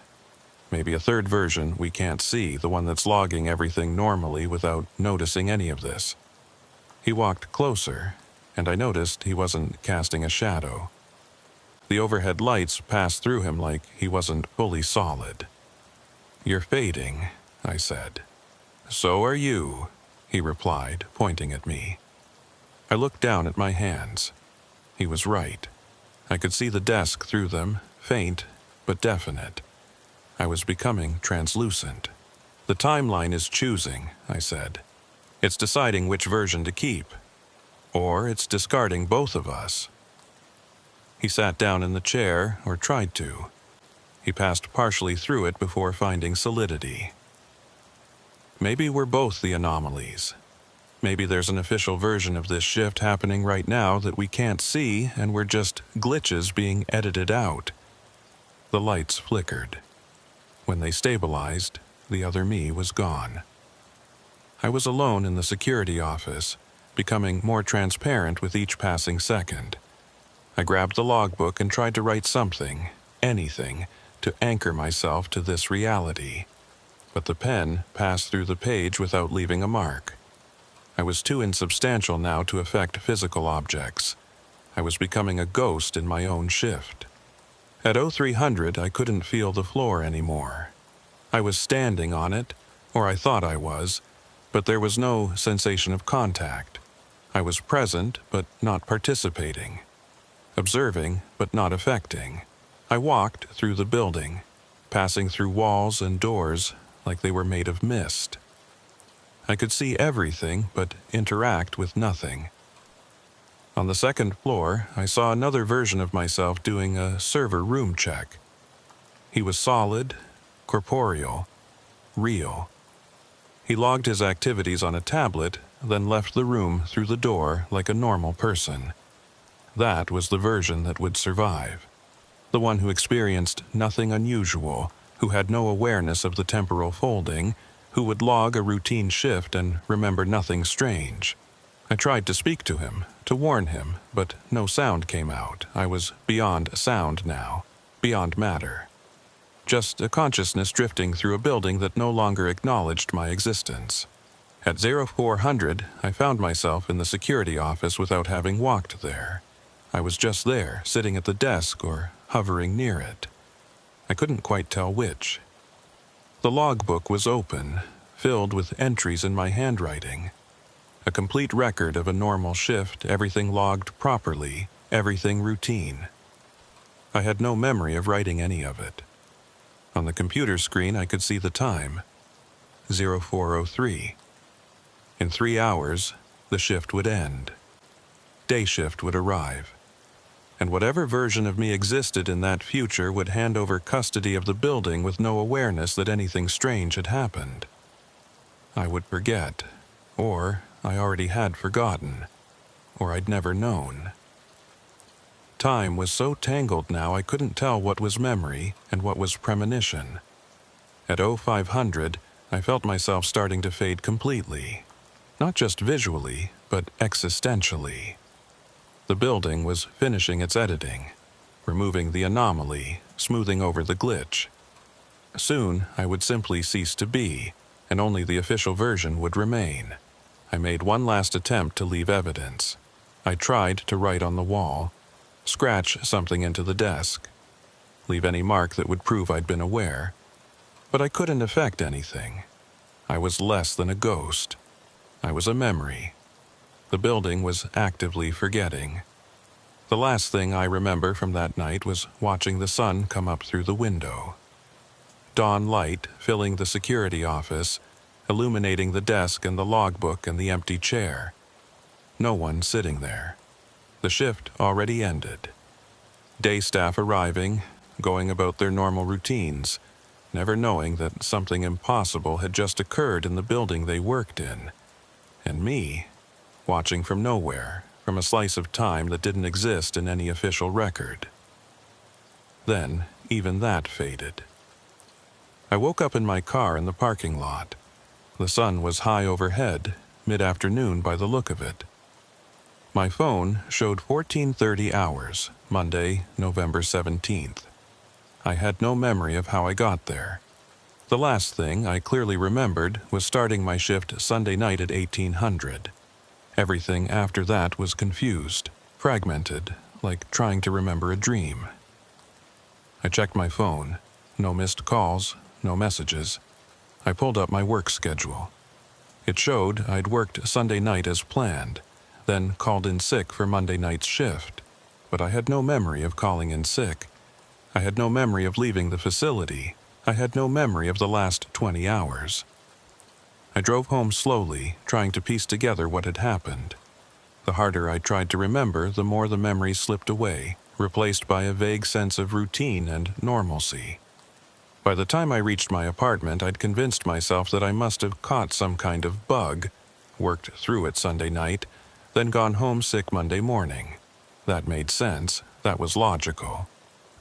Maybe a third version we can't see, the one that's logging everything normally without noticing any of this." He walked closer, and I noticed he wasn't casting a shadow. The overhead lights passed through him like he wasn't fully solid. "You're fading," I said. "So are you," he replied, pointing at me. I looked down at my hands. He was right. I could see the desk through them, faint but definite. I was becoming translucent. "The timeline is choosing," I said. "It's deciding which version to keep. Or it's discarding both of us." He sat down in the chair, or tried to. He passed partially through it before finding solidity. "Maybe we're both the anomalies. Maybe there's an official version of this shift happening right now that we can't see, and we're just glitches being edited out." The lights flickered. When they stabilized, the other me was gone. I was alone in the security office, becoming more transparent with each passing second. I grabbed the logbook and tried to write something, anything, to anchor myself to this reality. But the pen passed through the page without leaving a mark. I was too insubstantial now to affect physical objects. I was becoming a ghost in my own shift. At 0300, I couldn't feel the floor anymore. I was standing on it, or I thought I was, but there was no sensation of contact. I was present, but not participating. Observing, but not affecting. I walked through the building, passing through walls and doors like they were made of mist. I could see everything, but interact with nothing. On the second floor, I saw another version of myself doing a server room check. He was solid, corporeal, real. He logged his activities on a tablet, then left the room through the door like a normal person. That was the version that would survive. The one who experienced nothing unusual, who had no awareness of the temporal folding, who would log a routine shift and remember nothing strange. I tried to speak to him, to warn him, but no sound came out. I was beyond sound now, beyond matter. Just a consciousness drifting through a building that no longer acknowledged my existence. At 0400, I found myself in the security office without having walked there. I was just there, sitting at the desk or hovering near it. I couldn't quite tell which. The logbook was open, filled with entries in my handwriting. A complete record of a normal shift, everything logged properly, everything routine. I had no memory of writing any of it. On the computer screen, I could see the time, 0403. In 3 hours, the shift would end. Day shift would arrive. And whatever version of me existed in that future would hand over custody of the building with no awareness that anything strange had happened. I would forget, or I already had forgotten, or I'd never known. Time was so tangled now I couldn't tell what was memory and what was premonition. At 0500, I felt myself starting to fade completely, not just visually, but existentially. The building was finishing its editing, removing the anomaly, smoothing over the glitch. Soon, I would simply cease to be, and only the official version would remain. I made one last attempt to leave evidence. I tried to write on the wall, scratch something into the desk, leave any mark that would prove I'd been aware. But I couldn't affect anything. I was less than a ghost. I was a memory. The building was actively forgetting. The last thing I remember from that night was watching the sun come up through the window. Dawn light filling the security office, illuminating the desk and the logbook and the empty chair. No one sitting there. The shift already ended. Day staff arriving, going about their normal routines, never knowing that something impossible had just occurred in the building they worked in. And me, watching from nowhere, from a slice of time that didn't exist in any official record. Then, even that faded. I woke up in my car in the parking lot. The sun was high overhead, mid-afternoon by the look of it. My phone showed 14:30 hours, Monday, November 17th. I had no memory of how I got there. The last thing I clearly remembered was starting my shift Sunday night at 1800. Everything after that was confused, fragmented, like trying to remember a dream. I checked my phone. No missed calls, no messages. I pulled up my work schedule. It showed I'd worked Sunday night as planned, then called in sick for Monday night's shift. But I had no memory of calling in sick. I had no memory of leaving the facility. I had no memory of the last 20 hours. I drove home slowly, trying to piece together what had happened. The harder I tried to remember, the more the memory slipped away, replaced by a vague sense of routine and normalcy. By the time I reached my apartment, I'd convinced myself that I must have caught some kind of bug, worked through it Sunday night, then gone home sick Monday morning. That made sense. That was logical.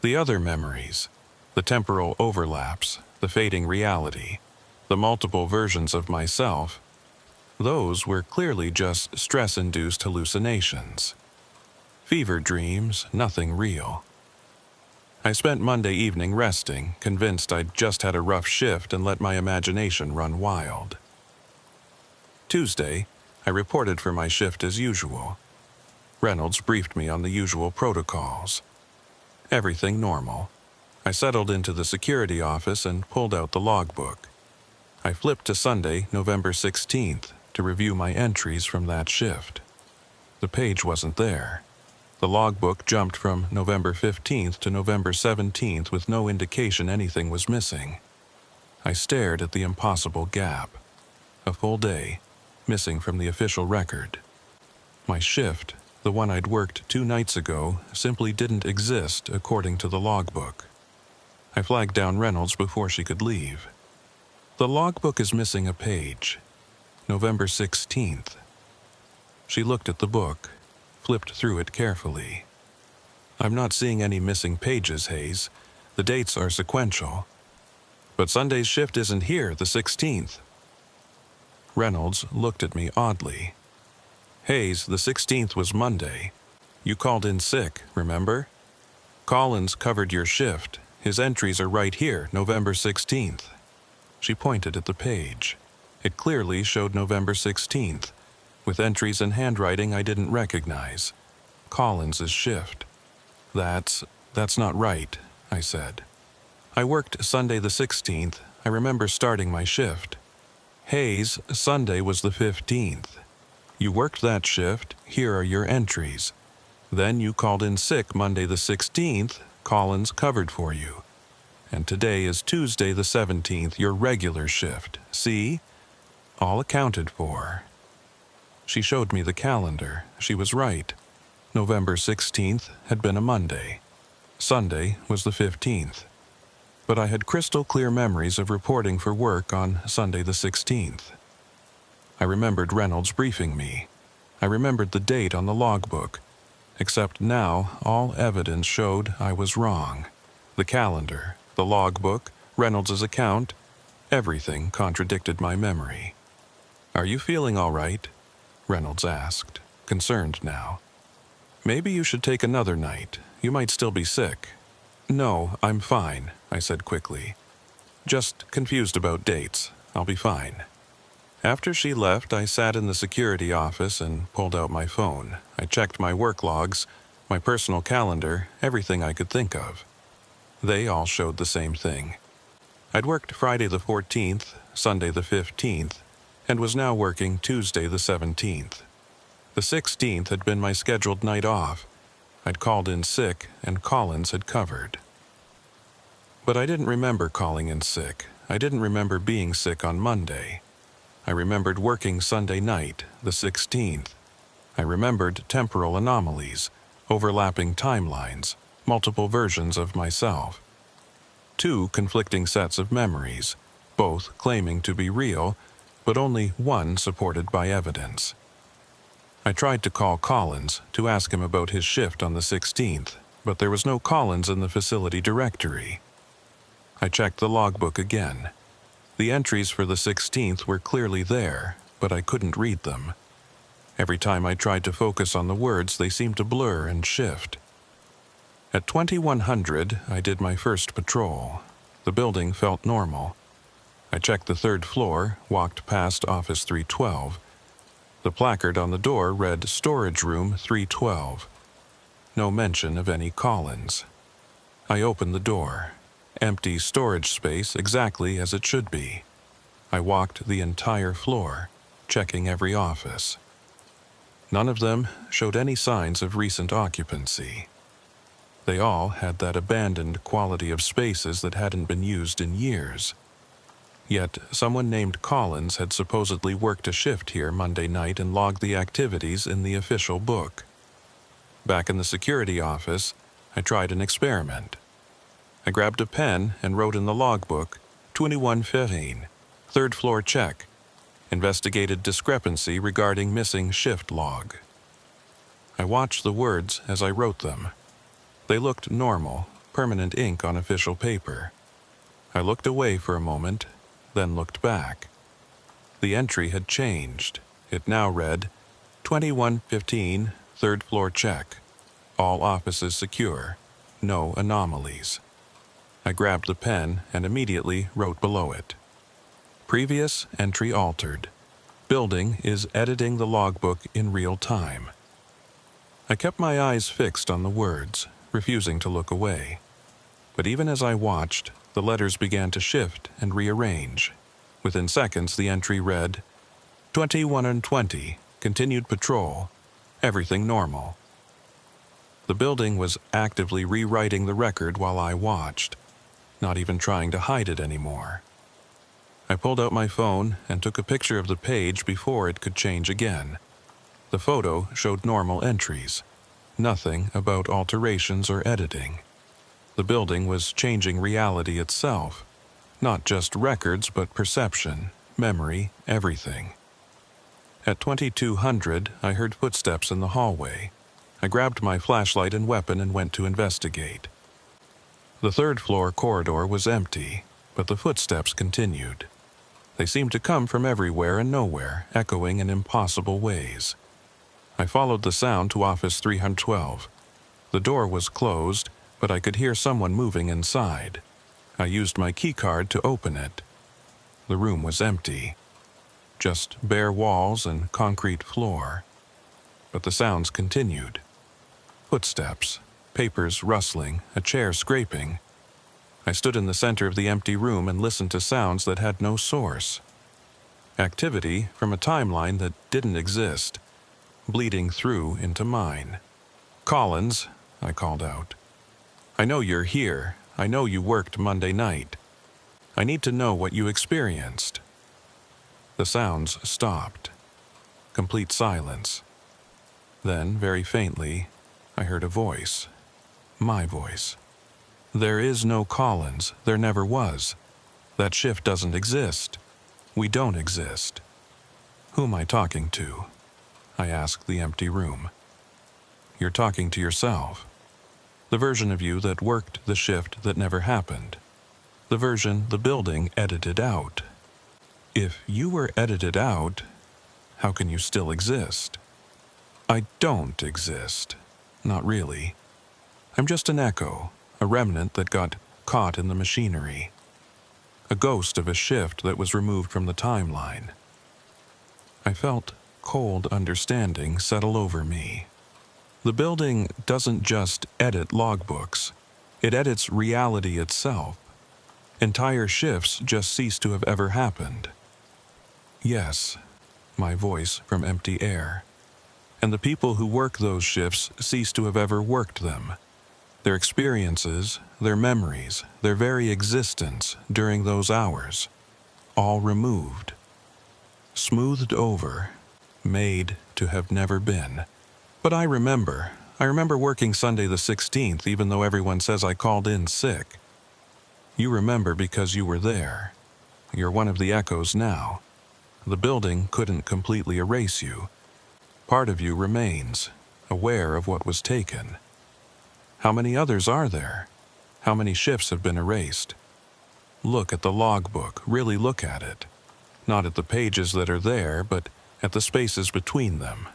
The other memories, the temporal overlaps, the fading reality, the multiple versions of myself, those were clearly just stress-induced hallucinations. Fever dreams, nothing real. I spent Monday evening resting, convinced I'd just had a rough shift and let my imagination run wild. Tuesday, I reported for my shift as usual. Reynolds briefed me on the usual protocols. Everything normal. I settled into the security office and pulled out the logbook. I flipped to Sunday, November 16th, to review my entries from that shift. The page wasn't there. The logbook jumped from November 15th to November 17th with no indication anything was missing. I stared at the impossible gap. A full day, missing from the official record. My shift, the one I'd worked 2 nights ago, simply didn't exist according to the logbook. I flagged down Reynolds before she could leave. The logbook is missing a page. November 16th. She looked at the book, flipped through it carefully. I'm not seeing any missing pages, Hayes. The dates are sequential. But Sunday's shift isn't here, the 16th. Reynolds looked at me oddly. Hayes, the 16th was Monday. You called in sick, remember? Collins covered your shift. His entries are right here, November 16th. She pointed at the page. It clearly showed November 16th, with entries and handwriting I didn't recognize. Collins's shift. That's not right, I said. I worked Sunday the 16th. I remember starting my shift. Hayes, Sunday was the 15th. You worked that shift. Here are your entries. Then you called in sick Monday the 16th. Collins covered for you. And today is Tuesday the 17th, your regular shift. See? All accounted for. She showed me the calendar. She was right. November 16th had been a Monday. Sunday was the 15th. But I had crystal clear memories of reporting for work on Sunday the 16th. I remembered Reynolds briefing me. I remembered the date on the logbook. Except now, all evidence showed I was wrong. The calendar, the logbook, Reynolds' account, everything contradicted my memory. Are you feeling all right? Reynolds asked, concerned now. Maybe you should take another night. You might still be sick. No, I'm fine, I said quickly. Just confused about dates. I'll be fine. After she left, I sat in the security office and pulled out my phone. I checked my work logs, my personal calendar, everything I could think of. They all showed the same thing. I'd worked Friday the 14th, Sunday the 15th, and was now working Tuesday the 17th. The 16th had been my scheduled night off. I'd called in sick, and Collins had covered. But I didn't remember calling in sick. I didn't remember being sick on Monday. I remembered working Sunday night, the 16th. I remembered temporal anomalies, overlapping timelines, multiple versions of myself. Two conflicting sets of memories, both claiming to be real, but only one supported by evidence. I tried to call Collins to ask him about his shift on the 16th, but there was no Collins in the facility directory. I checked the logbook again. The entries for the 16th were clearly there, but I couldn't read them. Every time I tried to focus on the words, they seemed to blur and shift. At 2100, I did my first patrol. The building felt normal. I checked the third floor, walked past Office 312. The placard on the door read Storage Room 312. No mention of any Collins. I opened the door. Empty storage space exactly as it should be. I walked the entire floor, checking every office. None of them showed any signs of recent occupancy. They all had that abandoned quality of spaces that hadn't been used in years. Yet someone named Collins had supposedly worked a shift here Monday night and logged the activities in the official book. Back in the security office, I tried an experiment. I grabbed a pen and wrote in the logbook, 2115, third floor check, investigated discrepancy regarding missing shift log. I watched the words as I wrote them. They looked normal, permanent ink on official paper. I looked away for a moment, then looked back. The entry had changed. It now read, 2115, third floor check. All offices secure. No anomalies. I grabbed the pen and immediately wrote below it. Previous entry altered. Building is editing the logbook in real time. I kept my eyes fixed on the words, refusing to look away. But even as I watched, the letters began to shift and rearrange. Within seconds, the entry read, 2120, continued patrol. Everything normal. The building was actively rewriting the record while I watched, not even trying to hide it anymore. I pulled out my phone and took a picture of the page before it could change again. The photo showed normal entries. Nothing about alterations or editing. The building was changing reality itself. Not just records, but perception, memory, everything. At 2200, I heard footsteps in the hallway. I grabbed my flashlight and weapon and went to investigate. The third floor corridor was empty, but the footsteps continued. They seemed to come from everywhere and nowhere, echoing in impossible ways. I followed the sound to Office 312. The door was closed, but I could hear someone moving inside. I used my keycard to open it. The room was empty. Just bare walls and concrete floor. But the sounds continued. Footsteps, papers rustling, a chair scraping. I stood in the center of the empty room and listened to sounds that had no source. Activity from a timeline that didn't exist, bleeding through into mine. Collins, I called out. I know you're here. I know you worked Monday night. I need to know what you experienced. The sounds stopped. Complete silence. Then, very faintly, I heard a voice. My voice. There is no Collins. There never was. That shift doesn't exist. We don't exist. Who am I talking to? I asked the empty room. You're talking to yourself. The version of you that worked the shift that never happened. The version the building edited out. If you were edited out, how can you still exist? I don't exist. Not really. I'm just an echo, a remnant that got caught in the machinery. A ghost of a shift that was removed from the timeline. I felt cold understanding settle over me. The building doesn't just edit logbooks. It edits reality itself. Entire shifts just cease to have ever happened. Yes, my voice from empty air. And the people who work those shifts cease to have ever worked them. Their experiences, their memories, their very existence during those hours, all removed, smoothed over, made to have never been. But I remember working Sunday the 16th even though everyone says I called in sick. You remember because you were there. You're one of the echoes now. The building couldn't completely erase you. Part of you remains, aware of what was taken. How many others are there? How many shifts have been erased? Look at the logbook, really look at it. Not at the pages that are there, but at the spaces between them.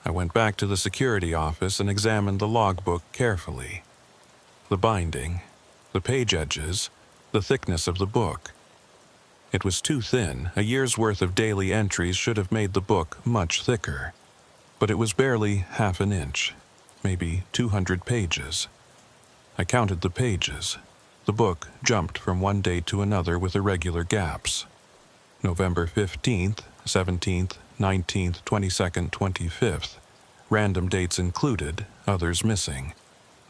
I went back to the security office and examined the logbook carefully. The binding, the page edges, the thickness of the book. It was too thin. A year's worth of daily entries should have made the book much thicker. But it was barely half an inch, maybe 200 pages. I counted the pages. The book jumped from one day to another with irregular gaps. November 15th, 17th, 19th, 22nd, 25th. Random dates included, others missing.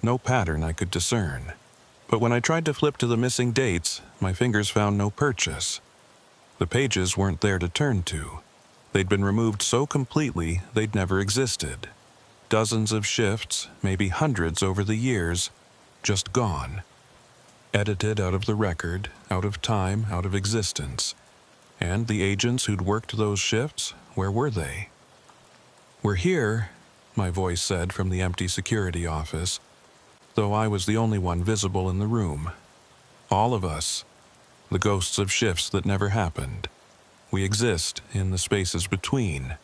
No pattern I could discern. But when I tried to flip to the missing dates, my fingers found no purchase. The pages weren't there to turn to. They'd been removed so completely they'd never existed. Dozens of shifts, maybe hundreds over the years, just gone. Edited out of the record, out of time, out of existence. And the agents who'd worked those shifts, where were they? "We're here," my voice said from the empty security office, though I was the only one visible in the room. All of us, the ghosts of shifts that never happened. We exist in the spaces between,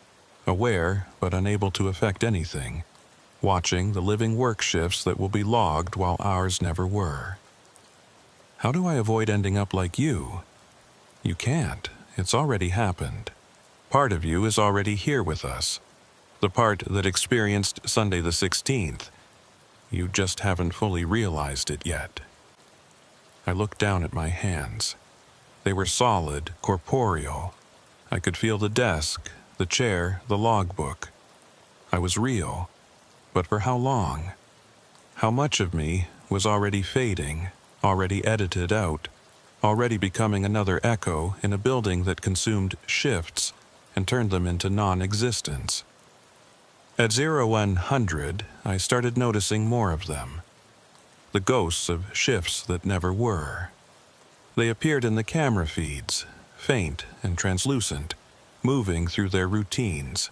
aware but unable to affect anything, watching the living work shifts that will be logged while ours never were. How do I avoid ending up like you? You can't. It's already happened. Part of you is already here with us. The part that experienced Sunday the 16th. You just haven't fully realized it yet. I looked down at my hands. They were solid, corporeal. I could feel the desk, the chair, the logbook. I was real. But for how long? How much of me was already fading, already edited out, already becoming another echo in a building that consumed shifts and turned them into non-existence? At 0100, I started noticing more of them. The ghosts of shifts that never were. They appeared in the camera feeds, faint and translucent, moving through their routines.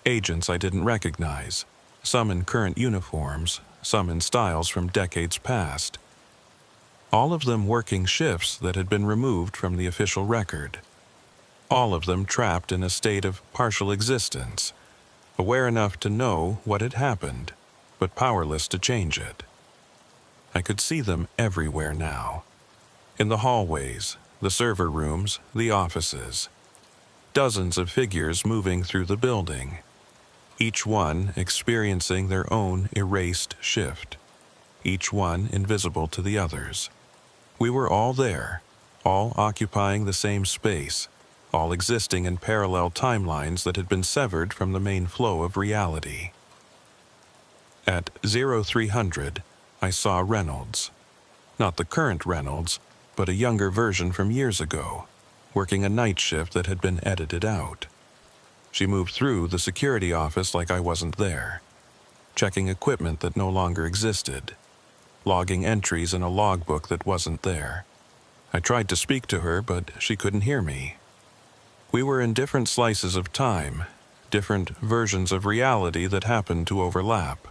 Agents I didn't recognize, some in current uniforms, some in styles from decades past. All of them working shifts that had been removed from the official record. All of them trapped in a state of partial existence, aware enough to know what had happened, but powerless to change it. I could see them everywhere now. In the hallways, the server rooms, the offices. Dozens of figures moving through the building, each one experiencing their own erased shift, each one invisible to the others. We were all there, all occupying the same space, all existing in parallel timelines that had been severed from the main flow of reality. At 0300, I saw Reynolds. Not the current Reynolds, but a younger version from years ago, working a night shift that had been edited out. She moved through the security office like I wasn't there, checking equipment that no longer existed, logging entries in a logbook that wasn't there. I tried to speak to her, but she couldn't hear me. We were in different slices of time, different versions of reality that happened to overlap.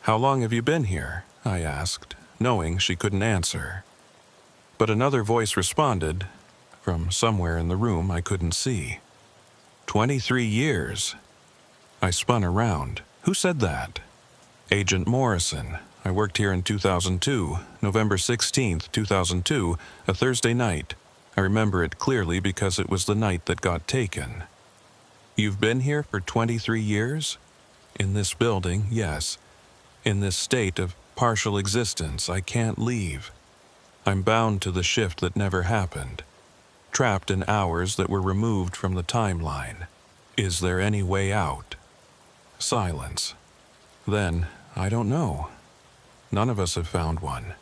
"How long have you been here?" I asked, knowing she couldn't answer. But another voice responded, from somewhere in the room I couldn't see. 23 years. I spun around. Who said that? Agent Morrison. I worked here in 2002, November 16th, 2002, a Thursday night. I remember it clearly because it was the night that got taken. You've been here for 23 years? In this building, yes. In this state of partial existence, I can't leave. I'm bound to the shift that never happened, trapped in hours that were removed from the timeline. Is there any way out? Silence. Then, I don't know. None of us have found one.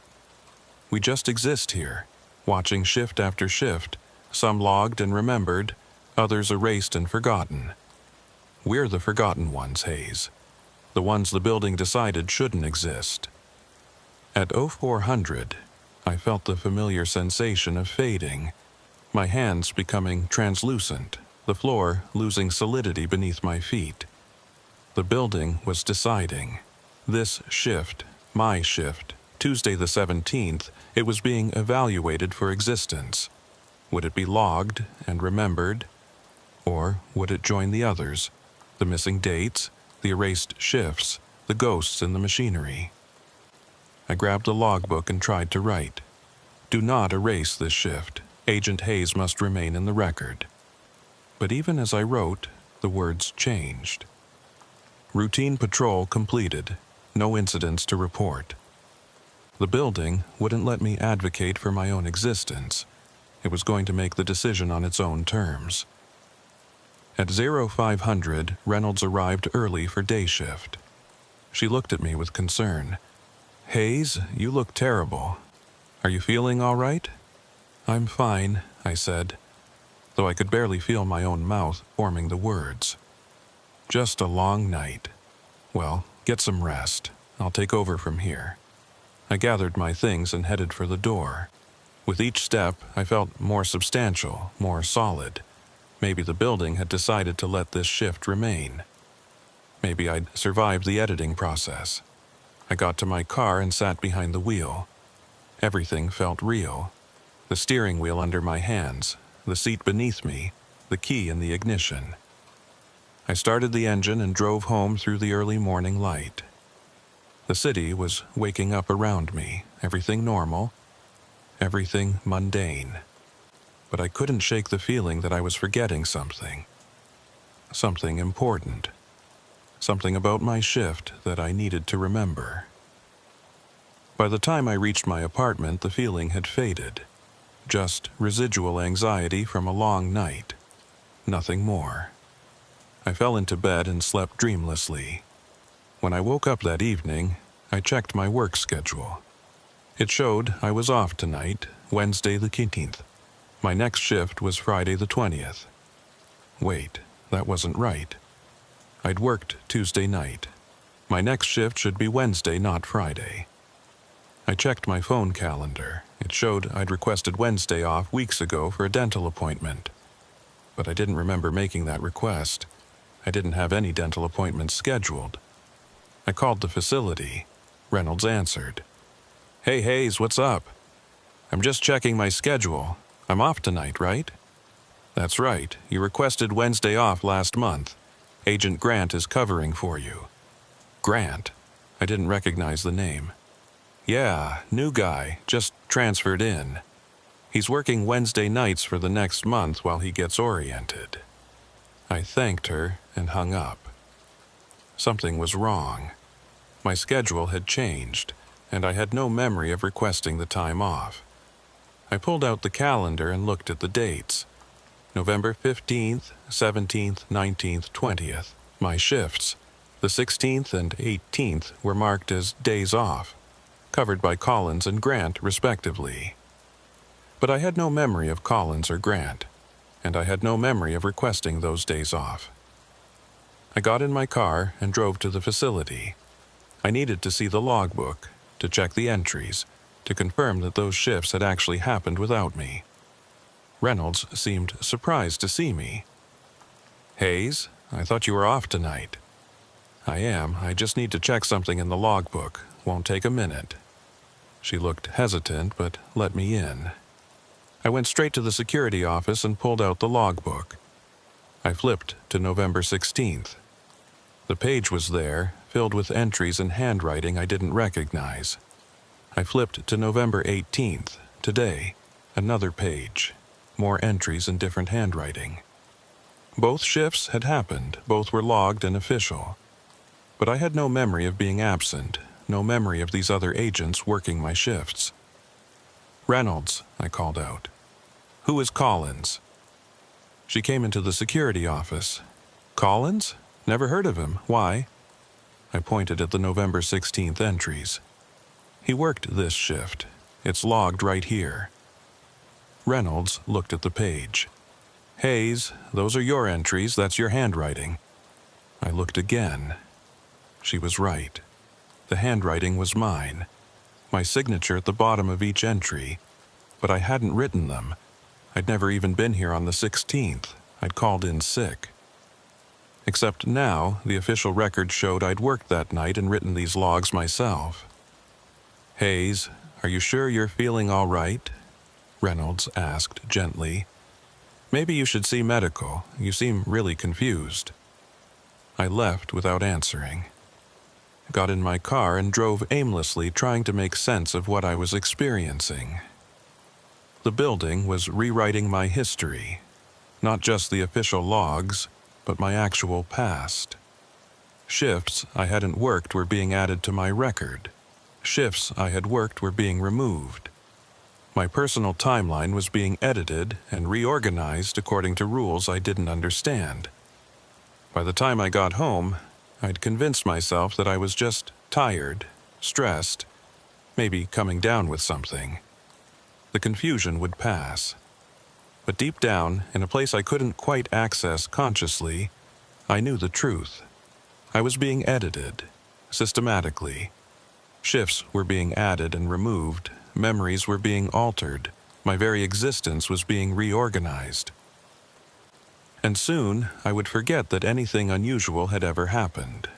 We just exist here, watching shift after shift, some logged and remembered, others erased and forgotten. We're the forgotten ones, Hayes. The ones the building decided shouldn't exist. At 0400, I felt the familiar sensation of fading, my hands becoming translucent, the floor losing solidity beneath my feet. The building was deciding. This shift, my shift, Tuesday the 17th, it was being evaluated for existence. Would it be logged and remembered? Or would it join the others, the missing dates, the erased shifts, the ghosts in the machinery? I grabbed the logbook and tried to write. Do not erase this shift. Agent Hayes must remain in the record. But even as I wrote, the words changed. Routine patrol completed. No incidents to report. The building wouldn't let me advocate for my own existence. It was going to make the decision on its own terms. At 0500, Reynolds arrived early for day shift. She looked at me with concern. Hayes, you look terrible. Are you feeling all right? I'm fine, I said, though I could barely feel my own mouth forming the words. Just a long night. Well, get some rest. I'll take over from here. I gathered my things and headed for the door. With each step, I felt more substantial, more solid. Maybe the building had decided to let this shift remain. Maybe I'd survived the editing process. I got to my car and sat behind the wheel. Everything felt real. The steering wheel under my hands, the seat beneath me, the key in the ignition. I started the engine and drove home through the early morning light. The city was waking up around me, everything normal, everything mundane. But I couldn't shake the feeling that I was forgetting something. Something important. Something about my shift that I needed to remember. By the time I reached my apartment, the feeling had faded. Just residual anxiety from a long night. Nothing more. I fell into bed and slept dreamlessly. When I woke up that evening, I checked my work schedule. It showed I was off tonight, Wednesday the 19th. My next shift was Friday the 20th. Wait, that wasn't right. I'd worked Tuesday night. My next shift should be Wednesday, not Friday. I checked my phone calendar. It showed I'd requested Wednesday off weeks ago for a dental appointment. But I didn't remember making that request. I didn't have any dental appointments scheduled. I called the facility. Reynolds answered. Hey Hayes, what's up? I'm just checking my schedule. I'm off tonight, right? That's right. You requested Wednesday off last month. Agent Grant is covering for you. Grant? I didn't recognize the name. Yeah, new guy, just transferred in. He's working Wednesday nights for the next month while he gets oriented. I thanked her and hung up. Something was wrong. My schedule had changed, and I had no memory of requesting the time off. I pulled out the calendar and looked at the dates. November 15th, 17th, 19th, 20th, my shifts. The 16th and 18th were marked as days off, covered by Collins and Grant, respectively. But I had no memory of Collins or Grant, and I had no memory of requesting those days off. I got in my car and drove to the facility. I needed to see the logbook, to check the entries, to confirm that those shifts had actually happened without me. Reynolds seemed surprised to see me. Hayes, I thought you were off tonight. I am. I just need to check something in the logbook. Won't take a minute. She looked hesitant, but let me in. I went straight to the security office and pulled out the logbook. I flipped to November 16th. The page was there, filled with entries and handwriting I didn't recognize. I flipped to November 18th, today, another page, more entries in different handwriting. Both shifts had happened, both were logged and official. But I had no memory of being absent, no memory of these other agents working my shifts. "Reynolds," I called out. "Who is Collins?" She came into the security office. "Collins? Never heard of him. Why?" I pointed at the November 16th entries. "He worked this shift. It's logged right here." Reynolds looked at the page. "Hayes, those are your entries. That's your handwriting." I looked again. She was right. The handwriting was mine. My signature at the bottom of each entry. But I hadn't written them. I'd never even been here on the 16th. I'd called in sick. Except now, the official record showed I'd worked that night and written these logs myself. "Hayes, are you sure you're feeling all right?" Reynolds asked gently. "Maybe you should see medical. You seem really confused." I left without answering. Got in my car and drove aimlessly, trying to make sense of what I was experiencing. The building was rewriting my history, not just the official logs, but my actual past. Shifts I hadn't worked were being added to my record. Shifts I had worked were being removed. My personal timeline was being edited and reorganized according to rules I didn't understand. By the time I got home, I'd convinced myself that I was just tired, stressed, maybe coming down with something. The confusion would pass. But deep down, in a place I couldn't quite access consciously, I knew the truth. I was being edited, systematically. Shifts were being added and removed, memories were being altered, my very existence was being reorganized. And soon, I would forget that anything unusual had ever happened.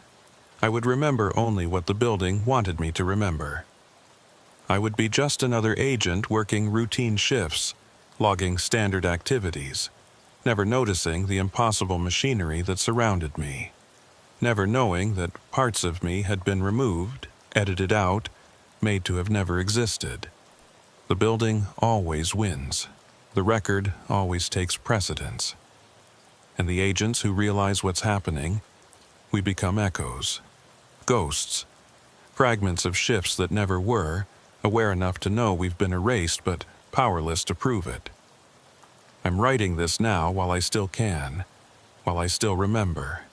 I would remember only what the building wanted me to remember. I would be just another agent working routine shifts, logging standard activities, never noticing the impossible machinery that surrounded me, never knowing that parts of me had been removed, edited out, made to have never existed. The building always wins. The record always takes precedence. And the agents who realize what's happening, we become echoes, ghosts, fragments of shifts that never were, aware enough to know we've been erased but powerless to prove it. I'm writing this now while I still can, while I still remember.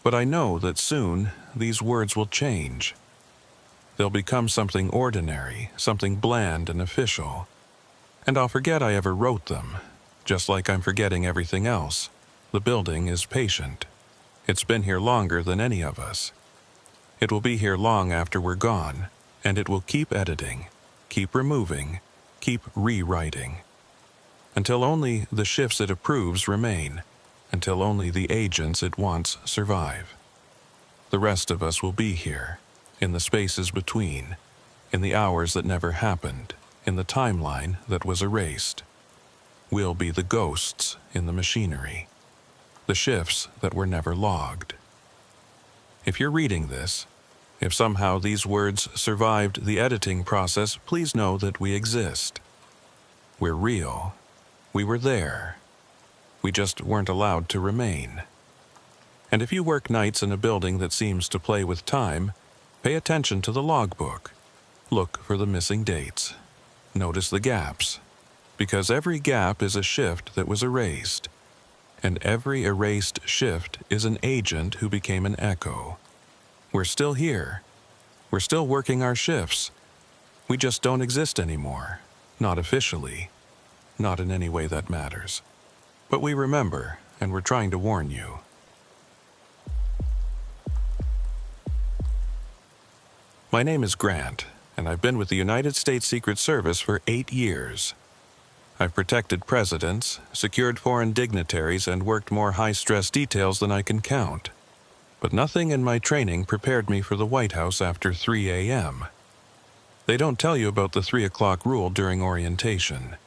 But I know that soon these words will change. They'll become something ordinary, something bland and official. And I'll forget I ever wrote them, just like I'm forgetting everything else. The building is patient. It's been here longer than any of us. It will be here long after we're gone, and it will keep editing, keep removing, keep rewriting. Until only the shifts it approves remain, until only the agents it wants survive. The rest of us will be here, in the spaces between, in the hours that never happened, in the timeline that was erased. We'll be the ghosts in the machinery, the shifts that were never logged. If you're reading this, if somehow these words survived the editing process, please know that we exist. We're real. We were there. We just weren't allowed to remain. And if you work nights in a building that seems to play with time, pay attention to the logbook. Look for the missing dates. Notice the gaps. Because every gap is a shift that was erased. And every erased shift is an agent who became an echo. We're still here. We're still working our shifts. We just don't exist anymore. Not officially. Not in any way that matters. But we remember, and we're trying to warn you. My name is Grant, and I've been with the United States Secret Service for 8 years. I've protected presidents, secured foreign dignitaries, and worked more high-stress details than I can count. But nothing in my training prepared me for the White House after 3 a.m. They don't tell you about the 3 o'clock rule during orientation.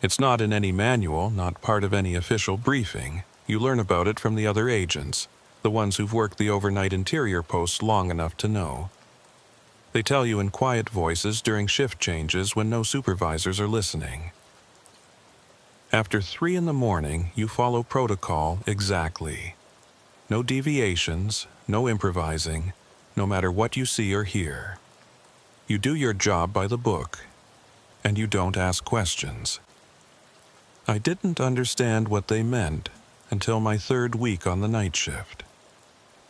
It's not in any manual, not part of any official briefing. You learn about it from the other agents, the ones who've worked the overnight interior posts long enough to know. They tell you in quiet voices during shift changes when no supervisors are listening. After 3 in the morning, you follow protocol exactly. No deviations, no improvising, no matter what you see or hear. You do your job by the book. and you don't ask questions. I didn't understand what they meant until my third week on the night shift.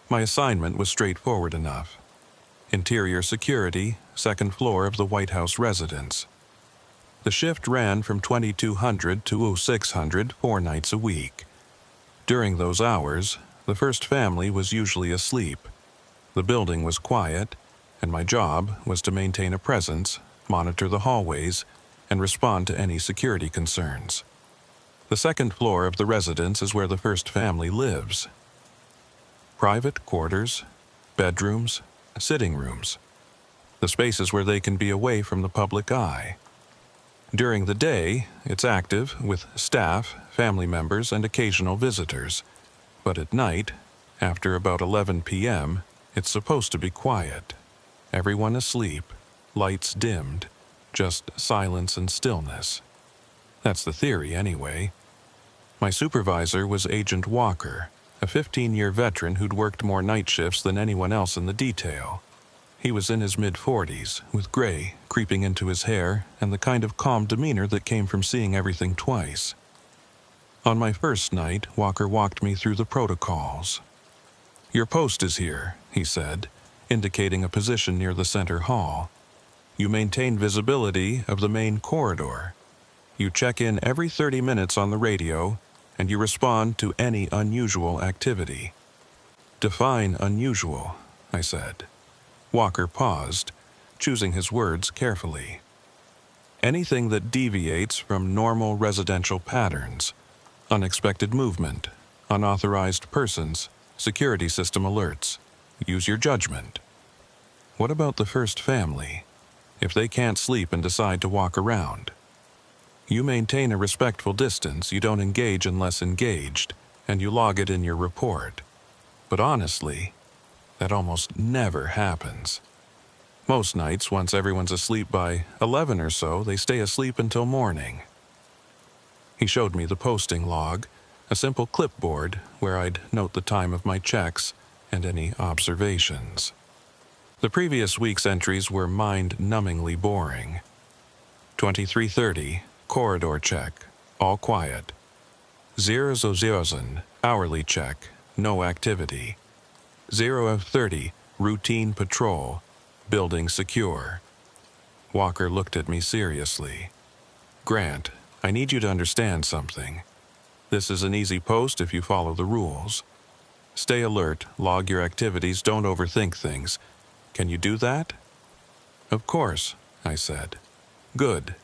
My assignment was straightforward enough. Interior security, second floor of the White House residence. The shift ran from 2200 to 0600 4 nights a week. During those hours, the first family was usually asleep. The building was quiet, and my job was to maintain a presence, monitor the hallways, and respond to any security concerns. The second floor of the residence is where the first family lives. Private quarters, bedrooms, sitting rooms. The spaces where they can be away from the public eye. During the day, it's active with staff, family members, and occasional visitors. But at night, after about 11 p.m., it's supposed to be quiet. Everyone asleep, lights dimmed, just silence and stillness. That's the theory, anyway. My supervisor was Agent Walker, a 15-year veteran who'd worked more night shifts than anyone else in the detail. He was in his mid-40s, with gray creeping into his hair and the kind of calm demeanor that came from seeing everything twice. On my first night, Walker walked me through the protocols. "Your post is here," he said, indicating a position near the center hall. "You maintain visibility of the main corridor. You check in every 30 minutes on the radio, and you respond to any unusual activity." "Define unusual," I said. Walker paused, choosing his words carefully. "Anything that deviates from normal residential patterns, unexpected movement, unauthorized persons, security system alerts. Use your judgment." "What about the first family? If they can't sleep and decide to walk around?" "You maintain a respectful distance, you don't engage unless engaged, and you log it in your report. But honestly, that almost never happens. Most nights, once everyone's asleep by 11 or so, they stay asleep until morning." He showed me the posting log, a simple clipboard where I'd note the time of my checks and any observations. The previous week's entries were mind-numbingly boring. 23:30, corridor check, all quiet. 00:00, hourly check, no activity. 0:30, routine patrol, building secure. Walker looked at me seriously. "Grant, I need you to understand something. This is an easy post if you follow the rules. Stay alert, log your activities, don't overthink things. Can you do that?" "Of course," I said. "Good."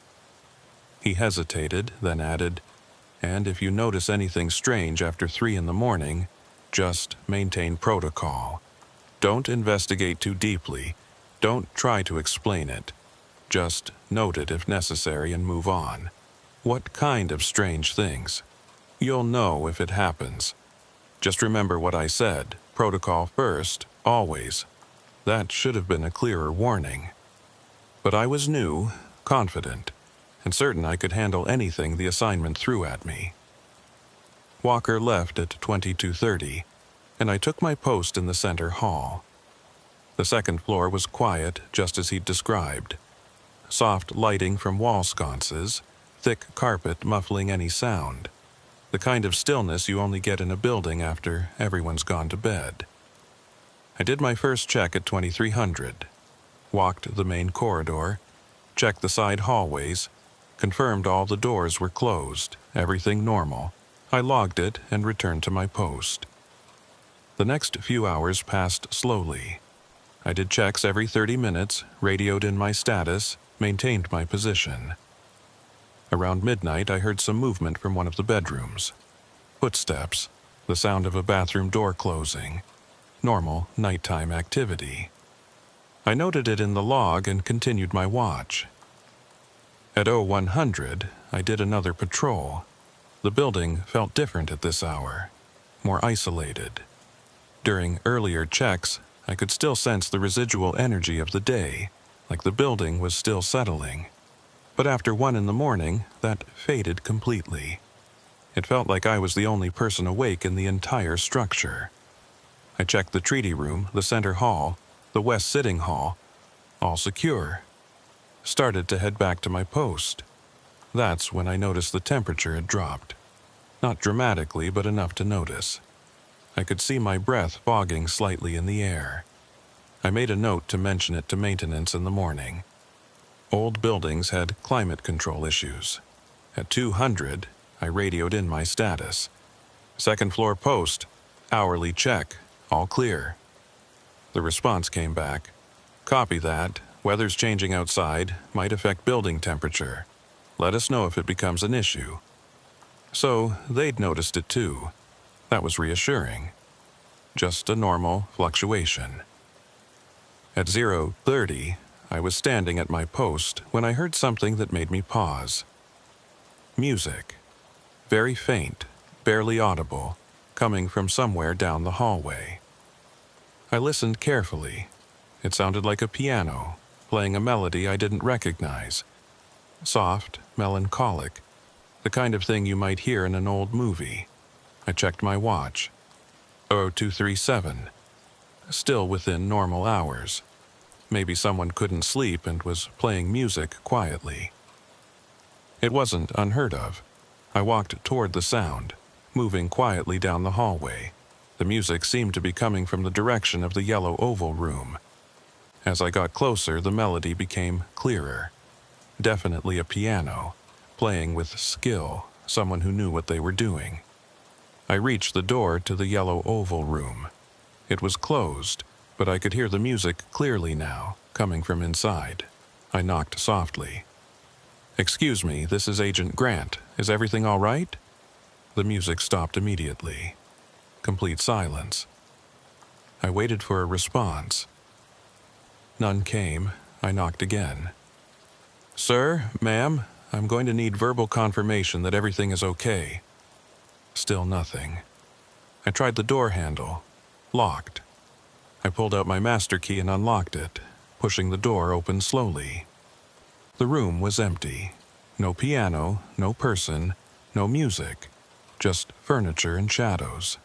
He hesitated, then added, "And if you notice anything strange after 3 in the morning, just maintain protocol. Don't investigate too deeply. Don't try to explain it. Just note it if necessary and move on." "What kind of strange things?" "You'll know if it happens. Just remember what I said. Protocol first, always." That should have been a clearer warning. But I was new, confident, and certain I could handle anything the assignment threw at me. Walker left at 22:30, and I took my post in the center hall. The second floor was quiet, just as he'd described. Soft lighting from wall sconces, thick carpet muffling any sound. The kind of stillness you only get in a building after everyone's gone to bed. I did my first check at 2300, walked the main corridor, checked the side hallways, confirmed all the doors were closed, everything normal. I logged it and returned to my post. The next few hours passed slowly. I did checks every 30 minutes, radioed in my status, maintained my position. Around midnight, I heard some movement from one of the bedrooms. Footsteps, the sound of a bathroom door closing. Normal nighttime activity. I noted it in the log and continued my watch. At 0100, I did another patrol. The building felt different at this hour, more isolated. During earlier checks, I could still sense the residual energy of the day, like the building was still settling. But after 1 in the morning, that faded completely. It felt like I was the only person awake in the entire structure. I checked the treaty room, the center hall, the west sitting hall, all secure. started to head back to my post. That's when I noticed the temperature had dropped. Not dramatically, but enough to notice. I could see my breath fogging slightly in the air. I made a note to mention it to maintenance in the morning. Old buildings had climate control issues. At 200, I radioed in my status. Second floor post, hourly check, all clear. The response came back. Copy that. Weather's changing outside, might affect building temperature. Let us know if it becomes an issue. So they'd noticed it too. That was reassuring. Just a normal fluctuation. At 0:30, I was standing at my post when I heard something that made me pause. Music. Very faint, barely audible, coming from somewhere down the hallway. I listened carefully. It sounded like a piano, playing a melody I didn't recognize. Soft, melancholic, the kind of thing you might hear in an old movie. I checked my watch. 0237. Still within normal hours. Maybe someone couldn't sleep and was playing music quietly. It wasn't unheard of. I walked toward the sound, moving quietly down the hallway. The music seemed to be coming from the direction of the yellow oval room. As I got closer, the melody became clearer. Definitely a piano, playing with skill, someone who knew what they were doing. I reached the door to the yellow oval room. It was closed, but I could hear the music clearly now, coming from inside. I knocked softly. "Excuse me, this is Agent Grant. Is everything all right?" The music stopped immediately. Complete silence. I waited for a response. None came. I knocked again. "Sir, ma'am, I'm going to need verbal confirmation that everything is okay." Still nothing. I tried the door handle. Locked. I pulled out my master key and unlocked it, pushing the door open slowly. The room was empty. No piano, no person, no music, just furniture and shadows.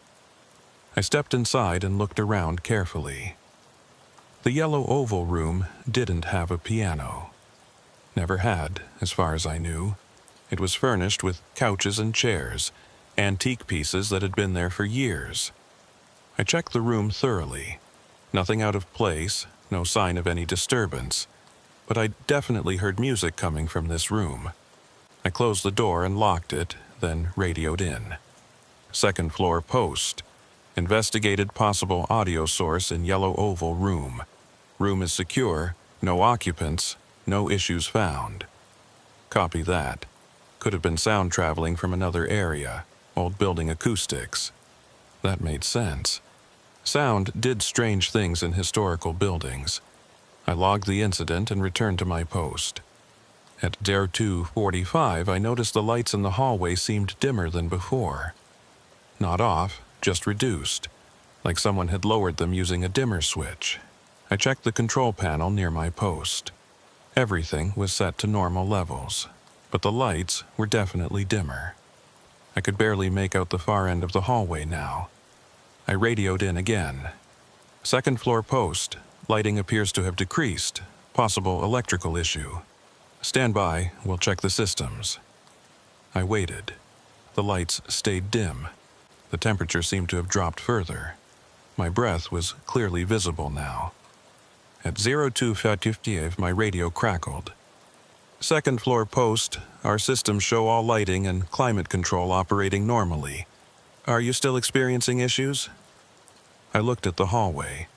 I stepped inside and looked around carefully. The yellow oval room didn't have a piano. Never had, as far as I knew. It was furnished with couches and chairs, antique pieces that had been there for years. I checked the room thoroughly. Nothing out of place, no sign of any disturbance, but I definitely heard music coming from this room. I closed the door and locked it, then radioed in. Second floor post. Investigated possible audio source in yellow oval room. Room is secure, no occupants, no issues found. Copy that. Could have been sound traveling from another area, old building acoustics. That made sense. Sound did strange things in historical buildings. I logged the incident and returned to my post. At 02:45, I noticed the lights in the hallway seemed dimmer than before. Not off, just reduced, like someone had lowered them using a dimmer switch. I checked the control panel near my post. Everything was set to normal levels, but the lights were definitely dimmer. I could barely make out the far end of the hallway now. I radioed in again. Second floor post. Lighting appears to have decreased. Possible electrical issue. Stand by, we'll check the systems. I waited. The lights stayed dim. The temperature seemed to have dropped further. My breath was clearly visible now. At 02:55, my radio crackled. Second floor post. Our systems show all lighting and climate control operating normally. Are you still experiencing issues? I looked at the hallway.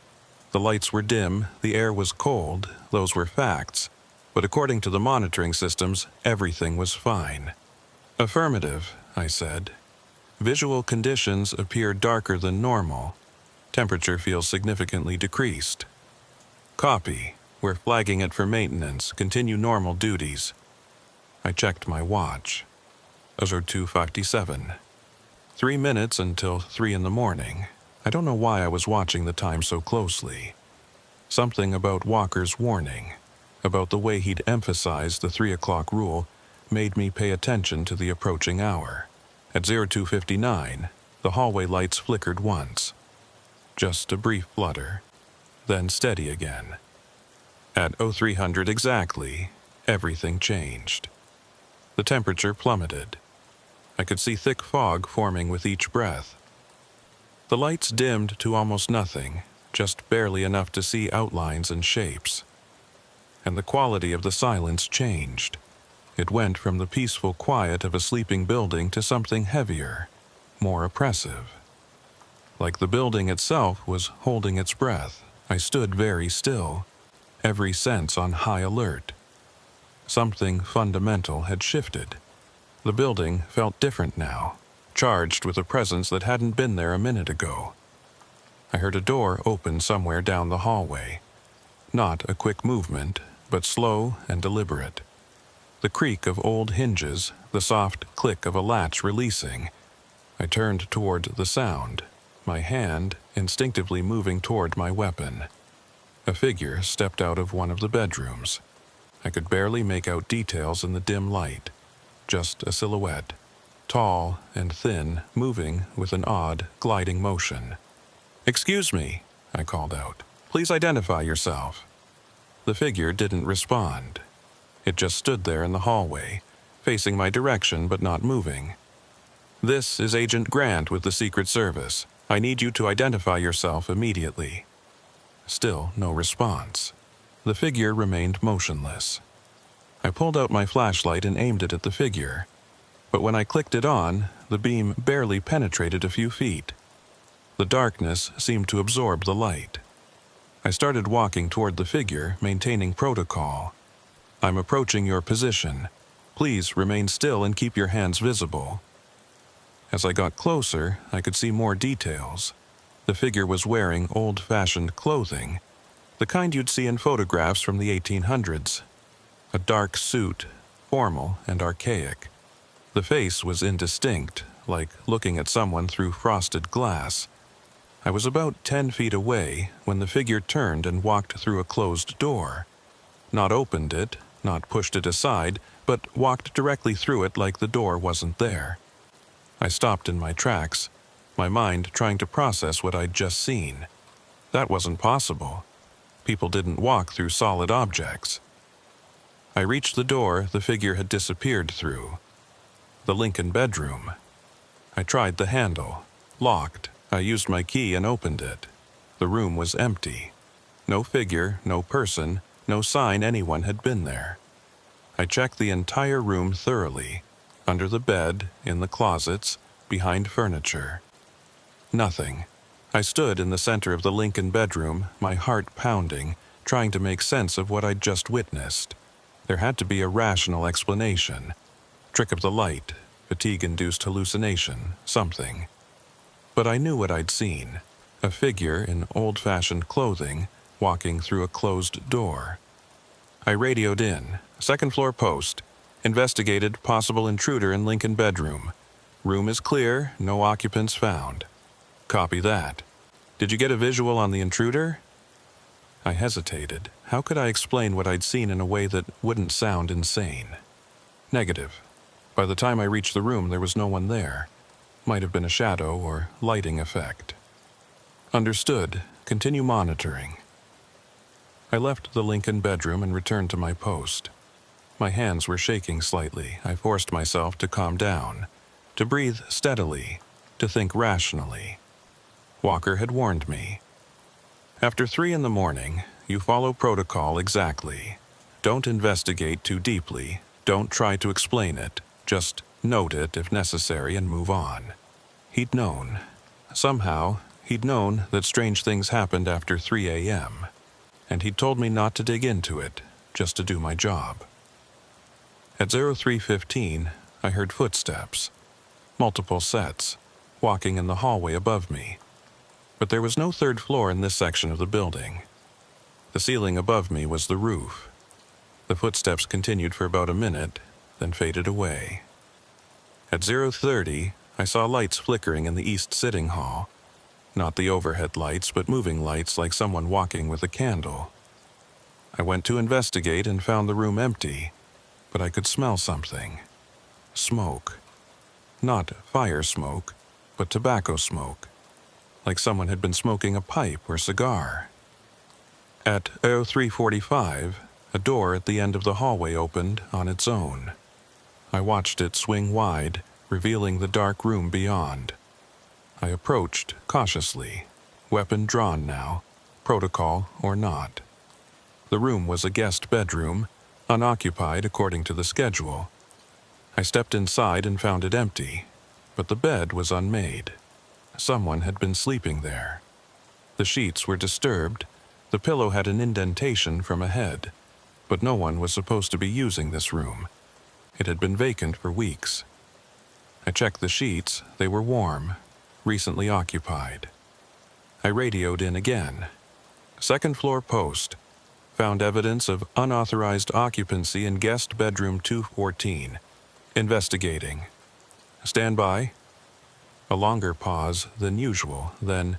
The lights were dim, the air was cold, those were facts. But according to the monitoring systems, everything was fine. Affirmative, I said. Visual conditions appear darker than normal. Temperature feels significantly decreased. Copy. We're flagging it for maintenance. Continue normal duties. I checked my watch. 02:57. 3 minutes until 3 in the morning. I don't know why I was watching the time so closely. Something about Walker's warning, about the way he'd emphasized the 3 o'clock rule, made me pay attention to the approaching hour. At 02:59, the hallway lights flickered once. Just a brief flutter, then steady again. At 0300 exactly, everything changed. The temperature plummeted. I could see thick fog forming with each breath. The lights dimmed to almost nothing, just barely enough to see outlines and shapes. And the quality of the silence changed. It went from the peaceful quiet of a sleeping building to something heavier, more oppressive. Like the building itself was holding its breath, I stood very still, every sense on high alert. Something fundamental had shifted. The building felt different now, charged with a presence that hadn't been there a minute ago. I heard a door open somewhere down the hallway. Not a quick movement, but slow and deliberate. The creak of old hinges, the soft click of a latch releasing. I turned toward the sound, my hand instinctively moving toward my weapon. A figure stepped out of one of the bedrooms. I could barely make out details in the dim light. Just a silhouette, tall and thin, moving with an odd, gliding motion. "Excuse me," I called out. "Please identify yourself." The figure didn't respond. It just stood there in the hallway, facing my direction but not moving. "This is Agent Grant with the Secret Service. I need you to identify yourself immediately." Still no response. The figure remained motionless. I pulled out my flashlight and aimed it at the figure, but when I clicked it on, the beam barely penetrated a few feet. The darkness seemed to absorb the light. I started walking toward the figure, maintaining protocol. "I'm approaching your position. Please remain still and keep your hands visible." As I got closer, I could see more details. The figure was wearing old-fashioned clothing, the kind you'd see in photographs from the 1800s. A dark suit, formal and archaic. The face was indistinct, like looking at someone through frosted glass. I was about 10 feet away when the figure turned and walked through a closed door. Not opened it, not pushed it aside, but walked directly through it like the door wasn't there. I stopped in my tracks, my mind trying to process what I'd just seen. That wasn't possible. People didn't walk through solid objects. I reached the door the figure had disappeared through. The Lincoln bedroom. I tried the handle. Locked. I used my key and opened it. The room was empty. No figure, no person, no sign anyone had been there. I checked the entire room thoroughly. Under the bed, in the closets, behind furniture. Nothing. I stood in the center of the Lincoln bedroom, my heart pounding, trying to make sense of what I'd just witnessed. There had to be a rational explanation. Trick of the light, fatigue-induced hallucination, something. But I knew what I'd seen. A figure in old-fashioned clothing, walking through a closed door. I radioed in. Second-floor post. Investigated possible intruder in Lincoln bedroom. Room is clear, no occupants found. Copy that. Did you get a visual on the intruder? I hesitated. How could I explain what I'd seen in a way that wouldn't sound insane? Negative. By the time I reached the room, there was no one there. Might have been a shadow or lighting effect. Understood. Continue monitoring. I left the Lincoln bedroom and returned to my post. My hands were shaking slightly. I forced myself to calm down, to breathe steadily, to think rationally. Walker had warned me. After 3 in the morning, you follow protocol exactly. Don't investigate too deeply. Don't try to explain it. Just note it if necessary and move on. He'd known. Somehow, he'd known that strange things happened after 3 a.m. And he'd told me not to dig into it, just to do my job. At 03:15, I heard footsteps. Multiple sets, walking in the hallway above me. But there was no third floor in this section of the building. The ceiling above me was the roof. The footsteps continued for about a minute, then faded away. At 0:30, I saw lights flickering in the east sitting hall. Not the overhead lights, but moving lights like someone walking with a candle. I went to investigate and found the room empty, but I could smell something. Smoke. Not fire smoke, but tobacco smoke. Like someone had been smoking a pipe or cigar. At 03:45, A door at the end of the hallway opened on its own. I watched it swing wide, revealing the dark room beyond. I approached cautiously, weapon drawn now, protocol or not. The room was a guest bedroom, unoccupied according to the schedule. I stepped inside and found it empty, but the bed was unmade. Someone had been sleeping there. The sheets were disturbed, the pillow had an indentation from a head, but no one was supposed to be using this room. It had been vacant for weeks. I checked the sheets, they were warm, recently occupied. I radioed in again. Second floor post. Found evidence of unauthorized occupancy in guest bedroom 214. Investigating. Stand by. A longer pause than usual, then,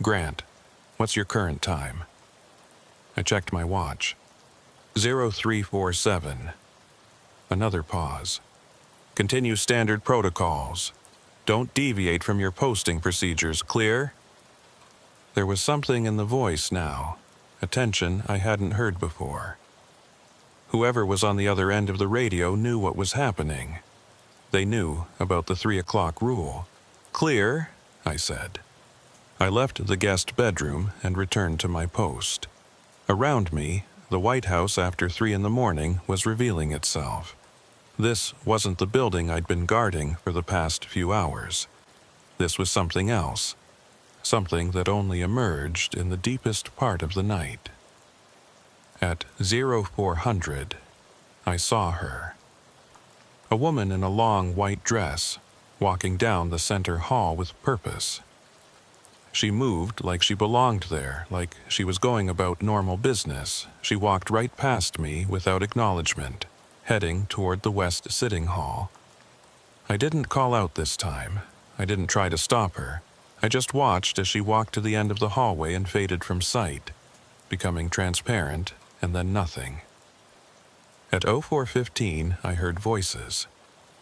Grant, what's your current time? I checked my watch. 0347. Another pause. Continue standard protocols. Don't deviate from your posting procedures, clear? There was something in the voice now, a tension I hadn't heard before. Whoever was on the other end of the radio knew what was happening. They knew about the 3 o'clock rule. Clear, I said. I left the guest bedroom and returned to my post. Around me, the White House after 3 in the morning was revealing itself. This wasn't the building I'd been guarding for the past few hours. This was something else, something that only emerged in the deepest part of the night. At 0400, I saw her. A woman in a long white dress, walking down the center hall with purpose. She moved like she belonged there, like she was going about normal business. She walked right past me without acknowledgement, heading toward the West Sitting Hall. I didn't call out this time. I didn't try to stop her. I just watched as she walked to the end of the hallway and faded from sight, becoming transparent and then nothing. At 0415, I heard voices.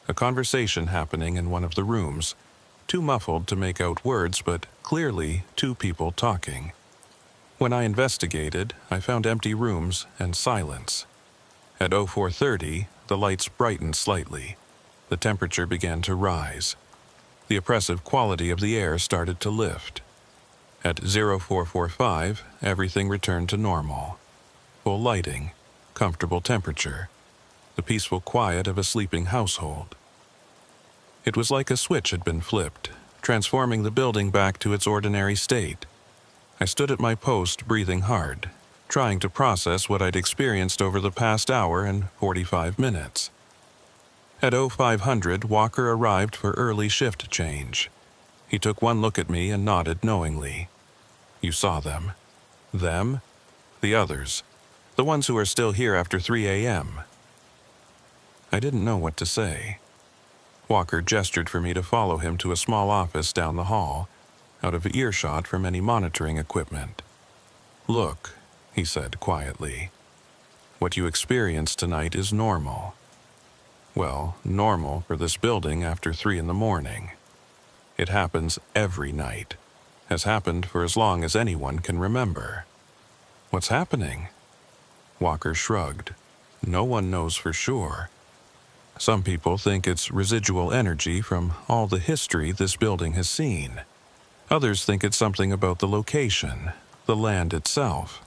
A conversation happening in one of the rooms, too muffled to make out words, but clearly 2 people talking. When I investigated, I found empty rooms and silence. At 0430, the lights brightened slightly. The temperature began to rise. The oppressive quality of the air started to lift. At 0445, everything returned to normal. Full lighting, comfortable temperature, the peaceful quiet of a sleeping household. It was like a switch had been flipped, transforming the building back to its ordinary state. I stood at my post, breathing hard, trying to process what I'd experienced over the past hour and 45 minutes. At 0500, Walker arrived for early shift change. He took one look at me and nodded knowingly. You saw them. Them? The others. The ones who are still here after 3 a.m. I didn't know what to say. Walker gestured for me to follow him to a small office down the hall, out of earshot from any monitoring equipment. Look, he said quietly. What you experienced tonight is normal. Well, normal for this building after 3 in the morning. It happens every night. Has happened for as long as anyone can remember. What's happening? Walker shrugged. No one knows for sure. Some people think it's residual energy from all the history this building has seen. Others think it's something about the location, the land itself.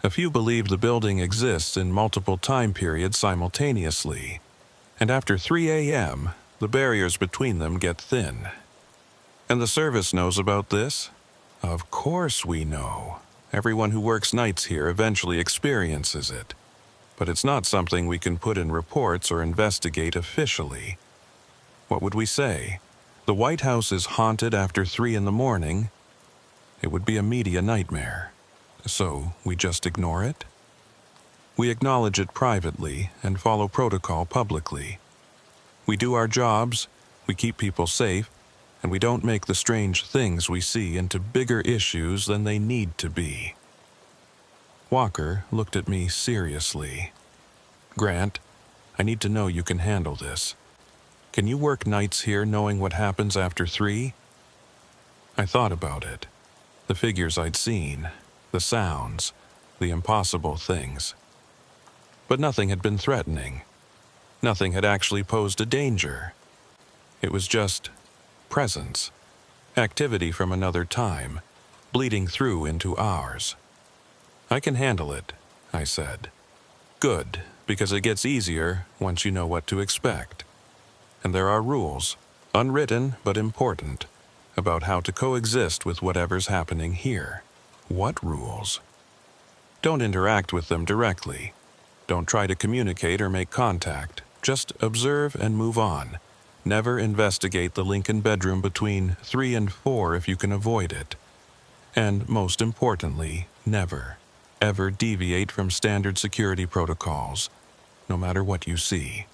A few believe the building exists in multiple time periods simultaneously, and after 3 a.m., the barriers between them get thin. And the service knows about this? Of course we know. Everyone who works nights here eventually experiences it. But it's not something we can put in reports or investigate officially. What would we say? The White House is haunted after 3 in the morning? It would be a media nightmare. So we just ignore it? We acknowledge it privately and follow protocol publicly. We do our jobs, we keep people safe, and we don't make the strange things we see into bigger issues than they need to be. Walker looked at me seriously. Grant, I need to know you can handle this. Can you work nights here knowing what happens after 3? I thought about it. The figures I'd seen, the sounds, the impossible things. but nothing had been threatening. Nothing had actually posed a danger. It was just presence, activity from another time, bleeding through into ours. "I can handle it," I said. "Good, because it gets easier once you know what to expect. And there are rules, unwritten but important, about how to coexist with whatever's happening here." "What rules?" "Don't interact with them directly. Don't try to communicate or make contact. Just observe and move on. Never investigate the Lincoln bedroom between 3 and 4 if you can avoid it. And most importantly, never, ever deviate from standard security protocols, no matter what you see.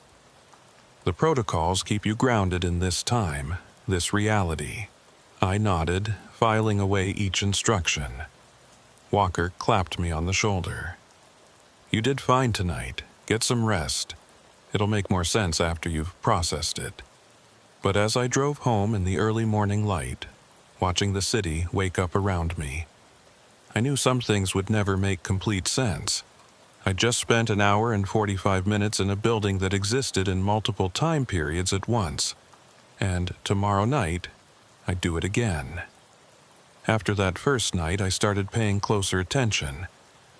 The protocols keep you grounded in this time, this reality." I nodded, filing away each instruction. Walker clapped me on the shoulder. "You did fine tonight. Get some rest. It'll make more sense after you've processed it." But as I drove home in the early morning light, watching the city wake up around me, I knew some things would never make complete sense. I'd just spent an hour and 45 minutes in a building that existed in multiple time periods at once, and tomorrow night, I'd do it again. After that first night, I started paying closer attention,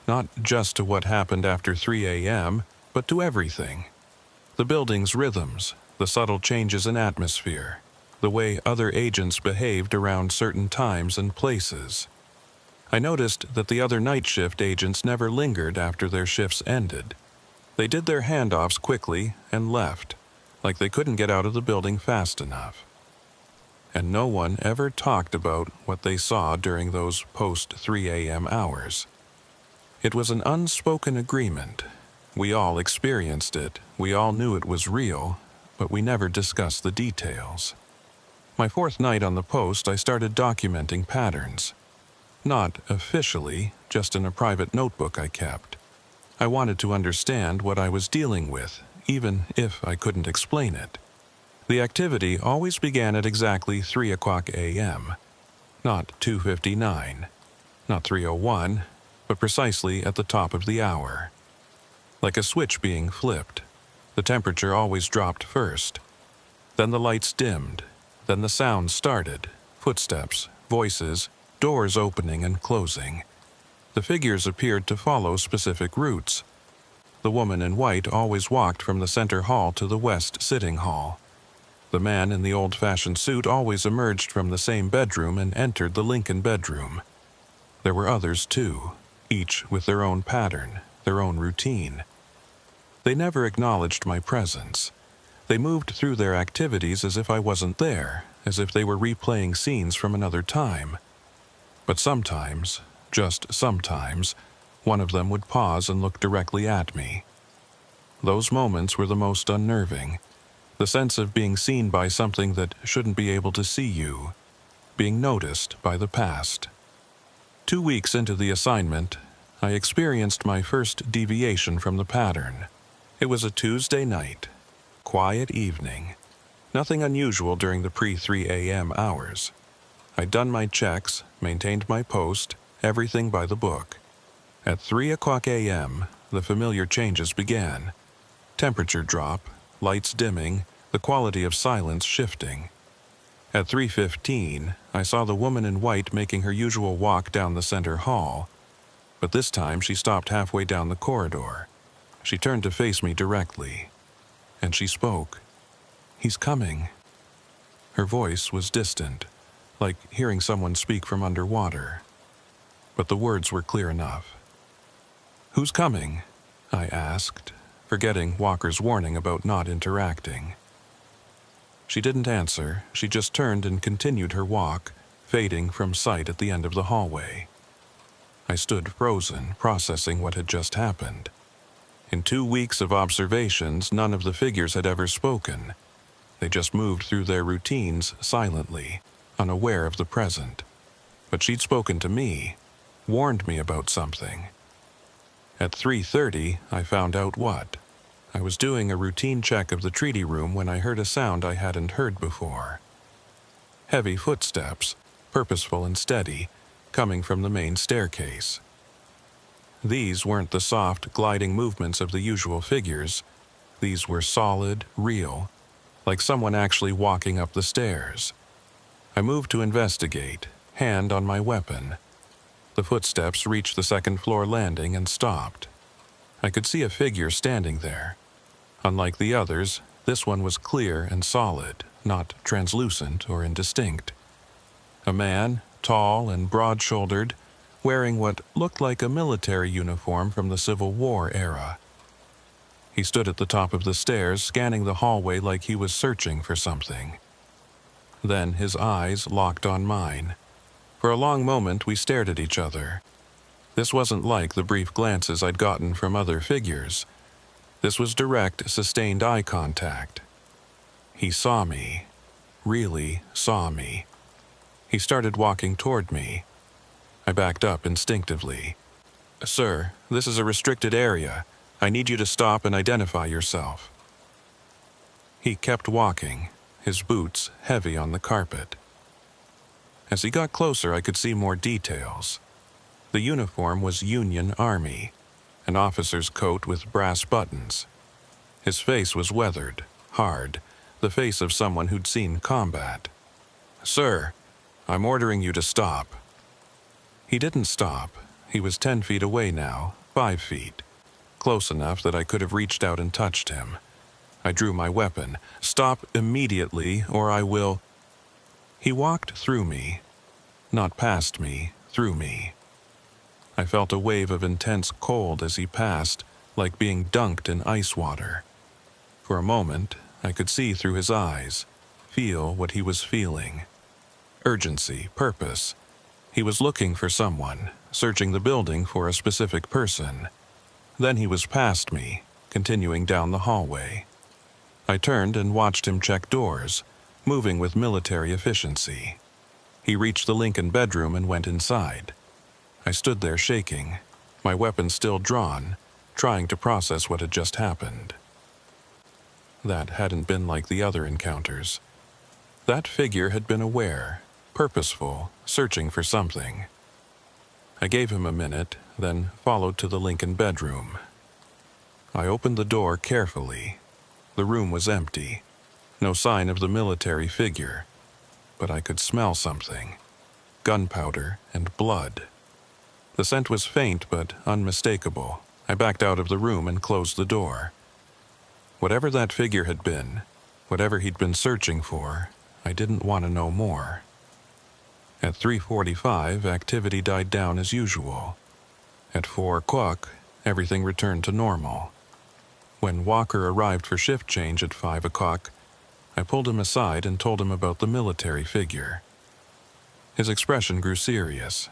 not just to what happened after 3 a.m., but to everything. The building's rhythms, the subtle changes in atmosphere, the way other agents behaved around certain times and places. I noticed that the other night shift agents never lingered after their shifts ended. They did their handoffs quickly and left, like they couldn't get out of the building fast enough. And no one ever talked about what they saw during those post-3 a.m. hours. It was an unspoken agreement. We all experienced it, we all knew it was real, but we never discussed the details. My 4th night on the post, I started documenting patterns. Not officially, just in a private notebook I kept. I wanted to understand what I was dealing with, even if I couldn't explain it. The activity always began at exactly 3 o'clock a.m., not 2:59, not 3:01, but precisely at the top of the hour. Like a switch being flipped, the temperature always dropped first. Then the lights dimmed, then the sounds started, footsteps, voices, doors opening and closing. The figures appeared to follow specific routes. The woman in white always walked from the center hall to the west sitting hall. The man in the old-fashioned suit always emerged from the same bedroom and entered the Lincoln bedroom. There were others too, each with their own pattern, their own routine. They never acknowledged my presence. They moved through their activities as if I wasn't there, as if they were replaying scenes from another time. But sometimes, just sometimes, one of them would pause and look directly at me. Those moments were the most unnerving. The sense of being seen by something that shouldn't be able to see you, being noticed by the past. 2 weeks into the assignment, I experienced my first deviation from the pattern. It was a Tuesday night, quiet evening, nothing unusual during the pre-3 a.m. hours. I'd done my checks, maintained my post, everything by the book. At 3 o'clock a.m., the familiar changes began. Temperature drop, lights dimming, the quality of silence shifting. At 3:15, I saw the woman in white making her usual walk down the center hall, but this time she stopped halfway down the corridor. She turned to face me directly, and she spoke. "He's coming." Her voice was distant, like hearing someone speak from underwater, but the words were clear enough. "Who's coming?" I asked, forgetting Walker's warning about not interacting. She didn't answer, she just turned and continued her walk, fading from sight at the end of the hallway. I stood frozen, processing what had just happened. In 2 weeks of observations, none of the figures had ever spoken. They just moved through their routines silently, unaware of the present. But she'd spoken to me, warned me about something. At 3:30, I found out what. I was doing a routine check of the treaty room when I heard a sound I hadn't heard before. Heavy footsteps, purposeful and steady, coming from the main staircase. These weren't the soft, gliding movements of the usual figures. These were solid, real, like someone actually walking up the stairs. I moved to investigate, hand on my weapon. The footsteps reached the second-floor landing and stopped. I could see a figure standing there. Unlike the others, this one was clear and solid, not translucent or indistinct. A man, tall and broad-shouldered, wearing what looked like a military uniform from the Civil War era. He stood at the top of the stairs, scanning the hallway like he was searching for something. Then his eyes locked on mine. For a long moment, we stared at each other. This wasn't like the brief glances I'd gotten from other figures. This was direct, sustained eye contact. He saw me. Really saw me. He started walking toward me. I backed up instinctively. "Sir, this is a restricted area. I need you to stop and identify yourself." He kept walking, his boots heavy on the carpet. As he got closer, I could see more details. The uniform was Union Army, an officer's coat with brass buttons. His face was weathered, hard, the face of someone who'd seen combat. "Sir, I'm ordering you to stop." He didn't stop. He was 10 feet away now, 5 feet. Close enough that I could have reached out and touched him. I drew my weapon. "Stop immediately, or I will—" He walked through me. Not past me, through me. I felt a wave of intense cold as he passed, like being dunked in ice water. For a moment, I could see through his eyes, feel what he was feeling. Urgency, purpose. He was looking for someone, searching the building for a specific person. Then he was past me, continuing down the hallway. I turned and watched him check doors, moving with military efficiency. He reached the Lincoln bedroom and went inside. I stood there shaking, my weapon still drawn, trying to process what had just happened. That hadn't been like the other encounters. That figure had been aware, purposeful, searching for something. I gave him a minute, then followed to the Lincoln bedroom. I opened the door carefully. The room was empty. No sign of the military figure. But I could smell something. Gunpowder and blood. The scent was faint but unmistakable. I backed out of the room and closed the door. Whatever that figure had been, whatever he'd been searching for, I didn't want to know more. At 3:45, activity died down as usual. At 4 o'clock, everything returned to normal. When Walker arrived for shift change at 5 o'clock, I pulled him aside and told him about the military figure. His expression grew serious.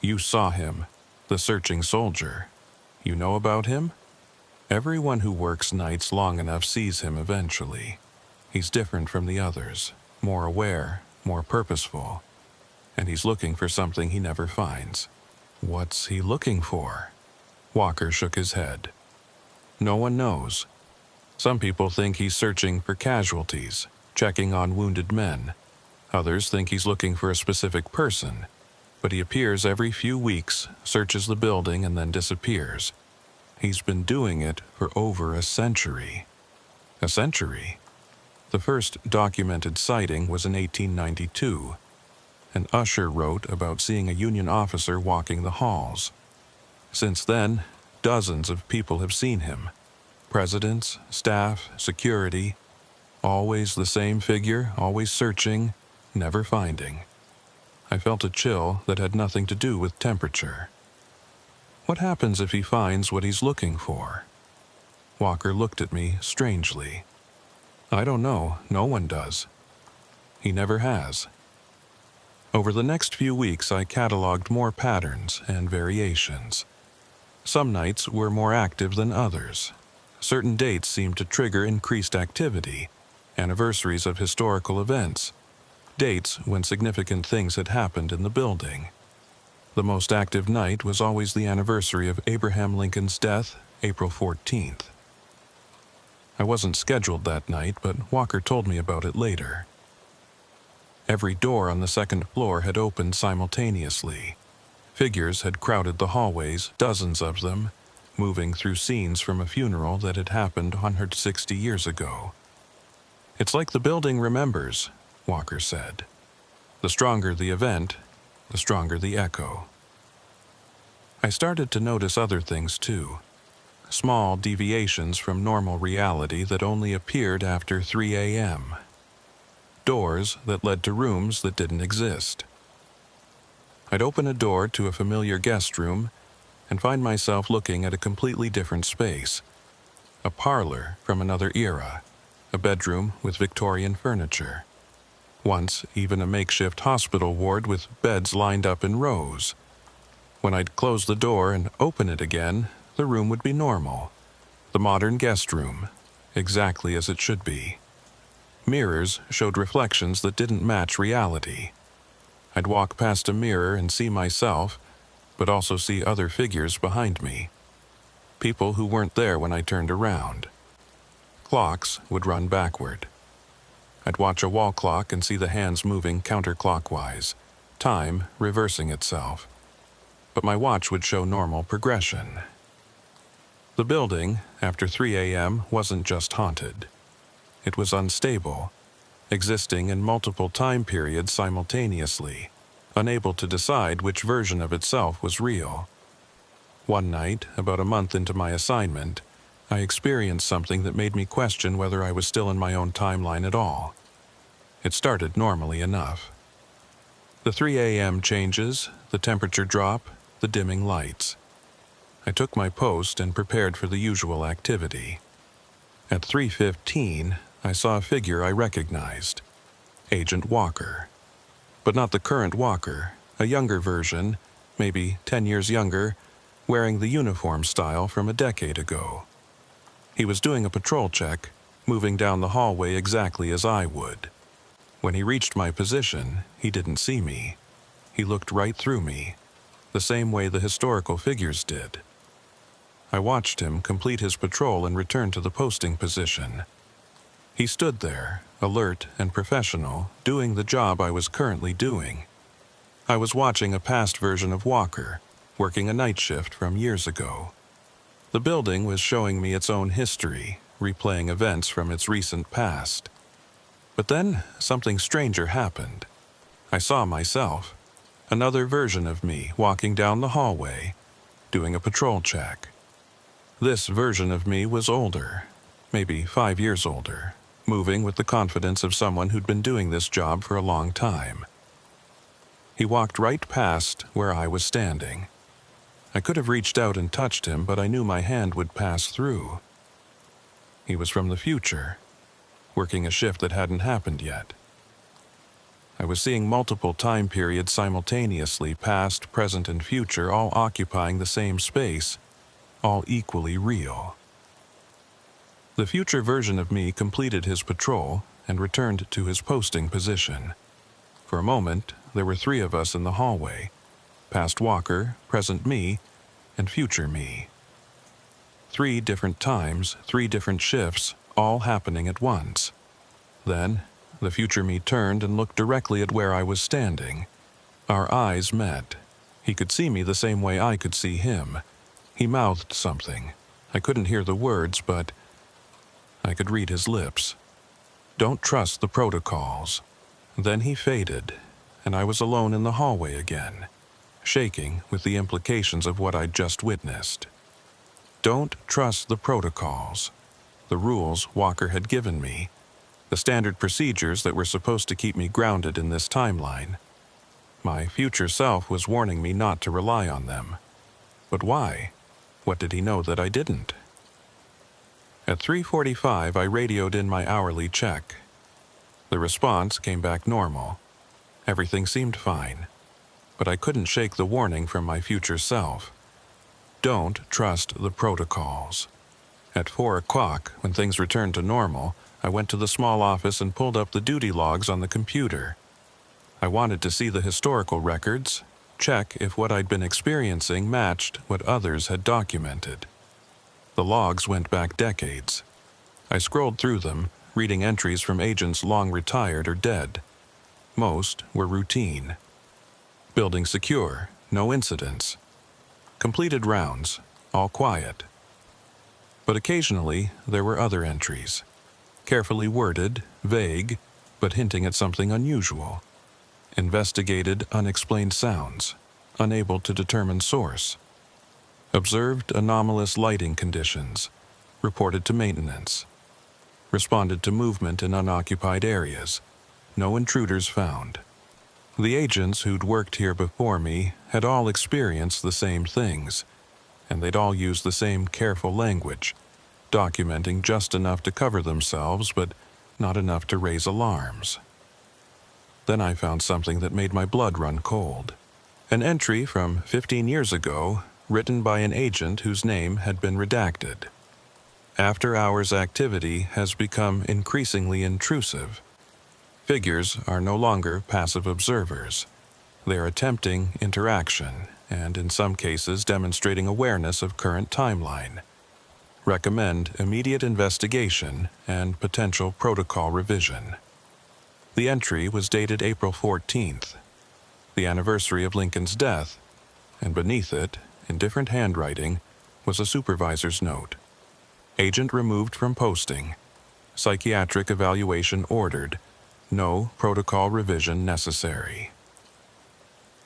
"You saw him, the searching soldier. You know about him?" "Everyone who works nights long enough sees him eventually. He's different from the others, more aware, more purposeful. And he's looking for something he never finds." "What's he looking for?" Walker shook his head. "No one knows. Some people think he's searching for casualties, checking on wounded men. Others think he's looking for a specific person, but he appears every few weeks, searches the building, and then disappears. He's been doing it for over a century." A century? The first documented sighting was in 1892. An usher wrote about seeing a Union officer walking the halls. Since then, dozens of people have seen him. Presidents, staff, security. Always the same figure, always searching, never finding. I felt a chill that had nothing to do with temperature. What happens if he finds what he's looking for? Walker looked at me strangely. "I don't know. No one does. He never has." Over the next few weeks, I cataloged more patterns and variations. Some nights were more active than others. Certain dates seemed to trigger increased activity, anniversaries of historical events, dates when significant things had happened in the building. The most active night was always the anniversary of Abraham Lincoln's death, April 14th. I wasn't scheduled that night, but Walker told me about it later. Every door on the second floor had opened simultaneously. Figures had crowded the hallways, dozens of them, moving through scenes from a funeral that had happened 160 years ago. "It's like the building remembers," Walker said. "The stronger the event, the stronger the echo." I started to notice other things too. Small deviations from normal reality that only appeared after 3 a.m. Doors that led to rooms that didn't exist. I'd open a door to a familiar guest room and find myself looking at a completely different space. A parlor from another era, a bedroom with Victorian furniture. Once, even a makeshift hospital ward with beds lined up in rows. When I'd close the door and open it again, the room would be normal. The modern guest room, exactly as it should be. Mirrors showed reflections that didn't match reality. I'd walk past a mirror and see myself, but also see other figures behind me. People who weren't there when I turned around. Clocks would run backward. I'd watch a wall clock and see the hands moving counterclockwise, time reversing itself. But my watch would show normal progression. The building, after 3 a.m., wasn't just haunted. It was unstable, existing in multiple time periods simultaneously, unable to decide which version of itself was real. One night, about a month into my assignment, I experienced something that made me question whether I was still in my own timeline at all. It started normally enough. The 3 a.m. changes, the temperature drop, the dimming lights. I took my post and prepared for the usual activity. At 3:15, I saw a figure I recognized. Agent Walker. But not the current Walker, a younger version, maybe 10 years younger, wearing the uniform style from a decade ago. He was doing a patrol check, moving down the hallway exactly as I would. When he reached my position, he didn't see me. He looked right through me, the same way the historical figures did. I watched him complete his patrol and return to the posting position. He stood there, alert and professional, doing the job I was currently doing. I was watching a past version of Walker, working a night shift from years ago. The building was showing me its own history, replaying events from its recent past. But then, something stranger happened. I saw myself, another version of me walking down the hallway, doing a patrol check. This version of me was older, maybe 5 years older, moving with the confidence of someone who'd been doing this job for a long time. He walked right past where I was standing. I could have reached out and touched him, but I knew my hand would pass through. He was from the future, working a shift that hadn't happened yet. I was seeing multiple time periods simultaneously, past, present, and future, all occupying the same space, all equally real. The future version of me completed his patrol and returned to his posting position. For a moment, there were 3 of us in the hallway: past Walker, present me, and future me. 3 different times, 3 different shifts, all happening at once. Then, the future me turned and looked directly at where I was standing. Our eyes met. He could see me the same way I could see him. He mouthed something. I couldn't hear the words, but I could read his lips. "Don't trust the protocols." Then he faded, and I was alone in the hallway again, shaking with the implications of what I'd just witnessed. Don't trust the protocols. The rules Walker had given me, the standard procedures that were supposed to keep me grounded in this timeline. My future self was warning me not to rely on them. But why? What did he know that I didn't? At 3:45, I radioed in my hourly check. The response came back normal. Everything seemed fine, but I couldn't shake the warning from my future self. Don't trust the protocols. At 4 o'clock, when things returned to normal, I went to the small office and pulled up the duty logs on the computer. I wanted to see the historical records, check if what I'd been experiencing matched what others had documented. The logs went back decades. I scrolled through them, reading entries from agents long retired or dead. Most were routine. Building secure, no incidents. Completed rounds, all quiet. But occasionally there were other entries, carefully worded, vague, but hinting at something unusual. Investigated unexplained sounds, unable to determine source. Observed anomalous lighting conditions, reported to maintenance. Responded to movement in unoccupied areas, no intruders found. The agents who'd worked here before me had all experienced the same things, and they'd all used the same careful language, documenting just enough to cover themselves, but not enough to raise alarms. Then I found something that made my blood run cold. An entry from 15 years ago, written by an agent whose name had been redacted. After-hours activity has become increasingly intrusive. Figures are no longer passive observers. They are attempting interaction, and in some cases demonstrating awareness of current timeline. Recommend immediate investigation and potential protocol revision. The entry was dated April 14th, the anniversary of Lincoln's death, and beneath it, in different handwriting, was a supervisor's note. Agent removed from posting. Psychiatric evaluation ordered. No protocol revision necessary.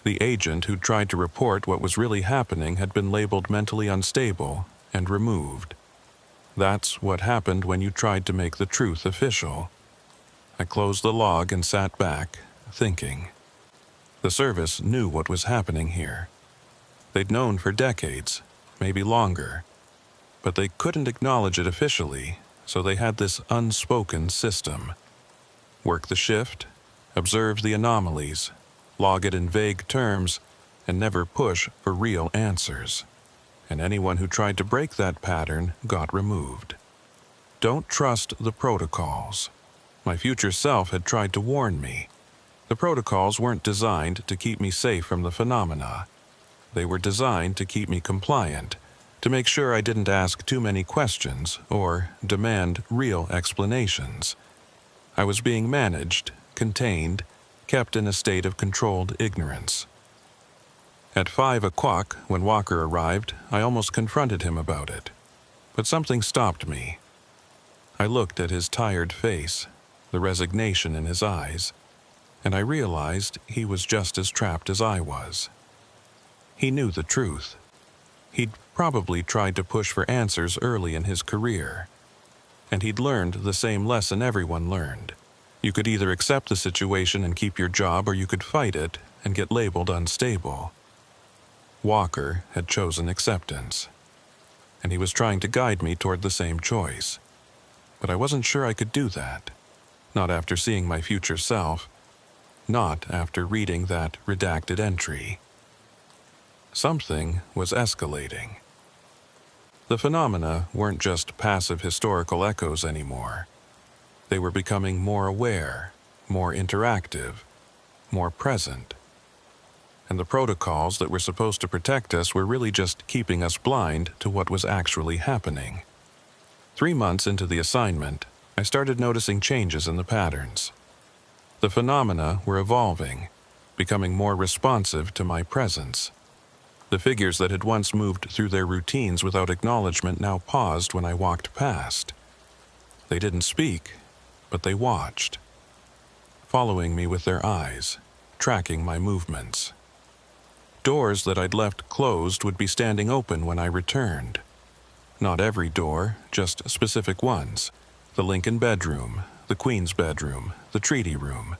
The agent who tried to report what was really happening had been labeled mentally unstable and removed. That's what happened when you tried to make the truth official. I closed the log and sat back, thinking. The service knew what was happening here. They'd known for decades, maybe longer, but they couldn't acknowledge it officially, so they had this unspoken system. Work the shift, observe the anomalies, log it in vague terms, and never push for real answers. And anyone who tried to break that pattern got removed. Don't trust the protocols. My future self had tried to warn me. The protocols weren't designed to keep me safe from the phenomena. They were designed to keep me compliant, to make sure I didn't ask too many questions or demand real explanations. I was being managed, contained, kept in a state of controlled ignorance. At 5 o'clock, when Walker arrived, I almost confronted him about it. But something stopped me. I looked at his tired face, the resignation in his eyes, and I realized he was just as trapped as I was. He knew the truth. He'd probably tried to push for answers early in his career. And he'd learned the same lesson everyone learned. You could either accept the situation and keep your job, or you could fight it and get labeled unstable. Walker had chosen acceptance, and he was trying to guide me toward the same choice. But I wasn't sure I could do that. Not after seeing my future self. Not after reading that redacted entry. Something was escalating. The phenomena weren't just passive historical echoes anymore. They were becoming more aware, more interactive, more present. And the protocols that were supposed to protect us were really just keeping us blind to what was actually happening. 3 months into the assignment, I started noticing changes in the patterns. The phenomena were evolving, becoming more responsive to my presence. The figures that had once moved through their routines without acknowledgement now paused when I walked past. They didn't speak, but they watched, following me with their eyes, tracking my movements. Doors that I'd left closed would be standing open when I returned. Not every door, just specific ones. The Lincoln bedroom, the Queen's bedroom, the treaty room.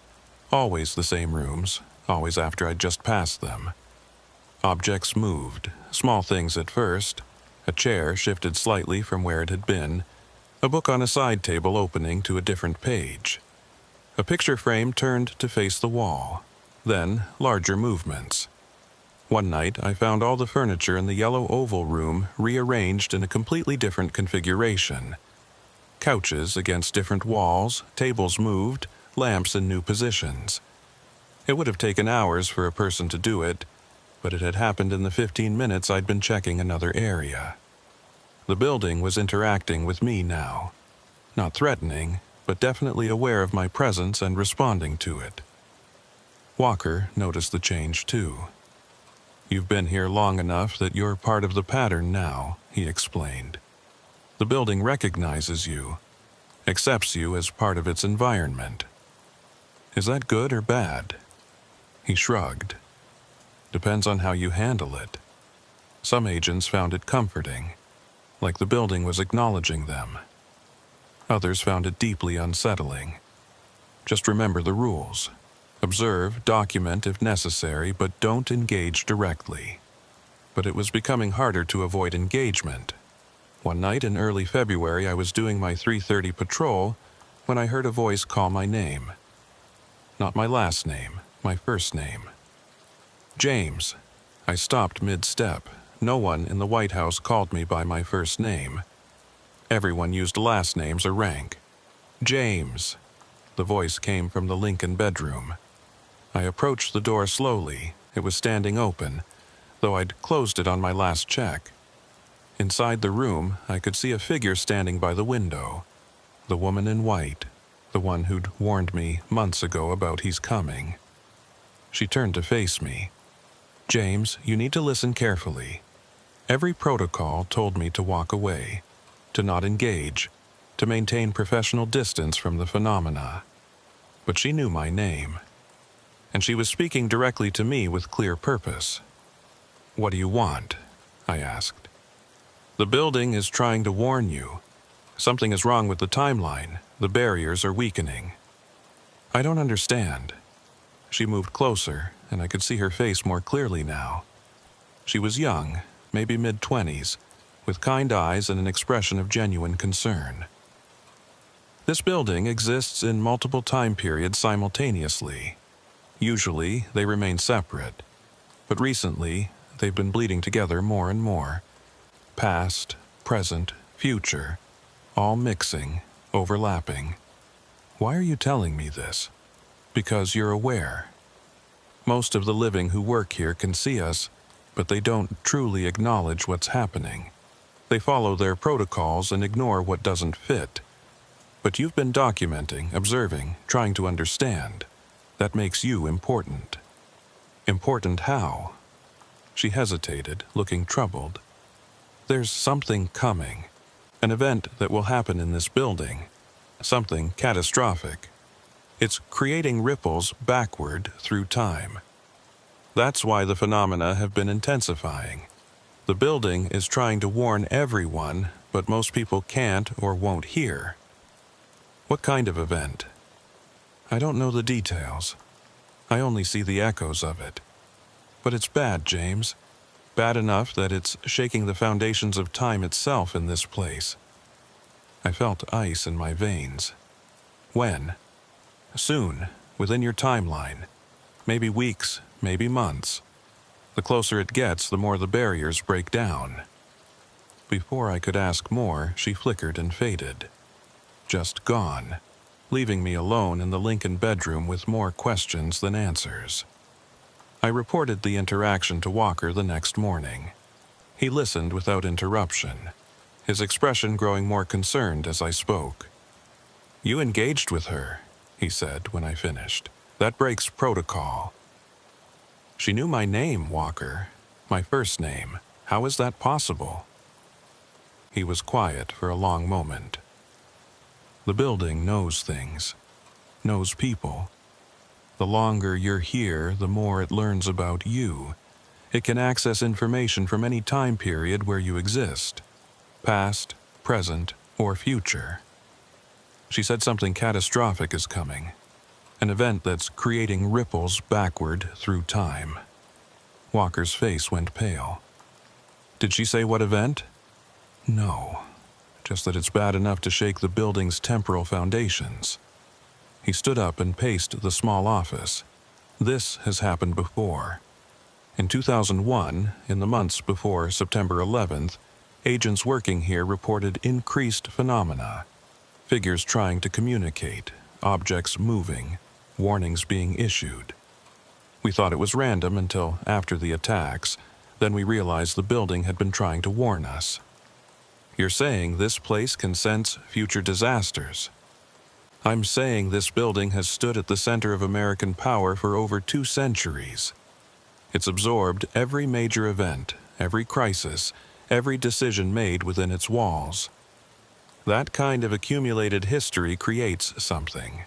Always the same rooms, always after I'd just passed them. Objects moved, small things at first. A chair shifted slightly from where it had been. A book on a side table opening to a different page. A picture frame turned to face the wall. Then, larger movements. One night, I found all the furniture in the yellow oval room rearranged in a completely different configuration. Couches against different walls, tables moved, lamps in new positions. It would have taken hours for a person to do it, but it had happened in the 15 minutes I'd been checking another area. The building was interacting with me now. Not threatening, but definitely aware of my presence and responding to it. Walker noticed the change too. You've been here long enough that you're part of the pattern now, he explained. The building recognizes you, accepts you as part of its environment. Is that good or bad? He shrugged. Depends on how you handle it. Some agents found it comforting, like the building was acknowledging them. Others found it deeply unsettling. Just remember the rules. Observe, document if necessary, but don't engage directly. But it was becoming harder to avoid engagement. One night in early February, I was doing my 3:30 patrol when I heard a voice call my name. Not my last name, my first name. James. I stopped mid-step. No one in the White House called me by my first name. Everyone used last names or rank. James. The voice came from the Lincoln bedroom. I approached the door slowly. It was standing open, though I'd closed it on my last check. Inside the room, I could see a figure standing by the window. The woman in white, the one who'd warned me months ago about he's coming. She turned to face me. James, you need to listen carefully. Every protocol told me to walk away, to not engage, to maintain professional distance from the phenomena. But she knew my name, and she was speaking directly to me with clear purpose. What do you want? I asked. The building is trying to warn you. Something is wrong with the timeline. The barriers are weakening. I don't understand. She moved closer, and I could see her face more clearly now. She was young, maybe mid-20s, with kind eyes and an expression of genuine concern. This building exists in multiple time periods simultaneously. Usually, they remain separate, but recently, they've been bleeding together more and more. Past, present, future, all mixing, overlapping. Why are you telling me this? Because you're aware. Most of the living who work here can see us, but they don't truly acknowledge what's happening. They follow their protocols and ignore what doesn't fit. But you've been documenting, observing, trying to understand. That makes you important. Important how? She hesitated, looking troubled. There's something coming. An event that will happen in this building. Something catastrophic. It's creating ripples backward through time. That's why the phenomena have been intensifying. The building is trying to warn everyone, but most people can't or won't hear. What kind of event? I don't know the details. I only see the echoes of it. But it's bad, James. Bad enough that it's shaking the foundations of time itself in this place. I felt ice in my veins. When? Soon, within your timeline. Maybe weeks, maybe months. The closer it gets, the more the barriers break down. Before I could ask more, she flickered and faded. Just gone, leaving me alone in the Lincoln bedroom with more questions than answers. I reported the interaction to Walker the next morning. He listened without interruption, his expression growing more concerned as I spoke. You engaged with her, he said when I finished. That breaks protocol. She knew my name, Walker. My first name. How is that possible? He was quiet for a long moment. The building knows things. Knows people. The longer you're here, the more it learns about you. It can access information from any time period where you exist. Past, present, or future. She said something catastrophic is coming. An event that's creating ripples backward through time. Walker's face went pale. Did she say what event? No. Just that it's bad enough to shake the building's temporal foundations. He stood up and paced the small office. This has happened before. In 2001, in the months before September 11th, agents working here reported increased phenomena. Figures trying to communicate, objects moving, warnings being issued. We thought it was random until after the attacks. Then we realized the building had been trying to warn us. You're saying this place can sense future disasters. I'm saying this building has stood at the center of American power for over 2 centuries. It's absorbed every major event, every crisis, every decision made within its walls. That kind of accumulated history creates something.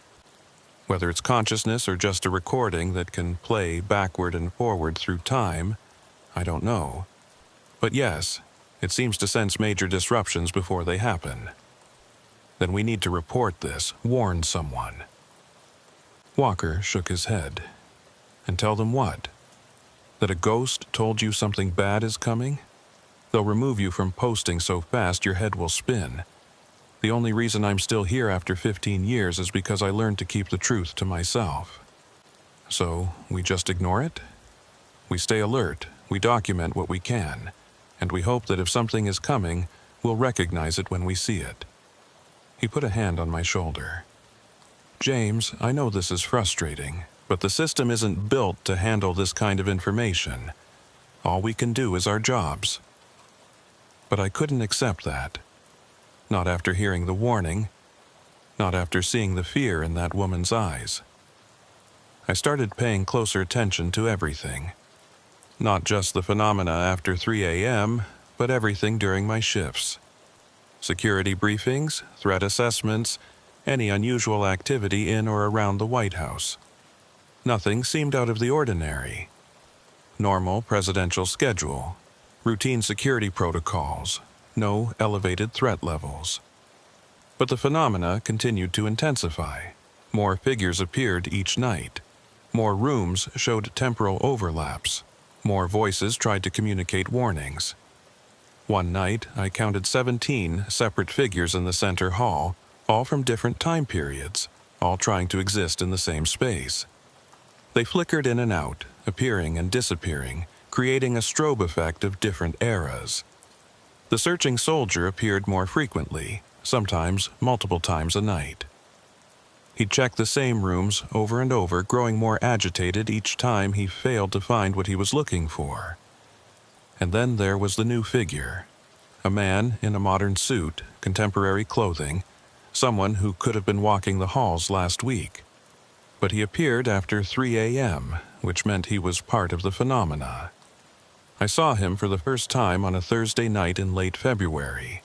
Whether it's consciousness or just a recording that can play backward and forward through time, I don't know. But yes, it seems to sense major disruptions before they happen. Then we need to report this, warn someone. Walker shook his head. And tell them what? That a ghost told you something bad is coming? They'll remove you from posting so fast your head will spin. The only reason I'm still here after 15 years is because I learned to keep the truth to myself. So, we just ignore it? We stay alert, we document what we can, and we hope that if something is coming, we'll recognize it when we see it. He put a hand on my shoulder. James, I know this is frustrating, but the system isn't built to handle this kind of information. All we can do is our jobs. But I couldn't accept that. Not after hearing the warning. Not after seeing the fear in that woman's eyes. I started paying closer attention to everything. Not just the phenomena after 3 a.m., but everything during my shifts. Security briefings, threat assessments, any unusual activity in or around the White House. Nothing seemed out of the ordinary. Normal presidential schedule, routine security protocols, no elevated threat levels. But the phenomena continued to intensify. More figures appeared each night. More rooms showed temporal overlaps. More voices tried to communicate warnings. One night, I counted 17 separate figures in the center hall, all from different time periods, all trying to exist in the same space. They flickered in and out, appearing and disappearing, creating a strobe effect of different eras. The searching soldier appeared more frequently, sometimes multiple times a night. He'd check the same rooms over and over, growing more agitated each time he failed to find what he was looking for. And then there was the new figure. A man in a modern suit, contemporary clothing, someone who could have been walking the halls last week. But he appeared after 3 a.m., which meant he was part of the phenomena. I saw him for the first time on a Thursday night in late February.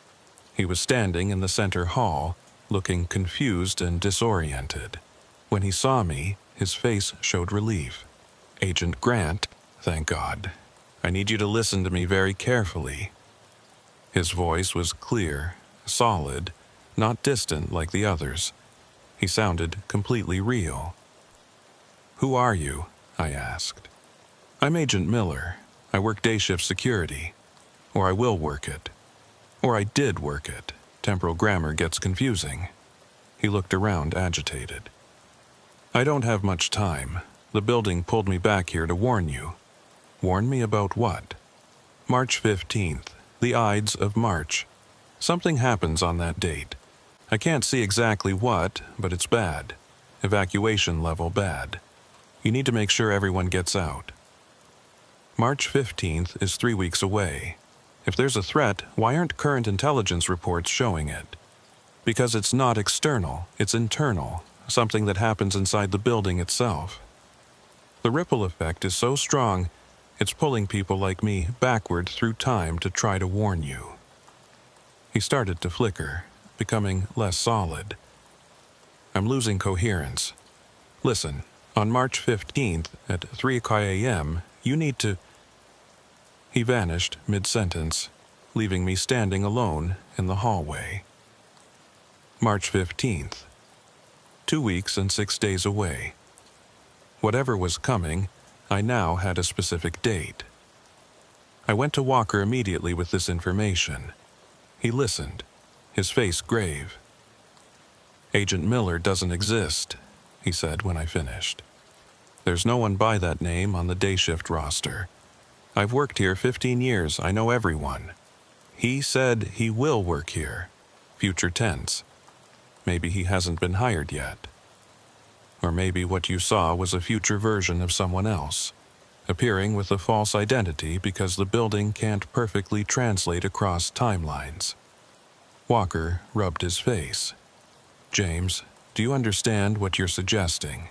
He was standing in the center hall, looking confused and disoriented. When he saw me, his face showed relief. "Agent Grant, thank God. I need you to listen to me very carefully." His voice was clear, solid, not distant like the others. He sounded completely real. "Who are you?" I asked. "I'm Agent Miller. I work day shift security. Or I will work it. Or I did work it. Temporal grammar gets confusing." He looked around, agitated. "I don't have much time. The building pulled me back here to warn you." "Warn me about what?" "March 15th, the Ides of March. Something happens on that date. I can't see exactly what, but it's bad. Evacuation level bad. You need to make sure everyone gets out." March 15th is 3 weeks away. If there's a threat, why aren't current intelligence reports showing it? Because it's not external, it's internal, something that happens inside the building itself. The ripple effect is so strong, it's pulling people like me backward through time to try to warn you. He started to flicker, becoming less solid. "I'm losing coherence. Listen, on March 15th at 3 a.m., you need to..." He vanished mid-sentence, leaving me standing alone in the hallway. March 15th. 2 weeks and 6 days away. Whatever was coming, I now had a specific date. I went to Walker immediately with this information. He listened, his face grave. "Agent Miller doesn't exist," he said when I finished. "There's no one by that name on the day shift roster. I've worked here 15 years, I know everyone. He said he will work here. Future tense. Maybe he hasn't been hired yet. Or maybe what you saw was a future version of someone else, appearing with a false identity because the building can't perfectly translate across timelines." Walker rubbed his face. "James, do you understand what you're suggesting?"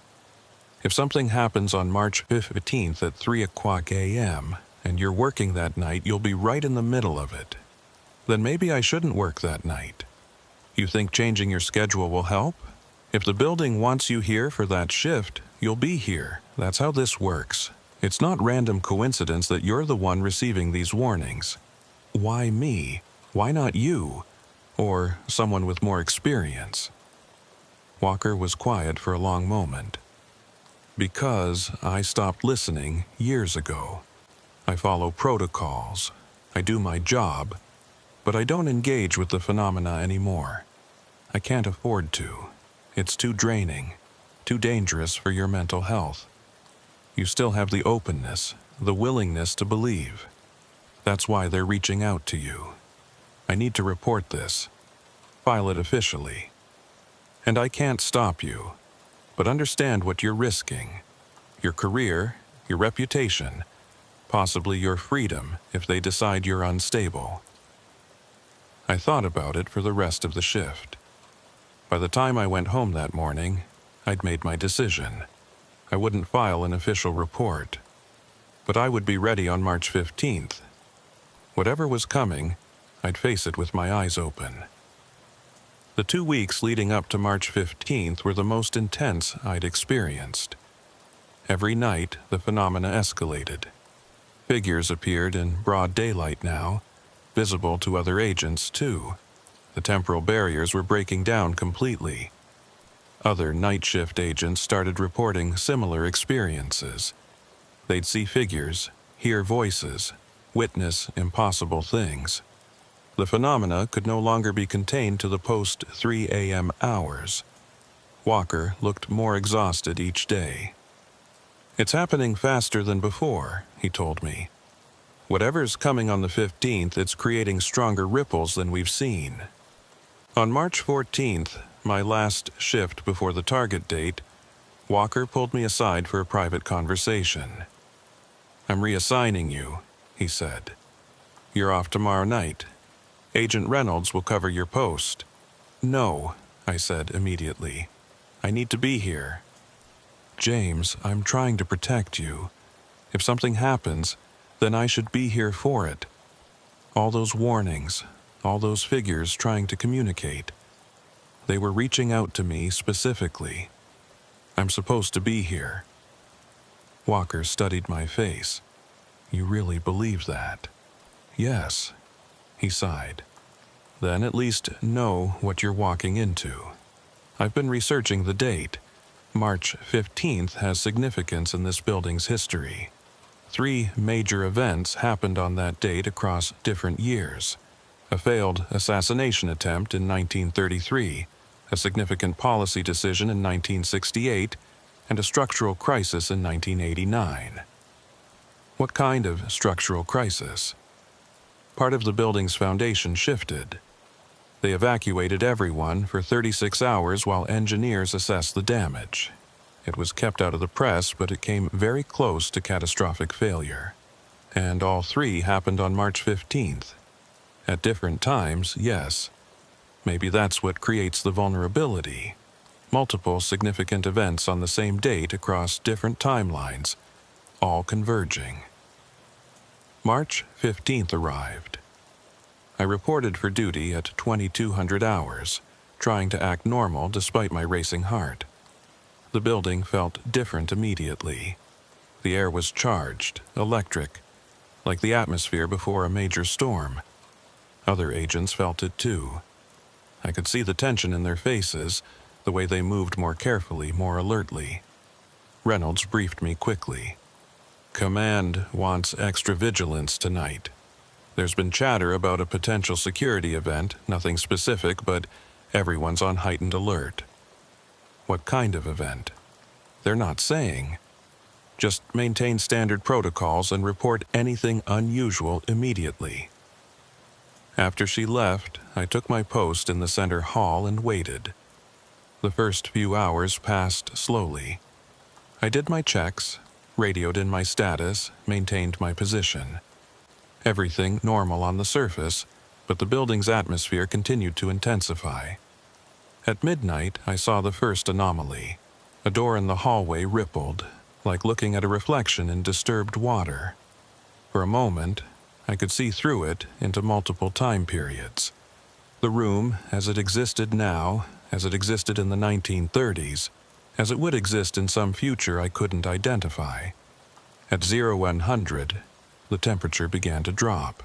If something happens on March 15th at 3 o'clock a.m., and you're working that night, you'll be right in the middle of it. Then maybe I shouldn't work that night. You think changing your schedule will help? If the building wants you here for that shift, you'll be here. That's how this works. It's not random coincidence that you're the one receiving these warnings. Why me? Why not you? Or someone with more experience? Walker was quiet for a long moment. Because I stopped listening years ago. I follow protocols. I do my job. But I don't engage with the phenomena anymore. I can't afford to. It's too draining, too dangerous for your mental health. You still have the openness, the willingness to believe. That's why they're reaching out to you. I need to report this. File it officially. And I can't stop you, but understand what you're risking. Your career, your reputation, possibly your freedom if they decide you're unstable. I thought about it for the rest of the shift. By the time I went home that morning, I'd made my decision. I wouldn't file an official report, but I would be ready on March 15th. Whatever was coming, I'd face it with my eyes open. The 2 weeks leading up to March 15th were the most intense I'd experienced. Every night, the phenomena escalated. Figures appeared in broad daylight now, visible to other agents too. The temporal barriers were breaking down completely. Other night shift agents started reporting similar experiences. They'd see figures, hear voices, witness impossible things. The phenomena could no longer be contained to the post-3 a.m. hours. Walker looked more exhausted each day. It's happening faster than before, he told me. Whatever's coming on the 15th, it's creating stronger ripples than we've seen. On March 14th, my last shift before the target date, Walker pulled me aside for a private conversation. I'm reassigning you, he said. You're off tomorrow night. Agent Reynolds will cover your post. No, I said immediately. I need to be here. James, I'm trying to protect you. If something happens, then I should be here for it. All those warnings, all those figures trying to communicate. They were reaching out to me specifically. I'm supposed to be here. Walker studied my face. You really believe that? Yes, he sighed. Then at least know what you're walking into. I've been researching the date. March 15th has significance in this building's history. 3 major events happened on that date across different years. A failed assassination attempt in 1933, a significant policy decision in 1968, and a structural crisis in 1989. What kind of structural crisis? Part of the building's foundation shifted. They evacuated everyone for 36 hours while engineers assessed the damage. It was kept out of the press, but it came very close to catastrophic failure. And all 3 happened on March 15th. At different times, yes. Maybe that's what creates the vulnerability. Multiple significant events on the same date across different timelines, all converging. March 15th arrived. I reported for duty at 2200 hours, trying to act normal despite my racing heart. The building felt different immediately. The air was charged, electric, like the atmosphere before a major storm. Other agents felt it too. I could see the tension in their faces, the way they moved more carefully, more alertly. Reynolds briefed me quickly. Command wants extra vigilance tonight. There's been chatter about a potential security event, nothing specific, but everyone's on heightened alert. What kind of event? They're not saying. Just maintain standard protocols and report anything unusual immediately. After she left, I took my post in the center hall and waited. The first few hours passed slowly. I did my checks, radioed in my status, maintained my position. Everything normal on the surface, but the building's atmosphere continued to intensify. At midnight, I saw the first anomaly. A door in the hallway rippled, like looking at a reflection in disturbed water. For a moment, I could see through it into multiple time periods. The room, as it existed now, as it existed in the 1930s, as it would exist in some future I couldn't identify. At 0100, the temperature began to drop.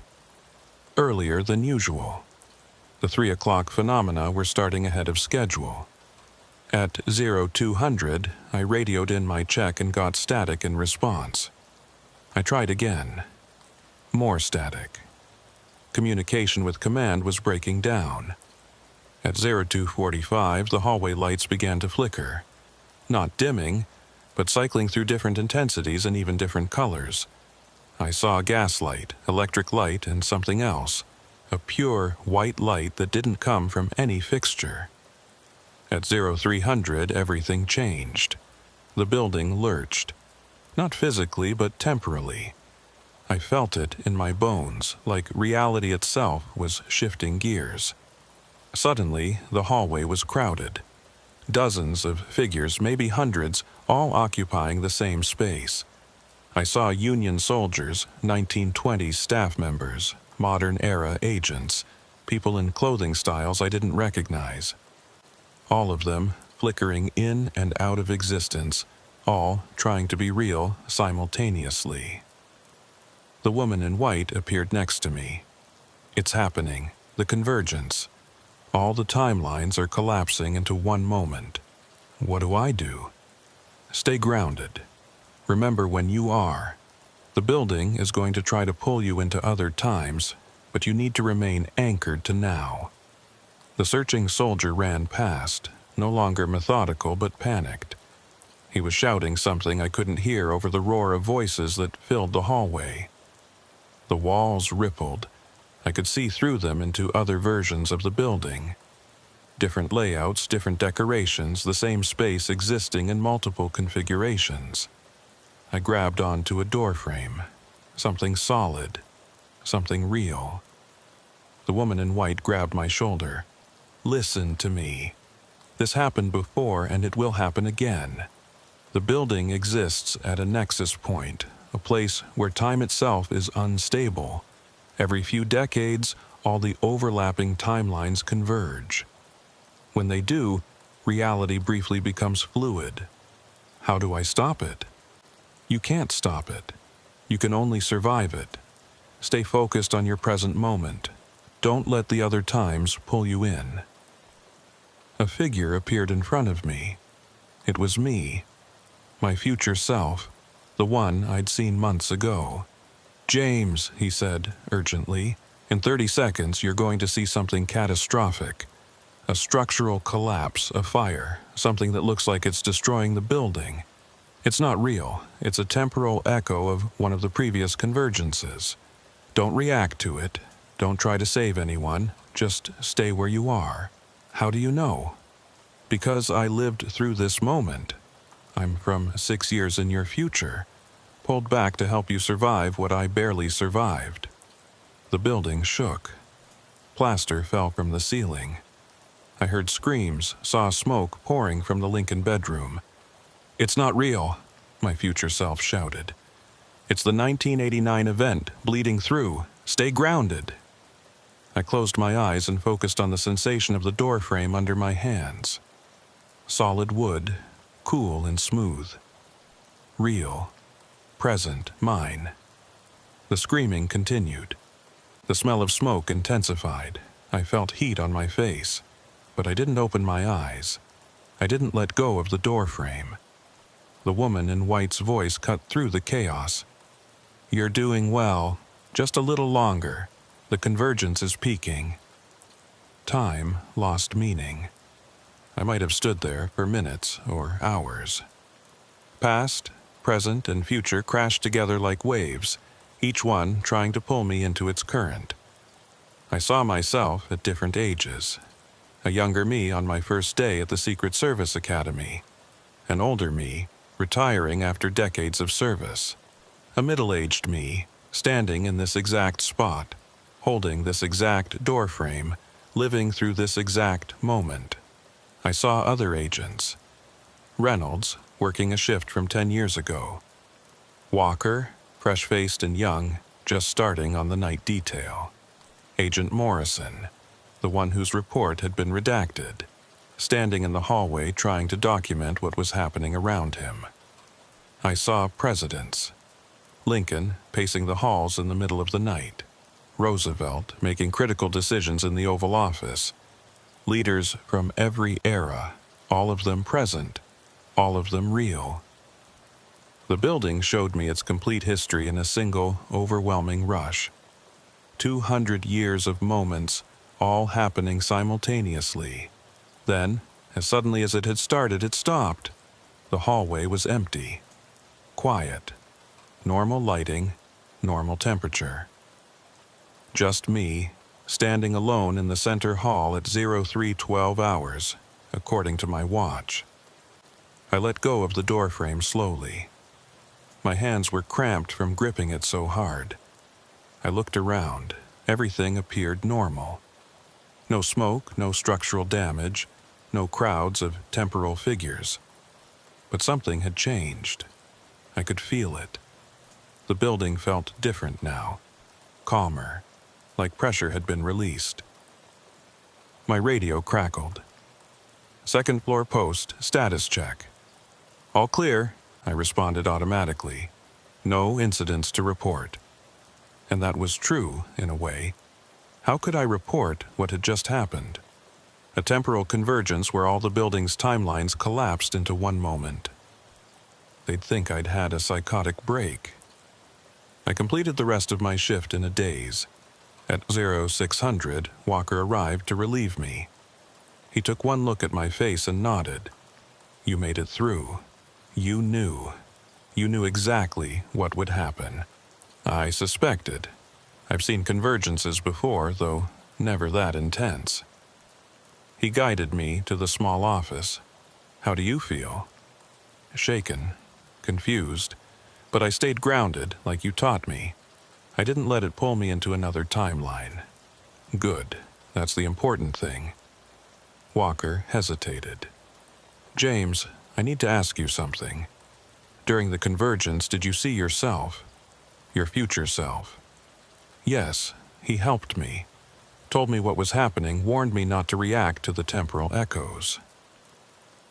Earlier than usual. The 3 o'clock phenomena were starting ahead of schedule. At 0200, I radioed in my check and got static in response. I tried again. More static. Communication with command was breaking down. At 0245, the hallway lights began to flicker. Not dimming, but cycling through different intensities and even different colors. I saw gaslight, electric light, and something else. A pure white light that didn't come from any fixture. At 0300, everything changed. The building lurched. Not physically, but temporally. I felt it in my bones, like reality itself was shifting gears. Suddenly, the hallway was crowded. Dozens of figures, maybe hundreds, all occupying the same space. I saw Union soldiers, 1920s staff members, modern-era agents, people in clothing styles I didn't recognize. All of them flickering in and out of existence, all trying to be real simultaneously. The woman in white appeared next to me. It's happening, the convergence. All the timelines are collapsing into one moment. What do I do? Stay grounded. Remember when you are. The building is going to try to pull you into other times, but you need to remain anchored to now. The searching soldier ran past, no longer methodical but panicked. He was shouting something I couldn't hear over the roar of voices that filled the hallway. The walls rippled. I could see through them into other versions of the building. Different layouts, different decorations, the same space existing in multiple configurations. I grabbed onto a doorframe. Something solid. Something real. The woman in white grabbed my shoulder. Listen to me. This happened before and it will happen again. The building exists at a nexus point, a place where time itself is unstable. Every few decades, all the overlapping timelines converge. When they do, reality briefly becomes fluid. How do I stop it? You can't stop it. You can only survive it. Stay focused on your present moment. Don't let the other times pull you in. A figure appeared in front of me. It was me. My future self. The one I'd seen months ago. James, he said, urgently, in 30 seconds you're going to see something catastrophic. A structural collapse, a fire, something that looks like it's destroying the building. It's not real. It's a temporal echo of one of the previous convergences. Don't react to it. Don't try to save anyone. Just stay where you are. How do you know? Because I lived through this moment. I'm from 6 years in your future, pulled back to help you survive what I barely survived. The building shook. Plaster fell from the ceiling. I heard screams, saw smoke pouring from the Lincoln bedroom. It's not real, my future self shouted. It's the 1989 event, bleeding through. Stay grounded. I closed my eyes and focused on the sensation of the doorframe under my hands. Solid wood, cool and smooth. Real. Present, mine. The screaming continued. The smell of smoke intensified. I felt heat on my face, but I didn't open my eyes. I didn't let go of the doorframe. The woman in white's voice cut through the chaos. You're doing well. Just a little longer. The convergence is peaking. Time lost meaning. I might have stood there for minutes or hours. Past, present, and future crashed together like waves, each one trying to pull me into its current. I saw myself at different ages. A younger me on my first day at the Secret Service Academy. An older me, retiring after decades of service. A middle-aged me, standing in this exact spot, holding this exact doorframe, living through this exact moment. I saw other agents. Reynolds, working a shift from 10 years ago. Walker, fresh-faced and young, just starting on the night detail. Agent Morrison, the one whose report had been redacted, standing in the hallway trying to document what was happening around him. I saw presidents. Lincoln pacing the halls in the middle of the night. Roosevelt making critical decisions in the Oval Office. Leaders from every era, all of them present, all of them real. The building showed me its complete history in a single, overwhelming rush. 200 years of moments, all happening simultaneously. Then, as suddenly as it had started, it stopped. The hallway was empty. Quiet. Normal lighting, normal temperature. Just me, standing alone in the center hall at 03:12 hours, according to my watch. I let go of the doorframe slowly. My hands were cramped from gripping it so hard. I looked around. Everything appeared normal. No smoke, no structural damage, no crowds of temporal figures. But something had changed. I could feel it. The building felt different now, calmer, like pressure had been released. My radio crackled. Second floor post, status check. All clear, I responded automatically. No incidents to report. And that was true, in a way. How could I report what had just happened? A temporal convergence where all the building's timelines collapsed into one moment. They'd think I'd had a psychotic break. I completed the rest of my shift in a daze. At 0600, Walker arrived to relieve me. He took one look at my face and nodded. You made it through. You knew. You knew exactly what would happen. I suspected. I've seen convergences before, though never that intense. He guided me to the small office. How do you feel? Shaken, confused, but I stayed grounded like you taught me. I didn't let it pull me into another timeline. Good. That's the important thing. Walker hesitated. James, I need to ask you something. During the convergence, did you see yourself? Your future self? Yes, he helped me. Told me what was happening, warned me not to react to the temporal echoes.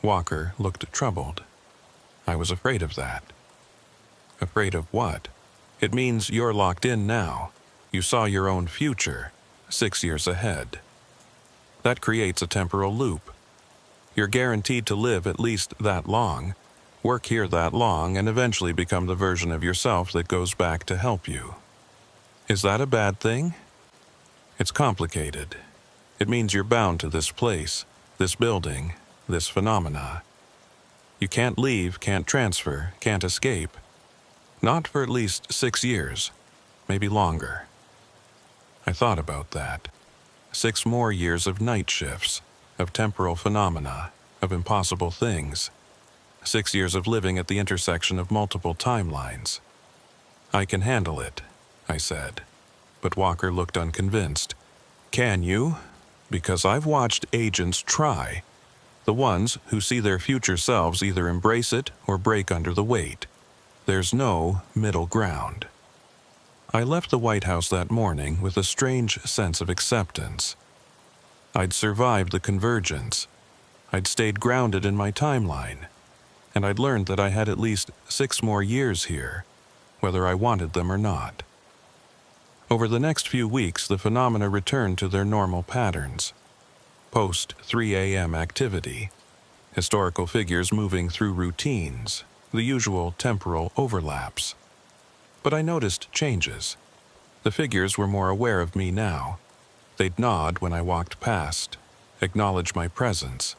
Walker looked troubled. I was afraid of that. Afraid of what? It means you're locked in now. You saw your own future, 6 years ahead. That creates a temporal loop. You're guaranteed to live at least that long, work here that long, and eventually become the version of yourself that goes back to help you. Is that a bad thing? It's complicated. It means you're bound to this place, this building, this phenomena. You can't leave, can't transfer, can't escape. Not for at least 6 years, maybe longer. I thought about that. 6 more years of night shifts, of temporal phenomena, of impossible things. 6 years of living at the intersection of multiple timelines. I can handle it, I said. But Walker looked unconvinced. Can you? Because I've watched agents try. The ones who see their future selves either embrace it or break under the weight. There's no middle ground. I left the White House that morning with a strange sense of acceptance. I'd survived the convergence. I'd stayed grounded in my timeline. And I'd learned that I had at least 6 more years here, whether I wanted them or not. Over the next few weeks, the phenomena returned to their normal patterns. Post 3 a.m. activity. Historical figures moving through routines. The usual temporal overlaps. But I noticed changes. The figures were more aware of me now. They'd nod when I walked past, acknowledge my presence.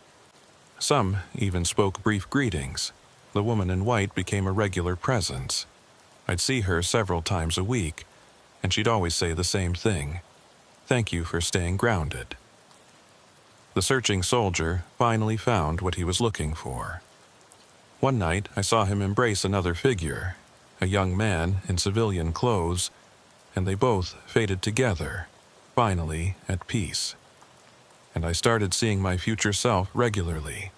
Some even spoke brief greetings. The woman in white became a regular presence. I'd see her several times a week, and she'd always say the same thing. Thank you for staying grounded. The searching soldier finally found what he was looking for. One night, I saw him embrace another figure, a young man in civilian clothes, and they both faded together, finally at peace. And I started seeing my future self regularly.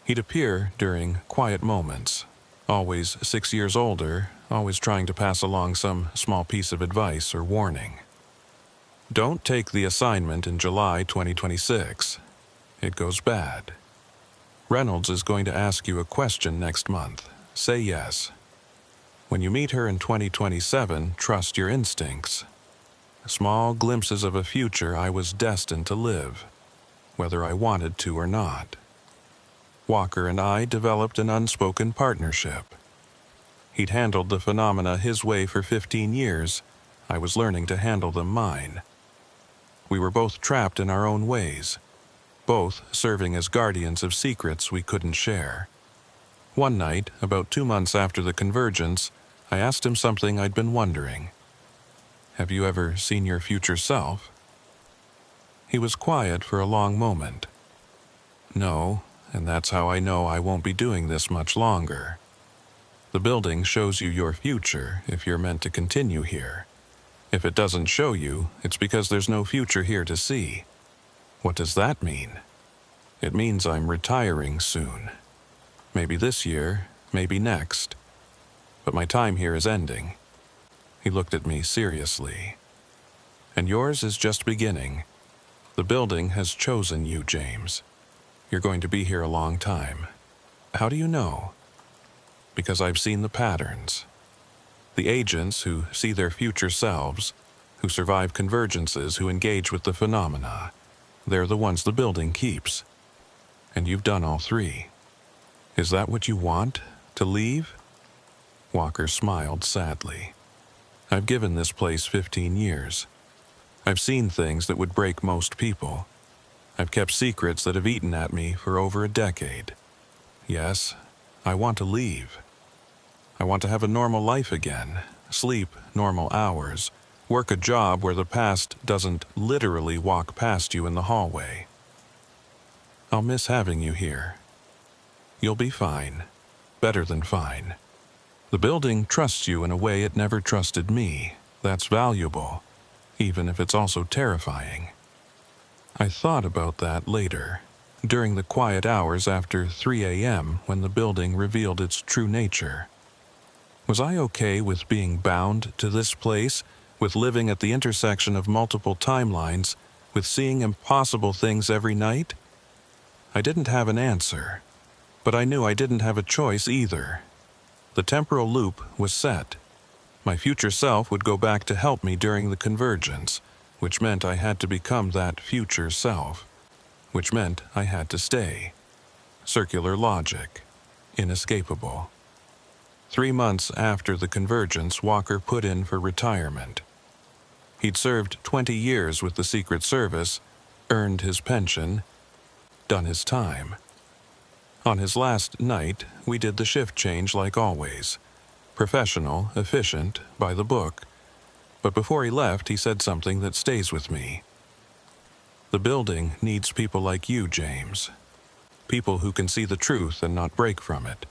He'd appear during quiet moments, always 6 years older, always trying to pass along some small piece of advice or warning. Don't take the assignment in July 2026. It goes bad. Reynolds is going to ask you a question next month. Say yes. When you meet her in 2027, trust your instincts. Small glimpses of a future I was destined to live, whether I wanted to or not. Walker and I developed an unspoken partnership. He'd handled the phenomena his way for 15 years. I was learning to handle them mine. We were both trapped in our own ways, both serving as guardians of secrets we couldn't share. One night, about 2 months after the convergence, I asked him something I'd been wondering. Have you ever seen your future self? He was quiet for a long moment. No, and that's how I know I won't be doing this much longer. The building shows you your future if you're meant to continue here. If it doesn't show you, it's because there's no future here to see. What does that mean? It means I'm retiring soon. Maybe this year, maybe next. But my time here is ending. He looked at me seriously. And yours is just beginning. The building has chosen you, James. You're going to be here a long time. How do you know? Because I've seen the patterns. The agents who see their future selves, who survive convergences, who engage with the phenomena, they're the ones the building keeps. And you've done all three. Is that what you want? To leave? Walker smiled sadly. I've given this place 15 years. I've seen things that would break most people. I've kept secrets that have eaten at me for over a decade. Yes, I want to leave. I want to have a normal life again, sleep normal hours, work a job where the past doesn't literally walk past you in the hallway. I'll miss having you here. You'll be fine. Better than fine. The building trusts you in a way it never trusted me. That's valuable, even if it's also terrifying. I thought about that later, during the quiet hours after 3 a.m. when the building revealed its true nature. Was I okay with being bound to this place, with living at the intersection of multiple timelines, with seeing impossible things every night? I didn't have an answer, but I knew I didn't have a choice either. The temporal loop was set. My future self would go back to help me during the convergence, which meant I had to become that future self, which meant I had to stay. Circular logic, inescapable. 3 months after the convergence, Walker put in for retirement. He'd served 20 years with the Secret Service, earned his pension, done his time. On his last night, we did the shift change like always. Professional, efficient, by the book. But before he left, he said something that stays with me. The building needs people like you, James. People who can see the truth and not break from it.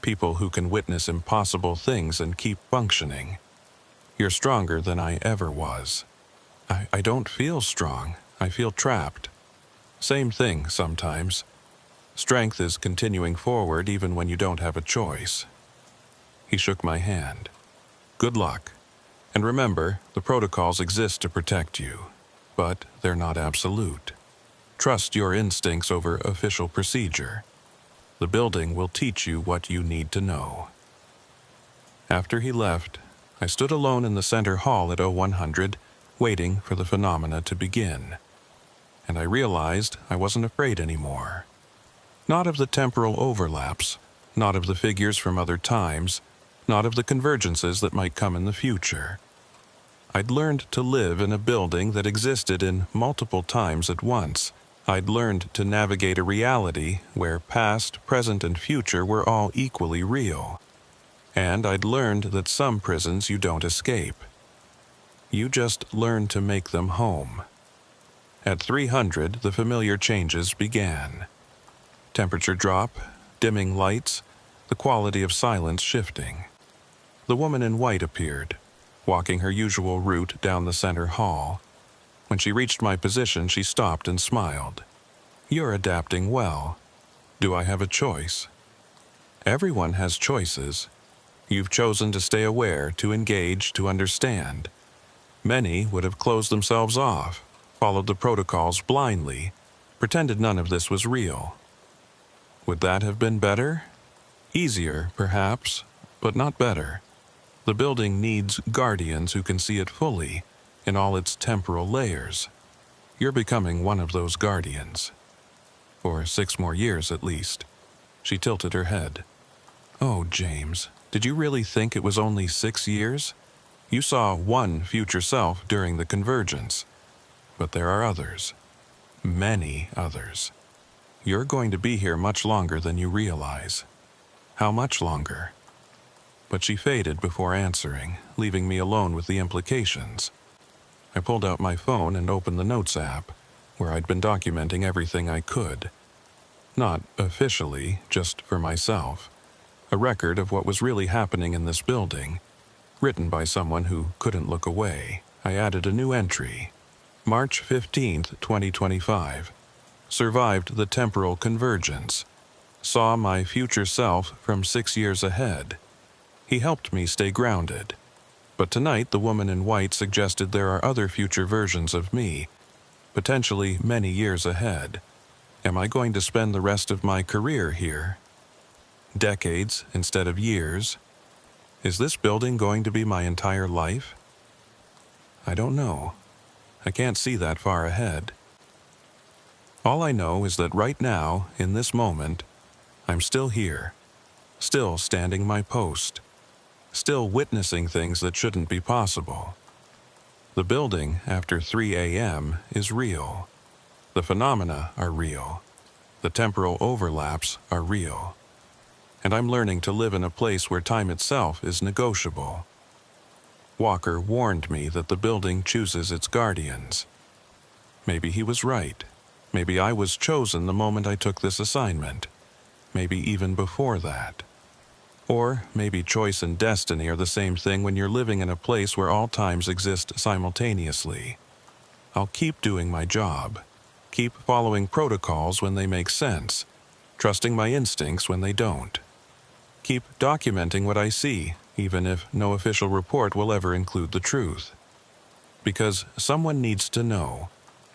People who can witness impossible things and keep functioning. You're stronger than I ever was. I don't feel strong. I feel trapped. Same thing sometimes. Strength is continuing forward even when you don't have a choice. He shook my hand. Good luck. And remember, the protocols exist to protect you, but they're not absolute. Trust your instincts over official procedure. The building will teach you what you need to know. After he left, I stood alone in the center hall at 0100, waiting for the phenomena to begin. And I realized I wasn't afraid anymore. Not of the temporal overlaps, not of the figures from other times, not of the convergences that might come in the future. I'd learned to live in a building that existed in multiple times at once. I'd learned to navigate a reality where past, present, and future were all equally real. And I'd learned that some prisons you don't escape. You just learn to make them home. At 300, the familiar changes began. Temperature drop, dimming lights, the quality of silence shifting. The woman in white appeared, walking her usual route down the center hall. When she reached my position, she stopped and smiled. You're adapting well. Do I have a choice? Everyone has choices. You've chosen to stay aware, to engage, to understand. Many would have closed themselves off, followed the protocols blindly, pretended none of this was real. Would that have been better? Easier, perhaps, but not better. The building needs guardians who can see it fully, in all its temporal layers. You're becoming one of those guardians. For 6 more years at least. She tilted her head. Oh, James, did you really think it was only 6 years? You saw one future self during the convergence. But there are others. Many others. You're going to be here much longer than you realize. How much longer? But she faded before answering, leaving me alone with the implications. I pulled out my phone and opened the Notes app, where I'd been documenting everything I could. Not officially, just for myself. A record of what was really happening in this building, written by someone who couldn't look away. I added a new entry. March 15th, 2025. Survived the temporal convergence. Saw my future self from 6 years ahead. He helped me stay grounded. But tonight the woman in white suggested there are other future versions of me, potentially many years ahead. Am I going to spend the rest of my career here? Decades instead of years? Is this building going to be my entire life? I don't know. I can't see that far ahead. All I know is that right now, in this moment, I'm still here, still standing my post, still witnessing things that shouldn't be possible. The building after 3 a.m. is real. The phenomena are real. The temporal overlaps are real. And I'm learning to live in a place where time itself is negotiable. Walker warned me that the building chooses its guardians. Maybe he was right. Maybe I was chosen the moment I took this assignment. Maybe even before that. Or maybe choice and destiny are the same thing when you're living in a place where all times exist simultaneously. I'll keep doing my job. Keep following protocols when they make sense. Trusting my instincts when they don't. Keep documenting what I see, even if no official report will ever include the truth. Because someone needs to know.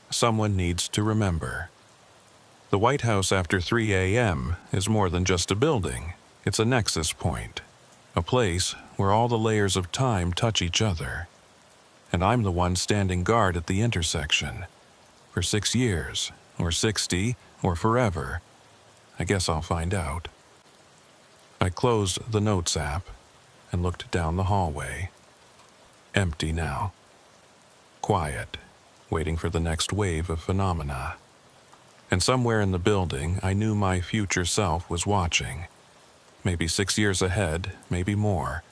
Someone needs to remember. The White House after 3 a.m. is more than just a building. It's a nexus point. A place where all the layers of time touch each other. And I'm the one standing guard at the intersection. For 6 years, or 60, or forever. I guess I'll find out. I closed the Notes app and looked down the hallway. Empty now. Quiet, waiting for the next wave of phenomena. And somewhere in the building, I knew my future self was watching. Maybe 6 years ahead, maybe more.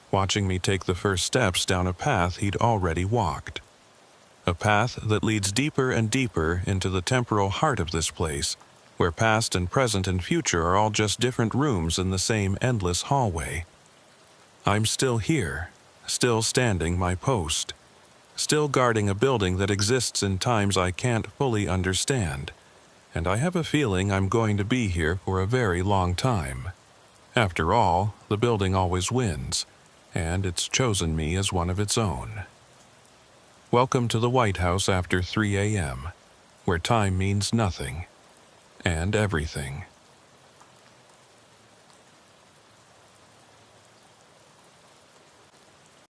Watching me take the first steps down a path he'd already walked. A path that leads deeper and deeper into the temporal heart of this place, where past and present and future are all just different rooms in the same endless hallway. I'm still here, still standing my post, still guarding a building that exists in times I can't fully understand, and I have a feeling I'm going to be here for a very long time. After all, the building always wins, and it's chosen me as one of its own. Welcome to the White House after 3 a.m., where time means nothing and everything.